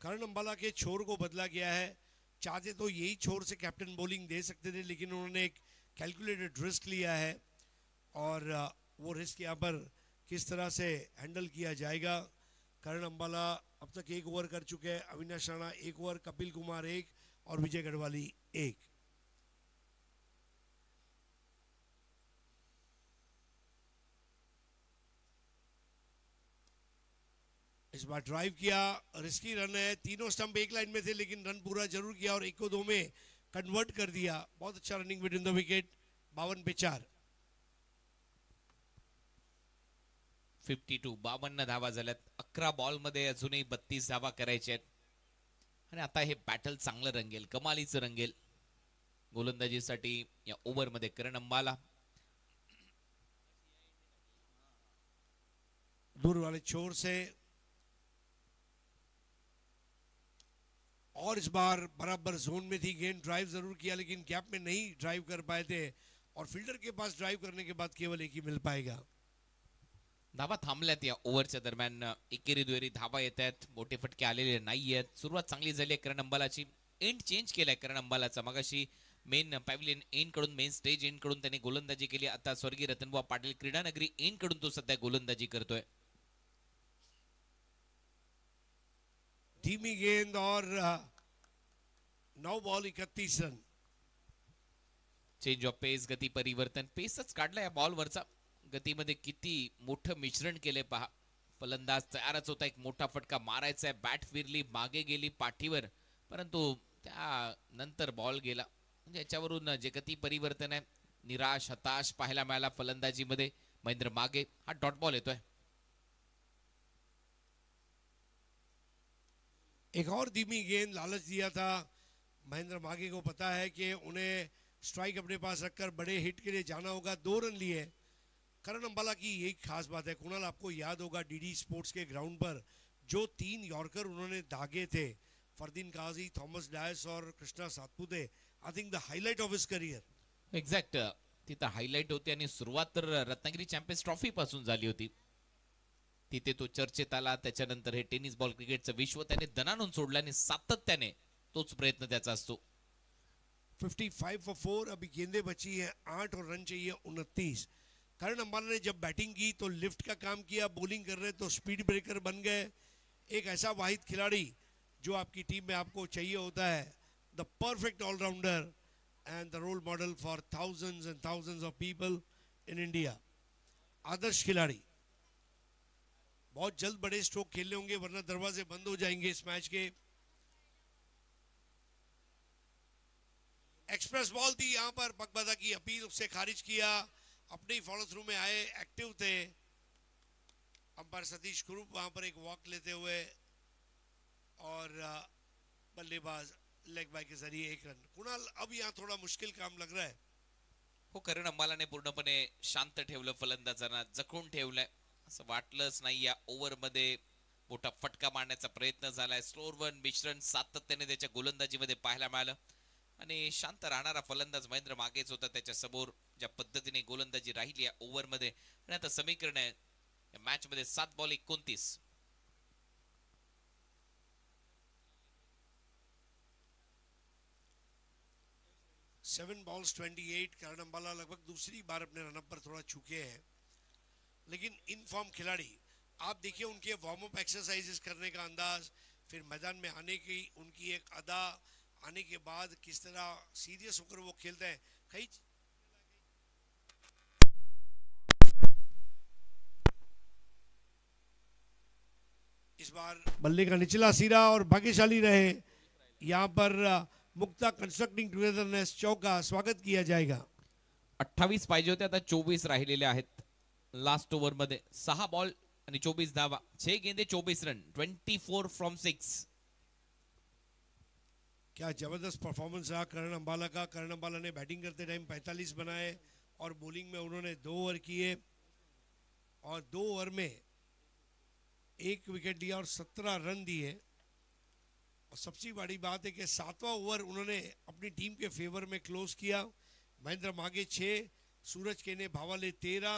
करण अंबाला के छोर को बदला गया है. चाहते तो यही छोर से कैप्टन बॉलिंग दे सकते थे, लेकिन उन्होंने एक कैलकुलेटेड रिस्क लिया है और वो रिस्क यहाँ पर किस तरह से हैंडल किया जाएगा. करण अंबाला अब तक 1 ओवर कर चुके हैं. अविनाश राणा 1 ओवर, कपिल कुमार 1 और विजय गढ़वाली 1. इस बार ड्राइव किया, रिस्की रन है. तीनों स्टंप एक लाइन में थे लेकिन रन पूरा जरूर किया और 1 को 2 में कन्वर्ट कर दिया. बहुत अच्छा रनिंग बिटवीन द विकेट. 52 पे 4. 52 धावा झाल्यात. 11 बॉल मध्ये अजूनही 32 धावा करायच्या आहेत. आणि आता हे बॅटल चांगलं रंगेल, कमालीचं रंगेल. गोलंदाजीसाठी या ओव्हर मध्ये करण अंबाला दूर वाले छोर से और इस बार बराबर जोन में थी गेंद. ड्राइव जरूर किया लेकिन गैप में नहीं ड्राइव कर पाए थे और फील्डर के पास ड्राइव करने के बाद केवल 1 ही मिल पाएगा. धावा थांबल्यात या ओव्हरच्या दरम्यान. एकेरी दुहेरी धावा येत आहेत, मोठे फटके आलेले नाही आहेत. सुरुवात चांगली झाली आहे करण अंबालाची. एंड चेंज केलाय करण अंबालाचा. मगाशी मेन पॅव्हिलियन एंड कडून, मेन स्टेज एंड कडून त्याने गोलंदाजी केली. आता स्वर्गीय रतनबुवा पाटील क्रीडानगरी एंड कडून तो सध्या गोलंदाजी करतोय. धीमी गेंद और 9 बॉल 31 रन. चेंज ऑफ पेस, गती परिवर्तन. पेसच काढला या बॉलवरचा. गतीमध्ये किती मोठं मिश्रण केले पहा. फलंदाज तयारच होता, एक मोठा फटका मारायचा आहे. बॅट फिरली, मागे गेली पाठीवर, परंतु त्यानंतर बॉल गेला. म्हणजे याच्यावरून जे गती परिवर्तन आहे, निराश हताश पाहायला मिळाला फलंदाजीमध्ये. महेंद्र मागे हा डॉट बॉल येतोय. एक और धीमी गेंद, लालच दिया था महेंद्र मागे को. पता है कि उन्हें स्ट्राइक अपने पास रखकर बड़े हिट के लिए जाना होगा. 2 रन लिए. करण अंबाला की यही खास बात है. कुणाल, आपको याद होगा डीडी स्पोर्ट्स के ग्राउंड पर जो 3 यॉर्कर उन्होंने दागे थे, फरदीन काजी, थॉमस डायस और Krishna Satpute. I think the highlight of his career. Exact तिथं हायलाइट होती. आणि सुरुवात तर रत्नागिरी चॅम्पियन्स ट्रॉफी पासून झाली होती. तिथे तो चर्चेत आला. त्याच्यानंतर हे टेनिस बॉल क्रिकेटचं विश्व त्याने दणानून सोडलं आणि सातत्याने तोच प्रयत्न त्याचा असतो. 55 for 4. अभी गेंदें बची हैं 8 और रन चाहिए 29. करण अंबाला ने जब बैटिंग की तो लिफ्ट का काम किया, बॉलिंग कर रहे तो स्पीड ब्रेकर बन गए. एक ऐसा वाहिद खिलाड़ी जो आपकी टीम में आपको चाहिए होता है. The perfect allrounder and the role model for thousands and thousands of people in India. आदर्श खिलाड़ी. बहुत जल्द बड़े स्ट्रोक खेलने होंगे वरना दरवाजे बंद हो जाएंगे इस मैच के. एक्सप्रेस बॉल थी यहाँ पर. पगबदा की अपील, उससे खारिज किया. अपने ही फॉलो थ्रू में आए, एक्टिव थे. अंपायर सतीश कुरूप वहां पर एक वॉक लेते हुए और बल्लेबाज लेग बाय के जरिए 1 रन. कुणाल, अब यहाँ थोड़ा मुश्किल काम लग रहा है. हो, करण अंबालाने पूर्णपणे शांत ठेवलं, फलंदाजांना जखून ठेवलंय. असं वाटलंच नाही या ओव्हर मध्ये मोठा फटका मारण्याचा प्रयत्न झालाय. स्लोअर वन मिश्रण सातत्याने त्याच्या गोलंदाजीमध्ये पाहायला मिळालं. आणि शांत राहणारा फलंदाज महेंद्र मागेच होता त्याच्या समोर. ज्या पद्धतीने गोलंदाजी राहिली या ओव्हर मध्ये. आणि आता समीकरण आहे या मॅच मध्ये 7 बॉल 29. 7 balls 28. करण अंबाला लगभग दूसरी बार अपने रनअप पर थोड़ा चूके हैं, लेकिन इन फॉर्म खिलाड़ी. आप देखिए उनके वार्म अप एक्सरसाइजेस करने का अंदाज, फिर मैदान में आने की उनकी एक अदा, आने के बाद किस तरह सीरियस होकर वो खेलते हैं. कई इस बार बल्ले का निचला सिरा और भाग्यशाली रहे. यहाँ पर मुक्ता कंस्ट्रक्टिंग टुगेदरनेस चौका स्वागत किया जाएगा. 28 पाहिजे होते, आता 24 राहिलेले आहेत लास्ट ओव्हर मध्ये. 6 बॉल आणि 24 धावा, 6 गेंदे 24 रन. 24 फ्रॉम 6. क्या जबरदस्त परफॉर्मेंस रहा करण अंबाला का। करण अंबाला ने बैटिंग करते टाइम 45 बनाए और बॉलिंग में उन्होंने 2 ओवर किए और 2 ओवर में 1 विकेट लिया और 17 रन दिए। और सबसे बड़ी बात है कि 7वां ओवर उन्होंने अपनी टीम के फेवर में क्लोज किया। महेंद्र मागे 6, सूरज केने भावाले 13।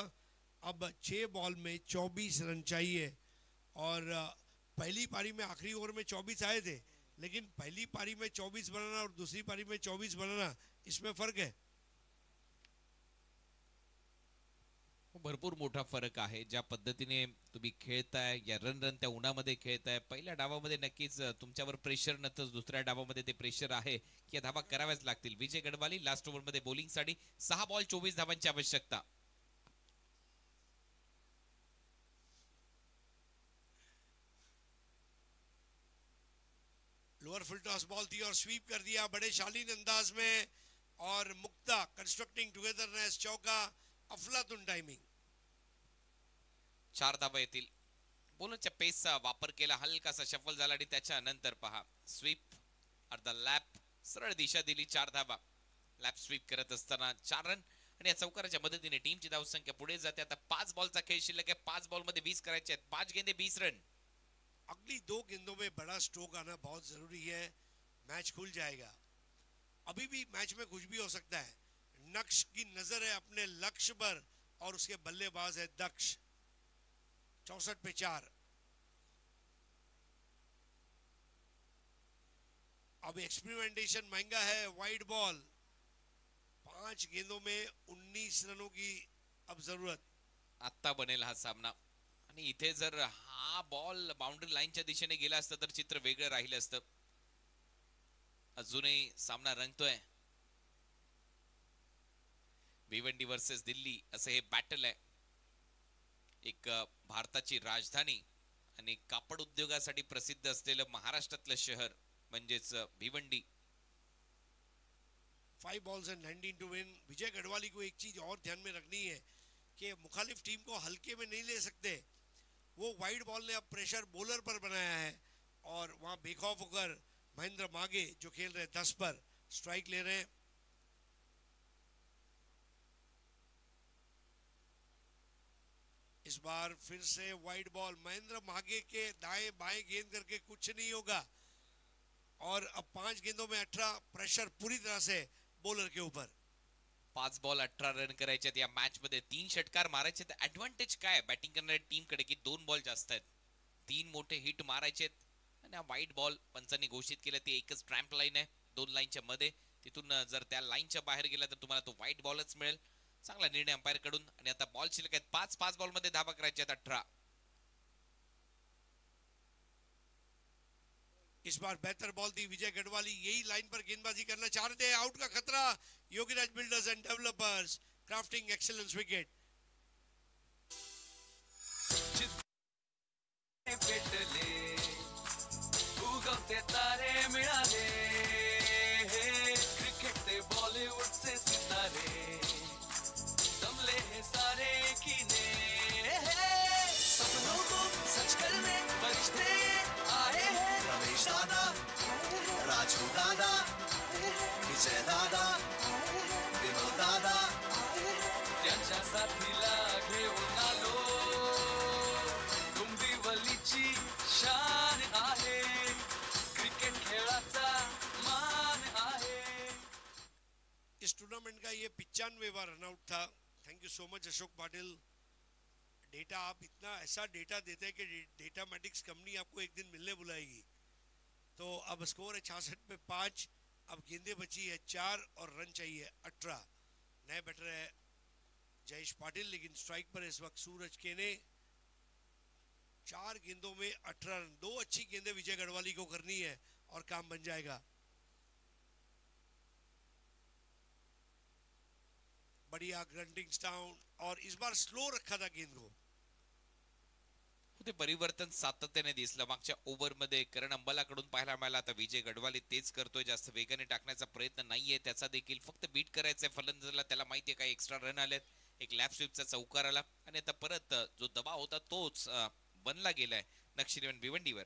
अब 6 बॉल में 24 रन चाहिए और पहली पारी में आखिरी ओवर में 24 आए थे, लेकिन पहली पारी में 24 बनाना और दूसरी पारी में 24 बनाना इसमें फर्क है। भरपूर मोठा फरक आहे। ज्या पद्धतीने तुम्ही खेळताय, या रन त्या उन्हामध्ये खेळताय, पहिल्या डावामध्ये नक्कीच तुमच्यावर प्रेशर नसतंच, दुसऱ्या डावामध्ये ते प्रेशर आहे की धावा कराव्याच लागतील। विजय गडवाली लास्ट ओव्हरमध्ये बॉलिंगसाठी 6 बॉल 24 धावांची आवश्यकता। लोअर फुल टॉस बॉल थी और स्वीप कर दिया बड़े शालीन अंदाज में और मुक्ता कंस्ट्रक्टिंग टुगेदरनेस, चौका, अफलातून टाइमिंग। 4 धावा येतील। बॉलरच्या पेसचा वापर केला, हलकासा शफल झाला आणि त्याच्यानंतर पहा स्वीप अर्धा लॅप, सरळ दिशा दिली, 4 धावा। लॅप स्वीप करत असताना 4 रन आणि या चौकाराच्या मदतीने टीमची धावसंख्या पुढे जाते। आता 5 बॉलचा खेळ शिल्लक आहे, 5 बॉल मध्ये 20 करायचे आहेत, 5 गेंदे 20 रन। अगली 2 गेंदों में बड़ा स्ट्रोक आना बहुत जरूरी है, मैच खुल जाएगा। अभी भी मैच में कुछ भी हो सकता है। नक्श की नजर है अपने लक्ष्य पर और उसके बल्लेबाज है दक्ष। 64 पे 4। अब एक्सपेरिमेंटेशन महंगा है, वाइड बॉल। 5 गेंदों में 19 रनों की अब जरूरत। आता बनेल हा सामना आणि इथे जर हा बॉल बाउंड्री लाईनच्या दिशेने गेला असता तर चित्र वेगळं राहिलं असतं। अजूनही सामना रंगतोय। भिवंडी वर्सेस दिल्ली असं हे बॅटल आहे। एक भारताची राजधानी आणि कापड उद्योगासाठी प्रसिद्ध असलेलं महाराष्ट्रातलं शहर म्हणजेच Bhiwandi. 5 balls and 19 to win। विजय गढ़वाली को एक चीज और ध्यान में रखनी है कि मुखालिफ टीम को हल्के में नहीं ले सकते। वो वाइड बॉल ने अब प्रेशर बॉलर पर बनाया है और वहां बेखौफ होकर महेंद्र मागे जो खेल रहे 10 पर स्ट्राइक ले रहे हैं। इस बार फिर से वाइड बॉल, महेंद्र मागे के दाएं बाएं गेंद करके कुछ नहीं होगा और अब 5 गेंदों में 18। प्रेशर पूरी तरह से बॉलर के ऊपर। 5 बॉल 18 रन करायचे या मॅच मध्ये 3 षटकार मारायचे। तर ऍडव्हान्टेज काय बॅटिंग करणाऱ्या टीम कडे की 2 बॉल जास्त आहेत, 3 मोठे हिट मारायचे आणि हा वाईड बॉल पंचांनी घोषित केलं ती एकच ट्रॅम्प लाईन आहे 2 लाईनच्या मध्ये। तिथून जर त्या लाईनच्या बाहेर गेला तर तुम्हाला तो वाईड बॉलच मिळेल। चांगला निर्णय अंपायर कडून आणि आता बॉल शिल्लक आहेत 5 बॉल मध्ये धावा करायचे आहेत 18। इस बार बेहतर बॉल थी विजय गढ़वाली, यही लाइन पर गेंदबाजी करना चाह रहे थे। आउट का खतरा, Yogiraj builders and developers crafting excellence wicket. उगवते तारे मिळाले, क्रिकेट ते बॉलीवूडचे सितारे जमले हैं सारे कीने, सपनों को सच करने फरिश्ते आए हैं। रमेश दादा, राजू दादा, विजय दादा, विनोद दादा, त्यांच्या साथीला घेऊन आलो। डोंबिवलीची शान आहे, क्रिकेट खेळाचा मान आहे। इस टूर्नामेंट का ये 95वां रनआउट था। Thank you so much Ashok Patil. Data आप इतना ऐसा डेटा देते हैं कि डेटामेटिक्स कंपनी आपको एक दिन मिलने बुलाएगी। तो अब स्कोर है 66 पे 5। अब गेंदें बची है 4 और रन चाहिए 18। नए बैटर है जयेश पाटिल, लेकिन स्ट्राइक पर इस वक्त सूरज केने। 4 गेंदों में 18 रन। 2 अच्छी गेंदें विजय गढ़वाली को करनी है और काम बन जाएगा। बढ़िया ग्रंटिंग डाउन और इस बार स्लो रखा था गेंद को। ते परिवर्तन सातत्याने दिसलं मागच्या ओव्हर मध्ये करण अंबालाकडून पाहायला मिळालं। आता विजय गढ़वाली तेच करतोय, जास्त वेगाने टाकण्याचा प्रयत्न नाहीये त्याचा देखील, फक्त बीट करायचंय फलंदाजाला। त्याला माहितीये काय एक्स्ट्रा रन आलेत, एक लॅप स्वीपचा चौकार आला आणि आता परत जो दबाव होता तोच बनला गेलाय नक्षीवन भिवंडीवर।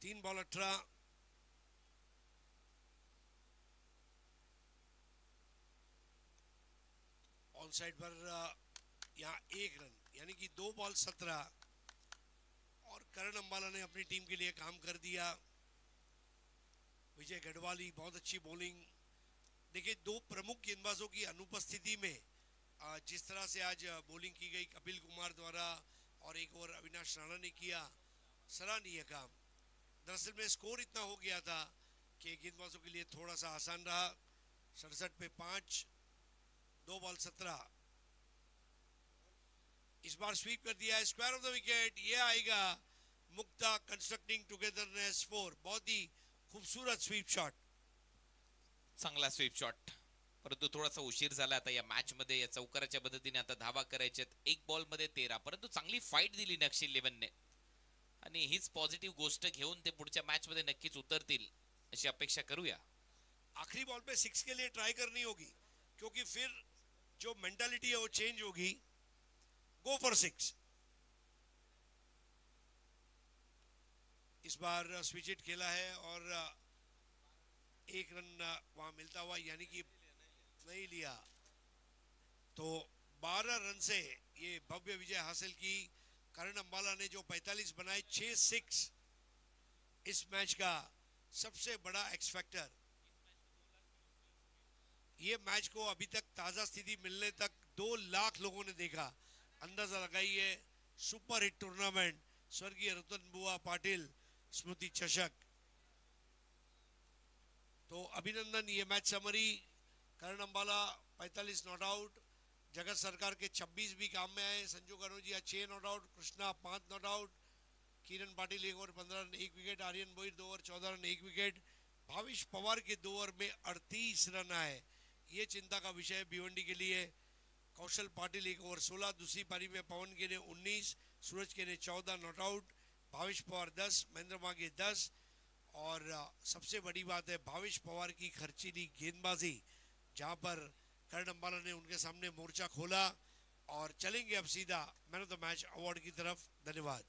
3 बॉल 18। ऑन साइड पर यहाँ 1 रन, यानी कि 2 बॉल 17, और करण अंबाला ने अपनी टीम के लिए काम कर दिया। विजय गढ़वाली बहुत अच्छी बॉलिंग। देखिए, 2 प्रमुख गेंदबाजों की अनुपस्थिति में जिस तरह से आज बॉलिंग की गई कपिल कुमार द्वारा, और एक और अविनाश राणा ने किया, सराहनीय काम। दरअसल में स्कोर इतना हो गया था कि गेंदबाजों के लिए थोड़ा सा आसान रहा। 67 पे 5, 2 बॉल 17। इस बार स्वीप कर दिया है, स्क्वायर ऑफ द विकेट। ये आएगा मुक्ता कंस्ट्रक्टिंग टुगेदरनेस 4। बहुत ही खूबसूरत स्वीप शॉट। चांगला स्वीप शॉट, परंतु थोडासा उशीर झाला आता या मॅच मध्ये। या चौकाराच्या मदतीने आता धावा करायच्यात। 1 बॉल मध्ये 13, परंतु चांगली फाईट दिली नक्षी 11 ने, आणि हीच पॉझिटिव्ह गोष्ट घेऊन ते पुढच्या मॅच मध्ये नक्कीच उतरतील अशी अपेक्षा करूया। आखिरी बॉल पे 6 के लिए ट्राई करनी होगी, क्योंकि फिर जो मेंटालिटी है वो चेंज होगी। Go for 6। Is bar switch hit खेला है और 1 रन वहां मिलता हुआ, यानी कि नहीं लिया, तो 12 रन से ये भव्य विजय हासिल की। करण अंबाला ने जो 45 बनाए, 6 इस मैच का सबसे बड़ा एक्स फैक्टर। ये मैच को अभी तक ताजा स्थिति मिलने तक 2 लाख लोगों ने देखा। अंदाजा लगाइए, सुपर हिट टूर्नामेंट, स्वर्गीय रतन बुआ पाटिल स्मृति चषक। तो अभिनंदन। ये match summary, Karan Ambala 45 not out, Jagat Sarkar के 26 भी काम में आए, Sanju Kanojia 6 not out, Krishna 5 not out, Kiran Patil 1 over 15 run 1 wicket, Aryan Bhoir 2 over 14 run 1 wicket, Bhavish Pawar के 2 ओवर में 38 रन आए। ये चिंता का विषय भिवंडी के लिए। कौशल पाटिल 1 ओवर 16, दूसरी पारी में पवन के ने 19, सूरज के ने 14 नॉट आउट, भाविश पवार 10, महेंद्र मांगे 10, और सबसे बड़ी बात है भाविश पवार की खर्चीली गेंदबाजी, जहां पर करण अंबाला ने उनके सामने मोर्चा खोला। और चलेंगे अब सीधा man of the match award की तरफ। धन्यवाद।